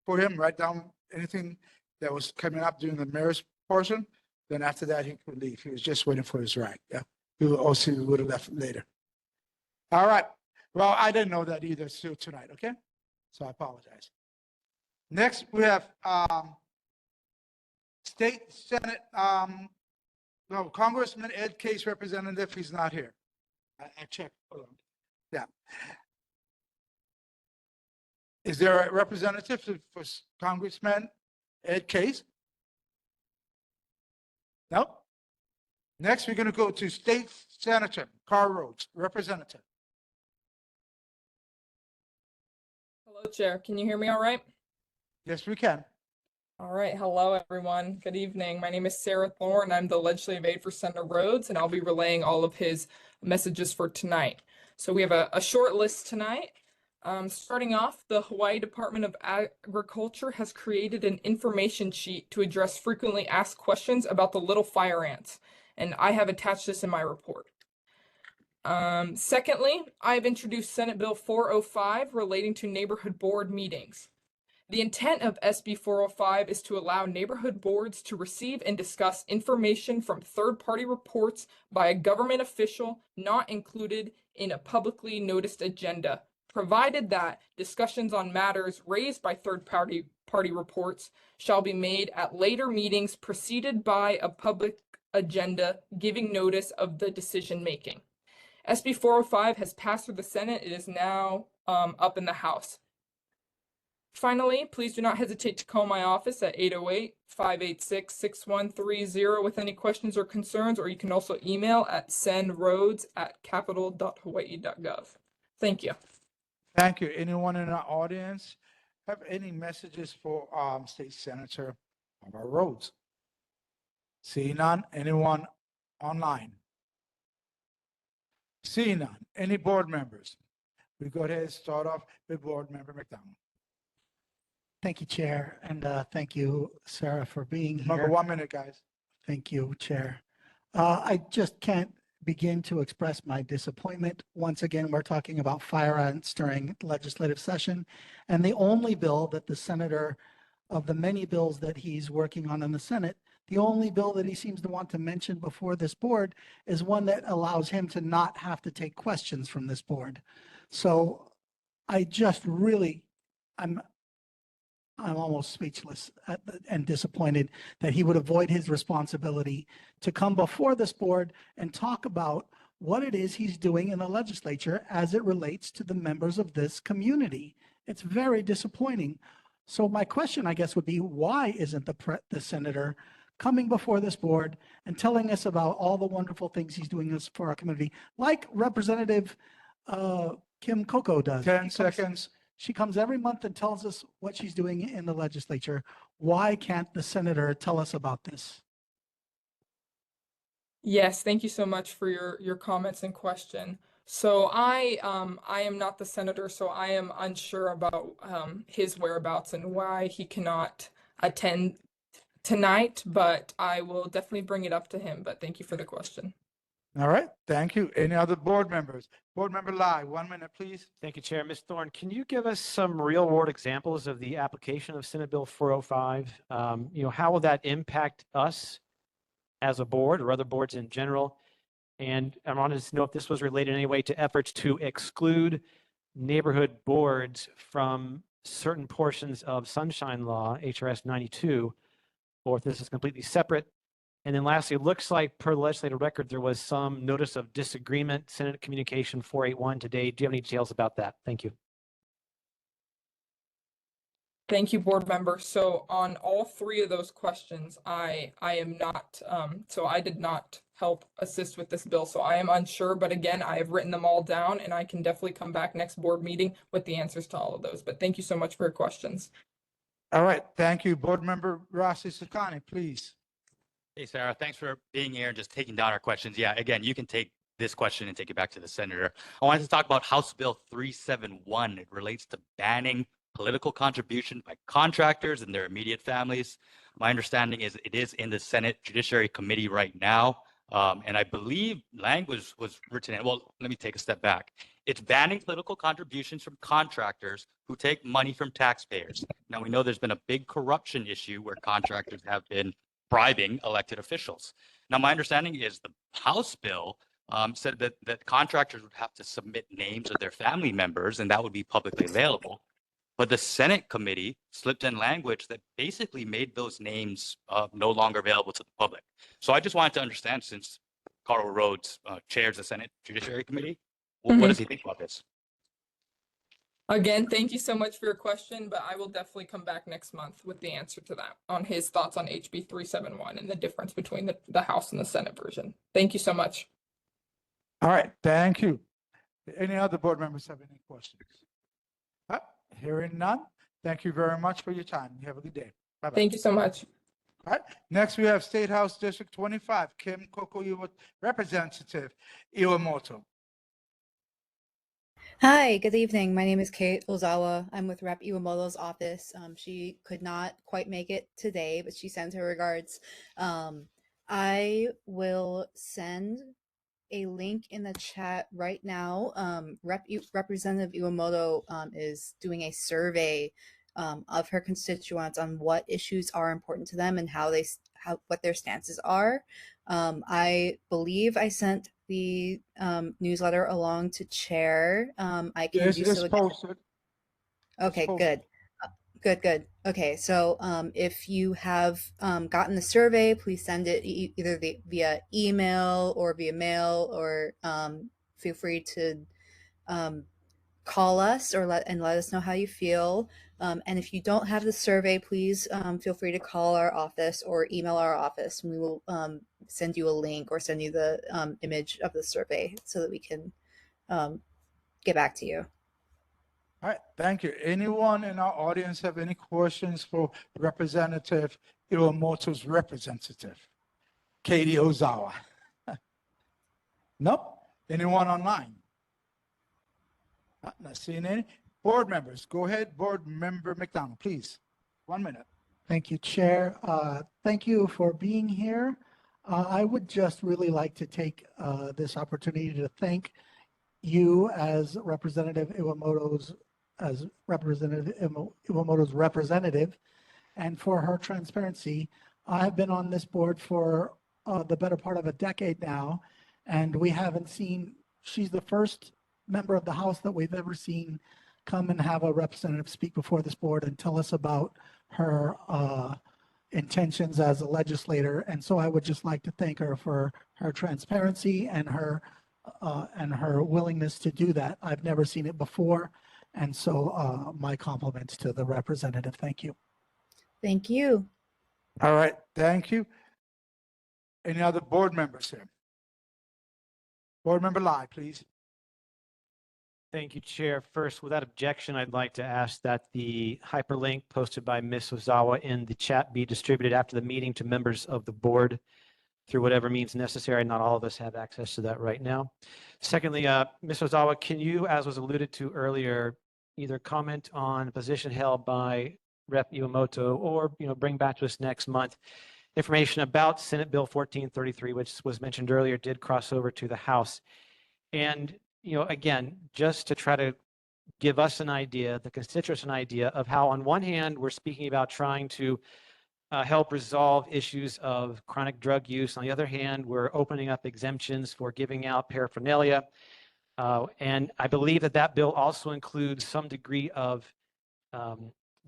for him, write down anything that was coming up during the mayor's portion. Then after that, he could leave. He was just waiting for his ride. Yeah. He would have left later. All right. Well, I didn't know that either till tonight. Okay. So I apologize. Next, we have State Senate, Congressman Ed Case representative. He's not here. I checked. Hold on. Yeah. Is there a representative for Congressman Ed Case? No. Next, we're going to go to State Senator Carl Rhodes, representative. Hello, Chair. Can you hear me all right? Yes, we can. All right. Hello, everyone. Good evening. My name is Sarah Thorne. I'm the legislative aide for Senator Rhodes, and I'll be relaying all of his messages for tonight. So we have a short list tonight. Starting off, the Hawaii Department of Agriculture has created an information sheet to address frequently asked questions about the little fire ants, and I have attached this in my report. Secondly, I've introduced Senate Bill 405 relating to neighborhood board meetings. The intent of SB 405 is to allow neighborhood boards to receive and discuss information from third-party reports by a government official not included in a publicly noticed agenda, provided that discussions on matters raised by third-party reports shall be made at later meetings preceded by a public agenda giving notice of the decision-making. SB 405 has passed through the Senate. It is now up in the House. Finally, please do not hesitate to call my office at 808-586-6130 with any questions or concerns, or you can also email at sendroads@capitol.hawaii.gov. Thank you. Thank you. Anyone in our audience have any messages for State Senator Carl Rhodes? See none. Anyone online? See none. Any board members? We go ahead and start off with Board Member McDonald. Thank you, Chair, and thank you, Sarah, for being Remember, here. 1 minute, guys. Thank you, Chair. I just can't begin to express my disappointment. Once again, we're talking about fire ants during legislative session, and the only bill that the senator, of the many bills that he's working on in the Senate, The only bill that he seems to want to mention before this board is one that allows him to not have to take questions from this board. So I just really, I'm almost speechless and disappointed that he would avoid his responsibility to come before this board and talk about what it is he's doing in the legislature as it relates to the members of this community. It's very disappointing. So my question, I guess, would be, why isn't the senator coming before this board and telling us about all the wonderful things he's doing this for our community, like Representative Kim Coco does? 10 seconds. She comes every month and tells us what she's doing in the legislature. Why can't the senator tell us about this? Yes, thank you so much for your comments and question. So I am not the senator, so I am unsure about his whereabouts and why he cannot attend tonight, but I will definitely bring it up to him. But thank you for the question. All right, thank you. Any other board members? Board member Lai, 1 minute, please. Thank you, Chair. Ms. Thorne, can you give us some real world examples of the application of Senate Bill 405? How will that impact us as a board or other boards in general? And I wanted to know if this was related in any way to efforts to exclude neighborhood boards from certain portions of Sunshine Law, HRS 92, or if this is completely separate. And then lastly, it looks like per the legislative record, there was some notice of disagreement, Senate Communication 481 today. Do you have any details about that? Thank you. Thank you, board member. So on all three of those questions, I am not, so I did not help assist with this bill. So I am unsure, but again, I have written them all down and I can definitely come back next board meeting with the answers to all of those. But thank you so much for your questions. All right, thank you. Board member Rossi Sakani, please. Hey, Sarah, thanks for being here and just taking down our questions. Yeah, again, you can take this question and take it back to the senator. I wanted to talk about House Bill 371. It relates to banning political contribution by contractors and their immediate families. My understanding is it is in the Senate Judiciary Committee right now. And I believe language was written in, well, let me take a step back. It's banning political contributions from contractors who take money from taxpayers. Now, we know there's been a big corruption issue where contractors have been bribing elected officials. Now, my understanding is the House bill said that contractors would have to submit names of their family members, and that would be publicly available. But the Senate committee slipped in language that basically made those names no longer available to the public. So I just wanted to understand, since Carl Rhodes chairs the Senate Judiciary Committee, what does he think about this? Again, thank you so much for your question, but I will definitely come back next month with the answer to that on his thoughts on HB 371 and the difference between the House and the Senate version. Thank you so much. All right, thank you. Any other board members have any questions? Hearing none, thank you very much for your time. You have a good day. Bye-bye. Thank you so much. All right, next we have State House District 25, Kim Coco, Representative Iwamoto. Hi, good evening. My name is Kate Ozawa. I'm with Rep. Iwamoto's office. She could not quite make it today, but she sends her regards. I will send a link in the chat right now. Representative Iwamoto is doing a survey of her constituents on what issues are important to them and what their stances are. I believe I sent the newsletter along to Chair. I can do so again. Posted. Okay, good. Good. Okay, so if you have gotten the survey, please send it either via email or via mail, or feel free to call us or let us know how you feel. And if you don't have the survey, please feel free to call our office or email our office, and we will send you a link or send you the image of the survey so that we can get back to you. All right, thank you. Anyone in our audience have any questions for Representative Iwamoto's representative, Katie Ozawa? Nope. Anyone online? Not seeing any. Board members, go ahead. Board member McDonald, please. 1 minute. Thank you, Chair. Thank you for being here. I would just really like to take this opportunity to thank you as Representative Iwamoto's representative, and for her transparency I've been on this board for the better part of a decade now, and we haven't seen, she's the first member of the House that we've ever seen come and have a representative speak before this board and tell us about her intentions as a legislator. And so I would just like to thank her for her transparency and her willingness to do that. I've never seen it before. And so my compliments to the representative. Thank you. Thank you. All right, thank you. Any other board members here? Board member Lai, please. Thank you, Chair. First, without objection, I'd like to ask that the hyperlink posted by Ms. Ozawa in the chat be distributed after the meeting to members of the board through whatever means necessary. Not all of us have access to that right now. Secondly, Ms. Ozawa, can you, as was alluded to earlier, either comment on a position held by Rep. Iwamoto or bring back to us next month information about Senate Bill 1433, which was mentioned earlier, did cross over to the House. And again, just to try to give us an idea, the constituents an idea of how, on one hand, we're speaking about trying to help resolve issues of chronic drug use. On the other hand, we're opening up exemptions for giving out paraphernalia. And I believe that bill also includes some degree of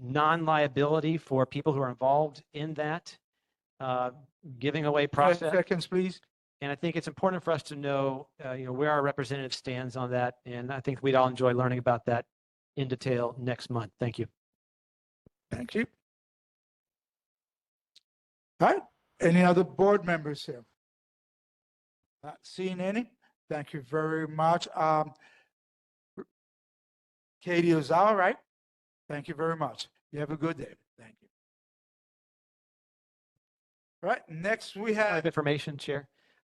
non-liability for people who are involved in that giving away process. Seconds, please. And I think it's important for us to know, where our representative stands on that. And I think we'd all enjoy learning about that in detail next month. Thank you. Thank you. All right. Any other board members here? Not seeing any. Thank you very much. Katie Ozawa, right? Thank you very much. You have a good day. Thank you. All right. Next, we have information, Chair.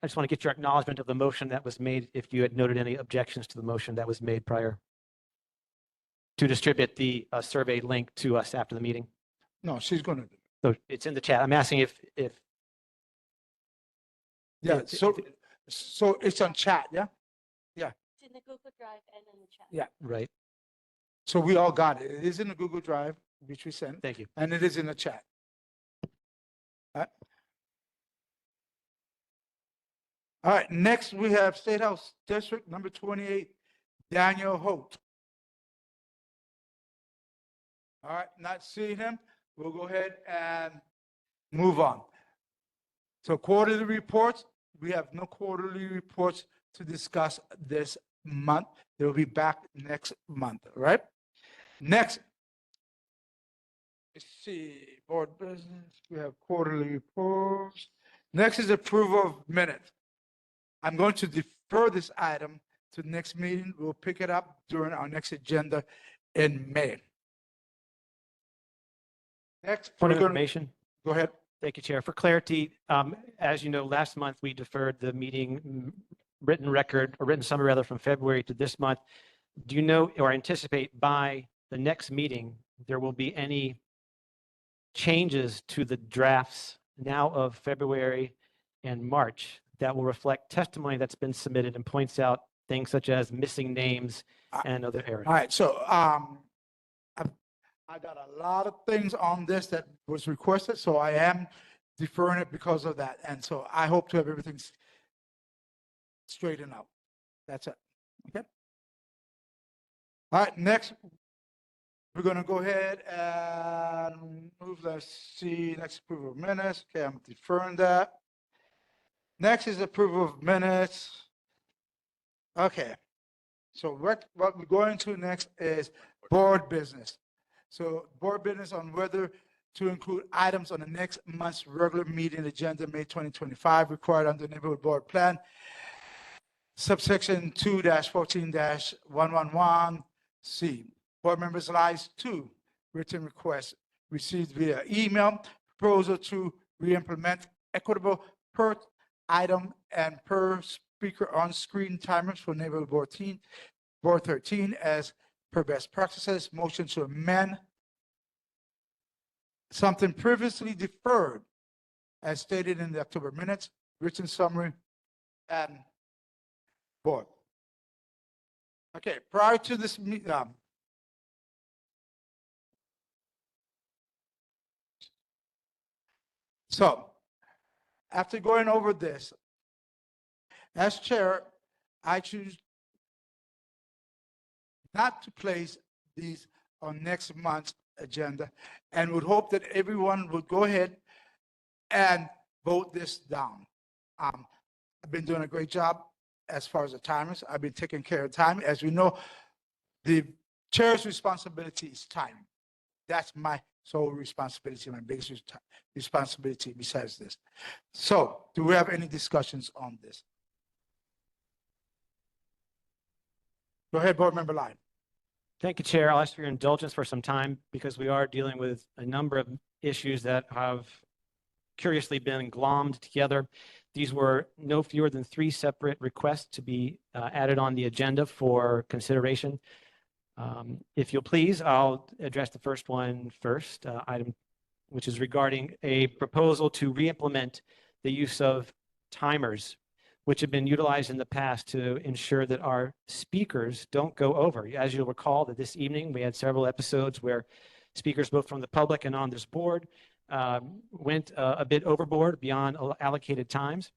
I just want to get your acknowledgement of the motion that was made, if you had noted any objections to the motion that was made prior, to distribute the survey link to us after the meeting. No, she's going to do it. So it's in the chat. I'm asking if Yeah, so it's on chat, yeah? Yeah, It's in the Google Drive and in the chat. yeah. right. So we all got it. It is in the Google Drive, which we sent. Thank you. And it is in the chat. All right, next we have State House District number 28, Daniel Holt. All right, not seeing him. We'll go ahead and move on. So quarterly reports, we have no quarterly reports to discuss this month. They'll be back next month, all right? Next, let's see, board business, we have quarterly reports. Next is approval of minutes. I'm going to defer this item to the next meeting. We'll pick it up during our next agenda in May. Next, Point we're of gonna- information. Go ahead. Thank you, Chair. For clarity, as you know, last month we deferred the meeting written summary rather from February to this month. Do you know or anticipate by the next meeting, there will be any changes to the drafts now of February and March that will reflect testimony that's been submitted and points out things such as missing names and other errors? All right, so I got a lot of things on this that was requested, so I am deferring it because of that. And so I hope to have everything straightened out. That's it. Okay. All right, next, we're going to go ahead and move, let's see, next approval of minutes. Okay, I'm deferring that. Next is approval of minutes. Okay. So what we're going to next is board business. So board business on whether to include items on the next month's regular meeting agenda, May 2025, required under neighborhood board plan, subsection 2-14-111C. Board members lies 2, written request received via email, proposal to re-implement equitable per item and per speaker on-screen timers for neighborhood board 13 as per best practices, motion to amend something previously deferred as stated in the October minutes, written summary, and board. Okay, prior to this meeting, So after going over this, as chair, I choose not to place these on next month's agenda and would hope that everyone would go ahead and vote this down. I've been doing a great job as far as the timers. I've been taking care of time. As we know, the chair's responsibility is time. That's my sole responsibility, my biggest responsibility besides this. So do we have any discussions on this? Go ahead, Board Member Lyon. Thank you, Chair. I'll ask for your indulgence for some time because we are dealing with a number of issues that have curiously been glommed together. These were no fewer than 3 separate requests to be added on the agenda for consideration. If you'll please, I'll address the first one first, item, which is regarding a proposal to re-implement the use of timers, which have been utilized in the past to ensure that our speakers don't go over. As you'll recall, that this evening we had several episodes where speakers, both from the public and on this board, went a bit overboard beyond allocated times.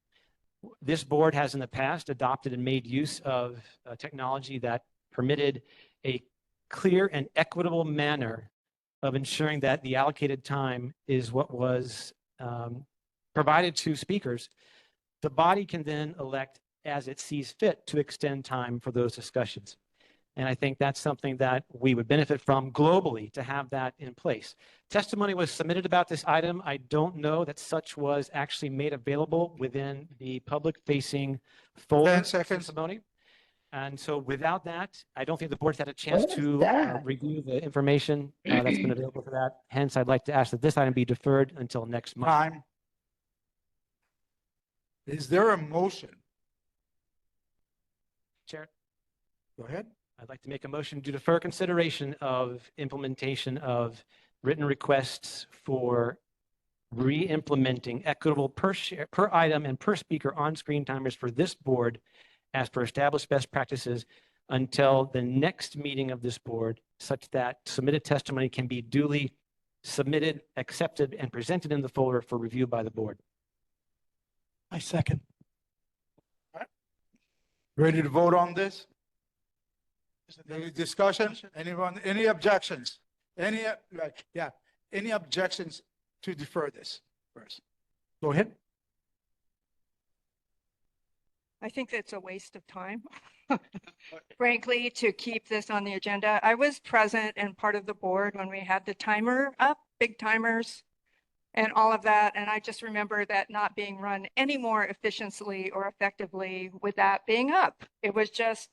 This board has in the past adopted and made use of technology that permitted a clear and equitable manner of ensuring that the allocated time is what was provided to speakers. The body can then elect as it sees fit to extend time for those discussions. And I think that's something that we would benefit from globally to have that in place. Testimony was submitted about this item. I don't know that such was actually made available within the public-facing folder. 10 seconds. Testimony. And so without that, I don't think the board's had a chance to review the information that's been available for that. Hence, I'd like to ask that this item be deferred until next month. Time. Is there a motion? Chair, Go ahead. I'd like to make a motion to defer consideration of implementation of written requests for re-implementing equitable per item and per speaker on-screen timers for this board as per established best practices until the next meeting of this board, such that submitted testimony can be duly submitted, accepted, and presented in the folder for review by the board. I second. Ready to vote on this? Any discussion? Anyone, any objections? Any objections to defer this first? Go ahead. I think it's a waste of time, frankly, to keep this on the agenda. I was present and part of the board when we had the timer up, big timers and all of that. And I just remember that not being run any more efficiently or effectively with that being up. It was just,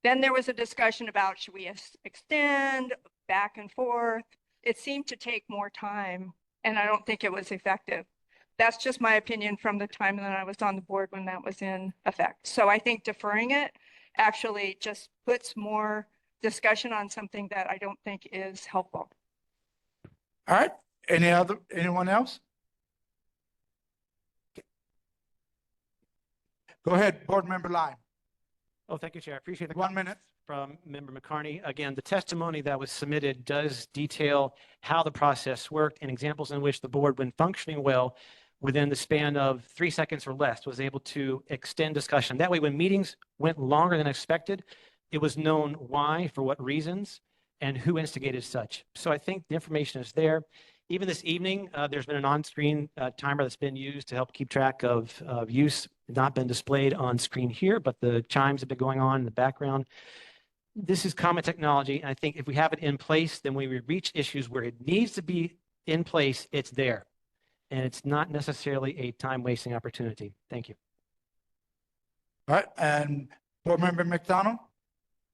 then there was a discussion about, should we extend back and forth? It seemed to take more time and I don't think it was effective. That's just my opinion from the time that I was on the board when that was in effect. So I think deferring it actually just puts more discussion on something that I don't think is helpful. All right. Anyone else? Go ahead, Board Member Lyon. Oh, thank you, Chair. I appreciate the 1 minute. From Member McCarney. Again, the testimony that was submitted does detail how the process worked and examples in which the board, when functioning well, within the span of 3 seconds or less, was able to extend discussion. That way, when meetings went longer than expected, it was known why, for what reasons, and who instigated such. So I think the information is there. Even this evening, there's been an on-screen timer that's been used to help keep track of use. Not been displayed on screen here, but the chimes have been going on in the background. This is common technology. And I think if we have it in place, then when we reach issues where it needs to be in place, it's there. And it's not necessarily a time-wasting opportunity. Thank you. All right. And Board Member McDonald,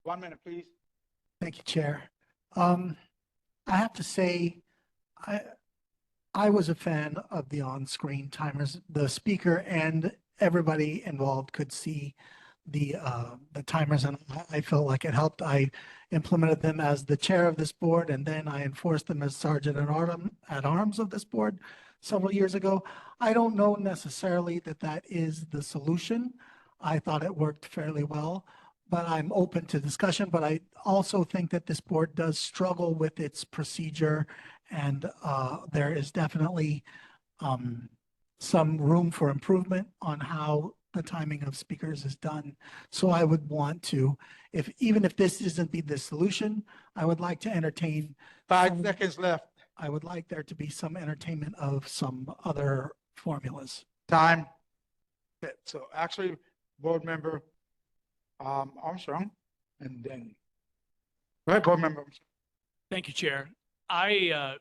1 minute, please. Thank you, Chair. I have to say, I was a fan of the on-screen timers. The speaker and everybody involved could see the timers, and I felt like it helped. I implemented them as the chair of this board, and then I enforced them as sergeant at arms of this board several years ago. I don't know necessarily that that is the solution. I thought it worked fairly well, but I'm open to discussion. But I also think that this board does struggle with its procedure, and there is definitely some room for improvement on how the timing of speakers is done. So I would want to, even if this isn't be the solution, I would like to entertain. 5 seconds left. I would like there to be some entertainment of some other formulas. Time. So actually, board member Armstrong, and then, go ahead, board member Armstrong. Thank you, Chair. I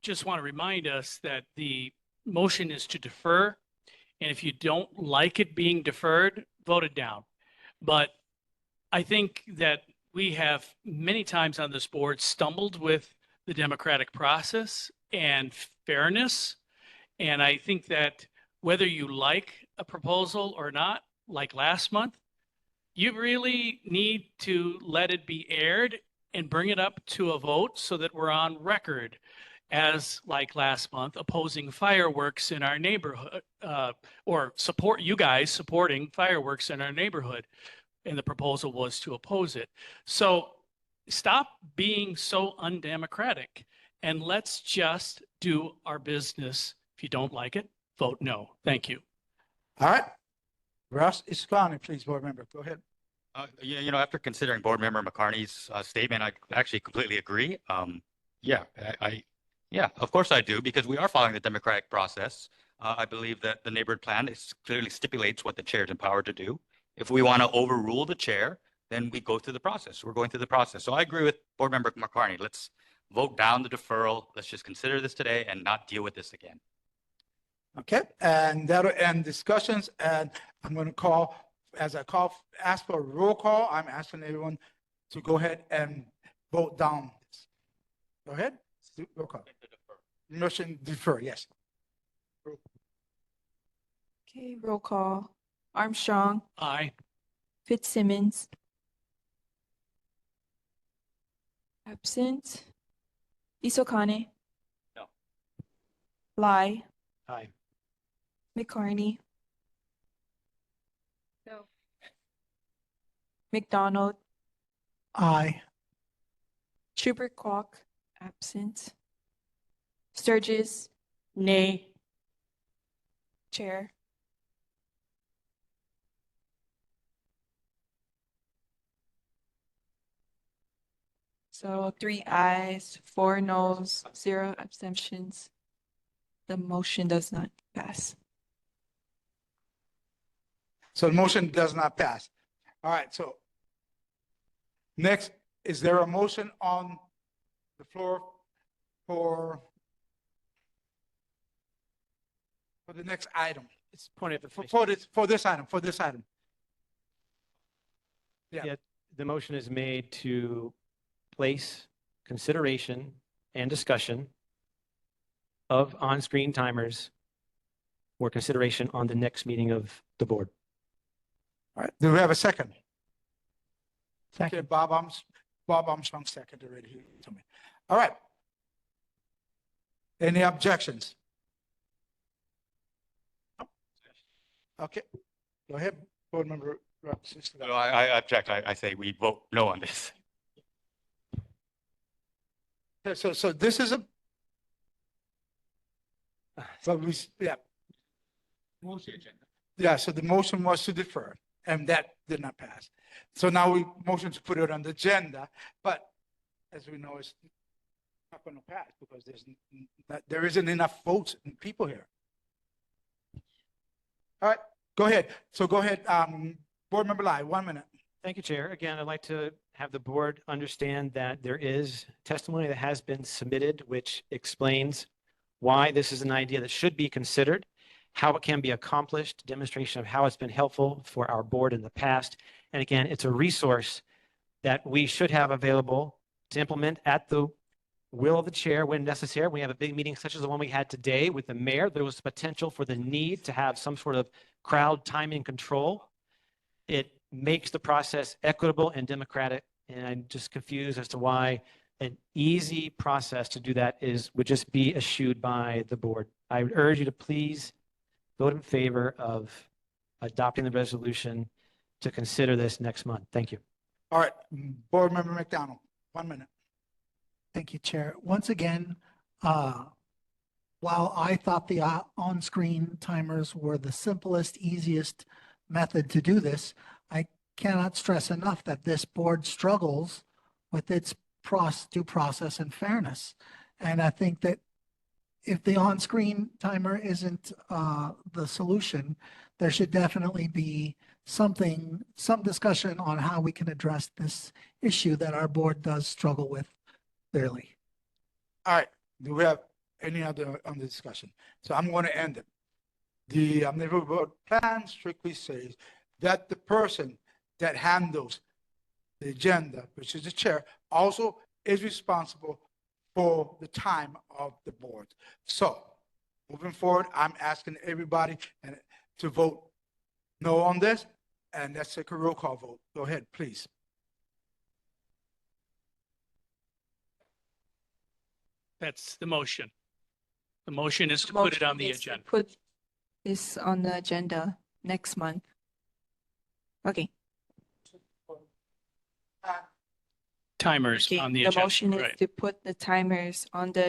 just want to remind us that the motion is to defer. And if you don't like it being deferred, vote it down. But I think that we have many times on this board stumbled with the democratic process and fairness. And I think that whether you like a proposal or not, like last month, you really need to let it be aired and bring it up to a vote so that we're on record as, like last month, opposing fireworks in our neighborhood, or support you guys supporting fireworks in our neighborhood. And the proposal was to oppose it. So stop being so undemocratic and let's just do our business. If you don't like it, vote no. Thank you. All right. Russ Isfani, please, board member, go ahead. Yeah, after considering board member McCartney's statement, I actually completely agree. Yeah, of course I do, because we are following the democratic process. I believe that the neighborhood plan clearly stipulates what the chair is empowered to do. If we want to overrule the chair, then we go through the process. We're going through the process. So I agree with board member McCartney. Let's vote down the deferral. Let's just consider this today and not deal with this again. Okay, and that'll end discussions, and I'm going to ask for a roll call. I'm asking everyone to go ahead and vote down this. Go ahead, roll call. Motion defer, yes. Okay, roll call. Armstrong, Aye. Fitzsimmons. Absent. Isokane. No. Lai. Aye. McCartney. No. McDonald. Aye. Schubert Kwok. Absent. Sturgis. Nay. Chair. So 3 ayes, 4 noes, 0 abstentions. The motion does not pass. So the motion does not pass. All right, so next, is there a motion on the floor for the next item? It's point of For this item. Yeah, the motion is made to place consideration and discussion of on-screen timers for consideration on the next meeting of the board. All right, do we have a second? Second. Okay, Bob Armstrong second already. He told me. All right. Any objections? Okay, go ahead, board member. No, I object. I say we vote no on this. So this is a. So we, yeah. Yeah, so the motion was to defer, and that did not pass. So now we motion to put it on the agenda, but as we know, it's not going to pass because there isn't enough votes and people here. All right, go ahead. So go ahead, board member Lai, 1 minute. Thank you, Chair. Again, I'd like to have the board understand that there is testimony that has been submitted, which explains why this is an idea that should be considered, how it can be accomplished, demonstration of how it's been helpful for our board in the past. And again, it's a resource that we should have available to implement at the will of the chair when necessary. We have a big meeting such as the one we had today with the mayor. There was potential for the need to have some sort of crowd timing control. It makes the process equitable and democratic. And I'm just confused as to why an easy process to do that would just be eschewed by the board. I would urge you to please vote in favor of adopting the resolution to consider this next month. Thank you. All right, board member McDonald, 1 minute. Thank you, Chair. Once again, while I thought the on-screen timers were the simplest, easiest method to do this, I cannot stress enough that this board struggles with its due process and fairness. And I think that if the on-screen timer isn't the solution, there should definitely be some discussion on how we can address this issue that our board does struggle with clearly. All right, do we have any other on the discussion? So I'm going to end it. The neighborhood board plan strictly says that the person that handles the agenda, which is the chair, also is responsible for the time of the board. So moving forward, I'm asking everybody to vote no on this, and let's take a roll call vote. Go ahead, please. That's the motion. The motion is to put it on the Motion is to agenda. Put this on the agenda next month. Okay. Timers Okay, on the the agenda. motion is Right. to put the timers on the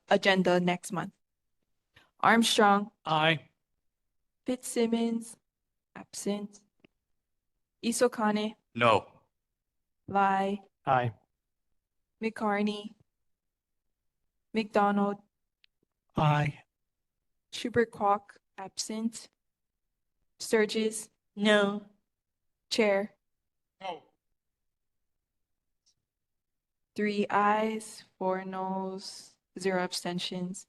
agenda next month. Armstrong, Aye. Fitzsimmons, absent. Isokane, No. Lai, Aye. McCarney, McDonald, Aye. Schubert Kwok, absent. Sturgis, No. Chair, No. 3 ayes, 4 noes, 0 abstentions.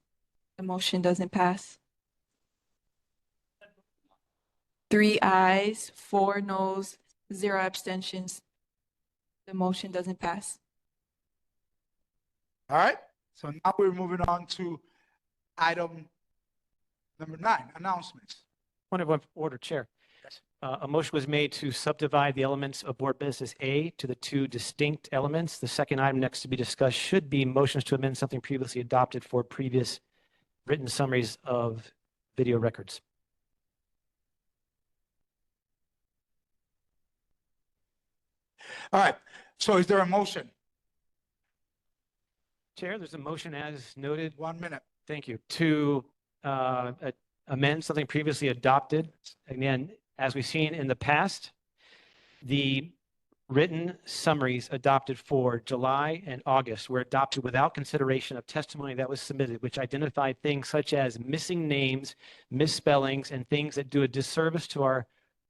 The motion doesn't pass. 3 ayes, 4 noes, 0 abstentions. The motion doesn't pass. All right, so now we're moving on to item number 9, announcements. Point of order, Chair. A motion was made to subdivide the elements of Board Business A to the 2 distinct elements. The second item next to be discussed should be motions to amend something previously adopted for previous written summaries of video records. All right, so is there a motion? Chair, there's a motion as noted. 1 minute. Thank you. To amend something previously adopted. Again, as we've seen in the past, the written summaries adopted for July and August were adopted without consideration of testimony that was submitted, which identified things such as missing names, misspellings, and things that do a disservice to our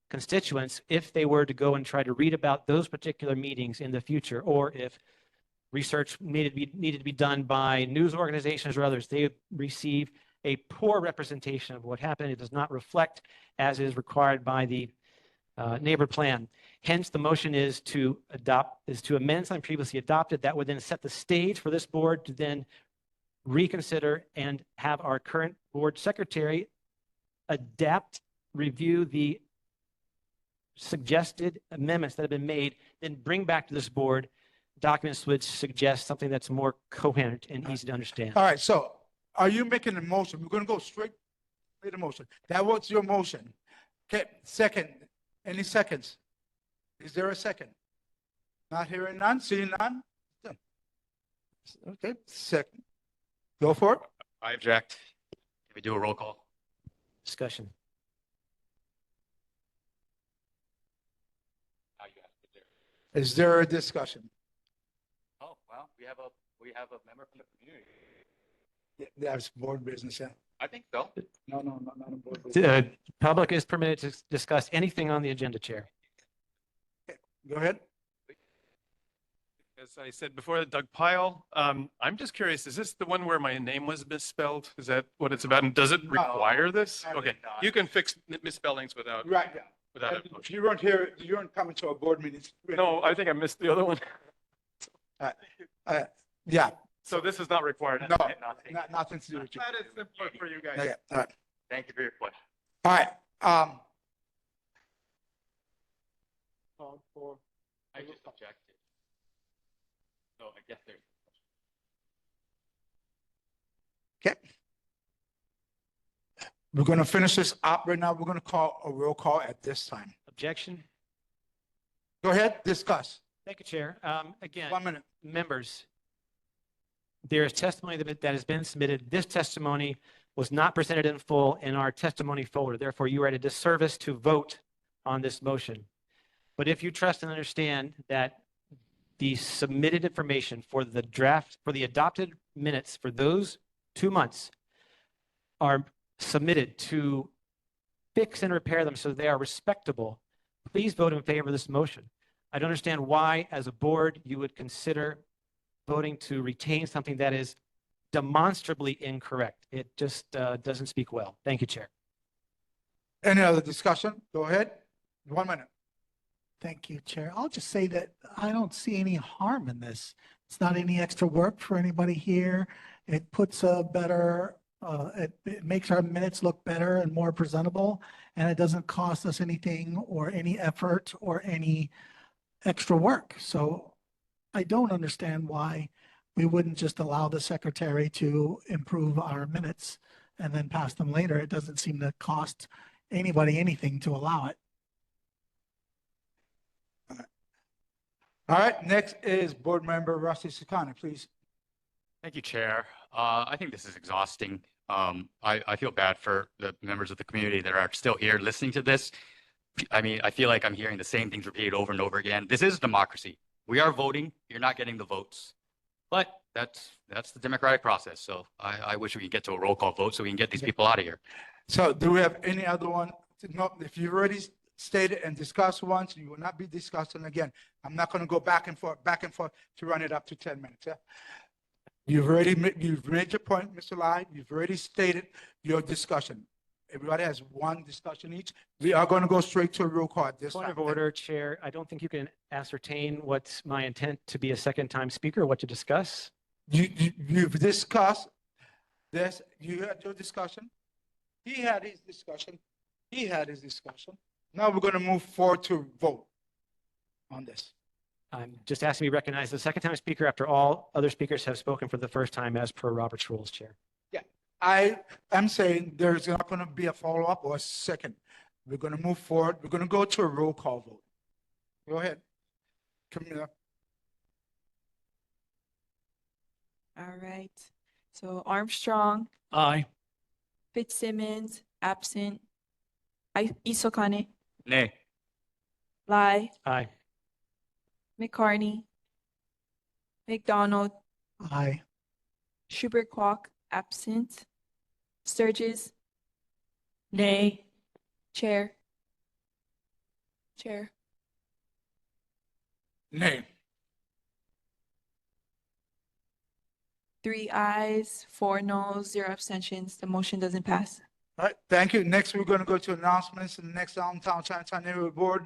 constituents if they were to go and try to read about those particular meetings in the future, or if research needed to be done by news organizations or others. They receive a poor representation of what happened. It does not reflect as is required by the neighborhood plan. Hence, the motion is to amend something previously adopted that would then set the stage for this board to then reconsider and have our current board secretary review the suggested amendments that have been made, then bring back to this board documents which suggest something that's more coherent and easy to understand. All right, so are you making a motion? We're going to go straight to the motion. That was your motion. Okay, second. Any seconds? Is there a second? Not hearing none, seeing none? Okay, second. Go for it. I object. Can we do a roll call? Discussion. Is there a discussion? Oh, well, we have a member from the community. Yeah, that's board business, yeah. I think so. No, not a board business. Public is permitted to discuss anything on the agenda, Chair. Go ahead. As I said before, Doug Pyle, I'm just curious, is this the one where my name was misspelled? Is that what it's about? And does it require this? Okay, you can fix misspellings without. Right, yeah. Without a And motion. you weren't here, you weren't coming to our board meetings. No, I think I missed the other one. Yeah. So this is not required. No, nothing to do with you. That is simpler for you guys. Okay, all right. Thank you for your question. All right, I just objected. So I guess there's. okay. We're going to finish this up right now. We're going to call a roll call at this time. Objection? Go ahead, discuss. Thank you, Chair. Again, 1 minute. members, There is testimony that has been submitted. This testimony was not presented in full in our testimony folder. Therefore, you are at a disservice to vote on this motion. But if you trust and understand that the submitted information for the draft, for the adopted minutes for those 2 months are submitted to fix and repair them so they are respectable, please vote in favor of this motion. I don't understand why, as a board, you would consider voting to retain something that is demonstrably incorrect. It just doesn't speak well. Thank you, Chair. Any other discussion? Go ahead. 1 minute. Thank you, Chair. I'll just say that I don't see any harm in this. It's not any extra work for anybody here. It puts a better, it makes our minutes look better and more presentable, and it doesn't cost us anything or any effort or any extra work. So I don't understand why we wouldn't just allow the secretary to improve our minutes and then pass them later. It doesn't seem to cost anybody anything to allow it. All right, next is Board Member Rusty Sakani, please. Thank you, Chair. I think this is exhausting. I feel bad for the members of the community that are still here listening to this. I mean, I feel like I'm hearing the same things repeated over and over again. This is democracy. We are voting. You're not getting the votes. But that's the democratic process. So I wish we could get to a roll call vote so we can get these people out of here. So do we have any other one? No, if you've already stated and discussed once, you will not be discussing again. I'm not going to go back and forth to run it up to 10 minutes. Yeah? You've made your point, Mr. Lai. You've already stated your discussion. Everybody has one discussion each. We are going to go straight to a roll call at this Point time. of order, Chair. I don't think you can ascertain what's my intent to be a second-time speaker, what to discuss. You've discussed this. You had your discussion. He had his discussion. He had his discussion. Now we're going to move forward to vote on this. I'm just asking to be recognized as a second-time speaker after all other speakers have spoken for the first time as per Robert's rules, Chair. Yeah, I am saying there's not going to be a follow-up or a second. We're going to move forward. We're going to go to a roll call vote. Go ahead. Camila. All right. So Armstrong, Aye. Fitzsimmons, absent. Isokane, Nay. Lai, Aye. McCarney, McDonald, Aye. Schubert Kwok, absent. Sturgis, Nay. Chair. Chair. Nay. 3 ayes, 4 noes, 0 abstentions. The motion doesn't pass. All right, thank you. Next, we're going to go to announcements. The next Downtown Chinatown Neighborhood Board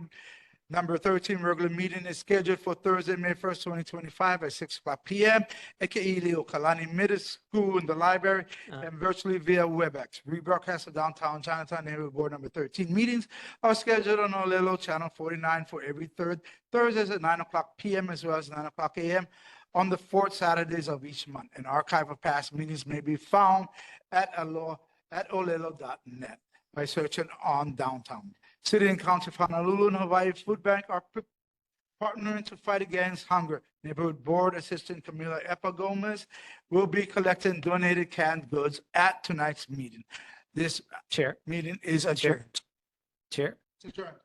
number 13 regular meeting is scheduled for Thursday, May 1st, 2025 at 6:00 p.m. at Leo Kalani Middle School in the library and virtually via WebEx. Rebroadcast of Downtown Chinatown Neighborhood Board number 13 meetings are scheduled on Olelo Channel 49 for every third Thursdays at 9:00 p.m. as well as 9:00 a.m. on the fourth Saturdays of each month. An archive of past meetings may be found at olelo.net by searching on Downtown. City and County of Honolulu and Hawaii Food Bank are partnering to fight against hunger. Neighborhood Board Assistant Camila Epa Gomez will be collecting donated canned goods at tonight's meeting. This Chair. meeting is adjourned. Chair. It's adjourned.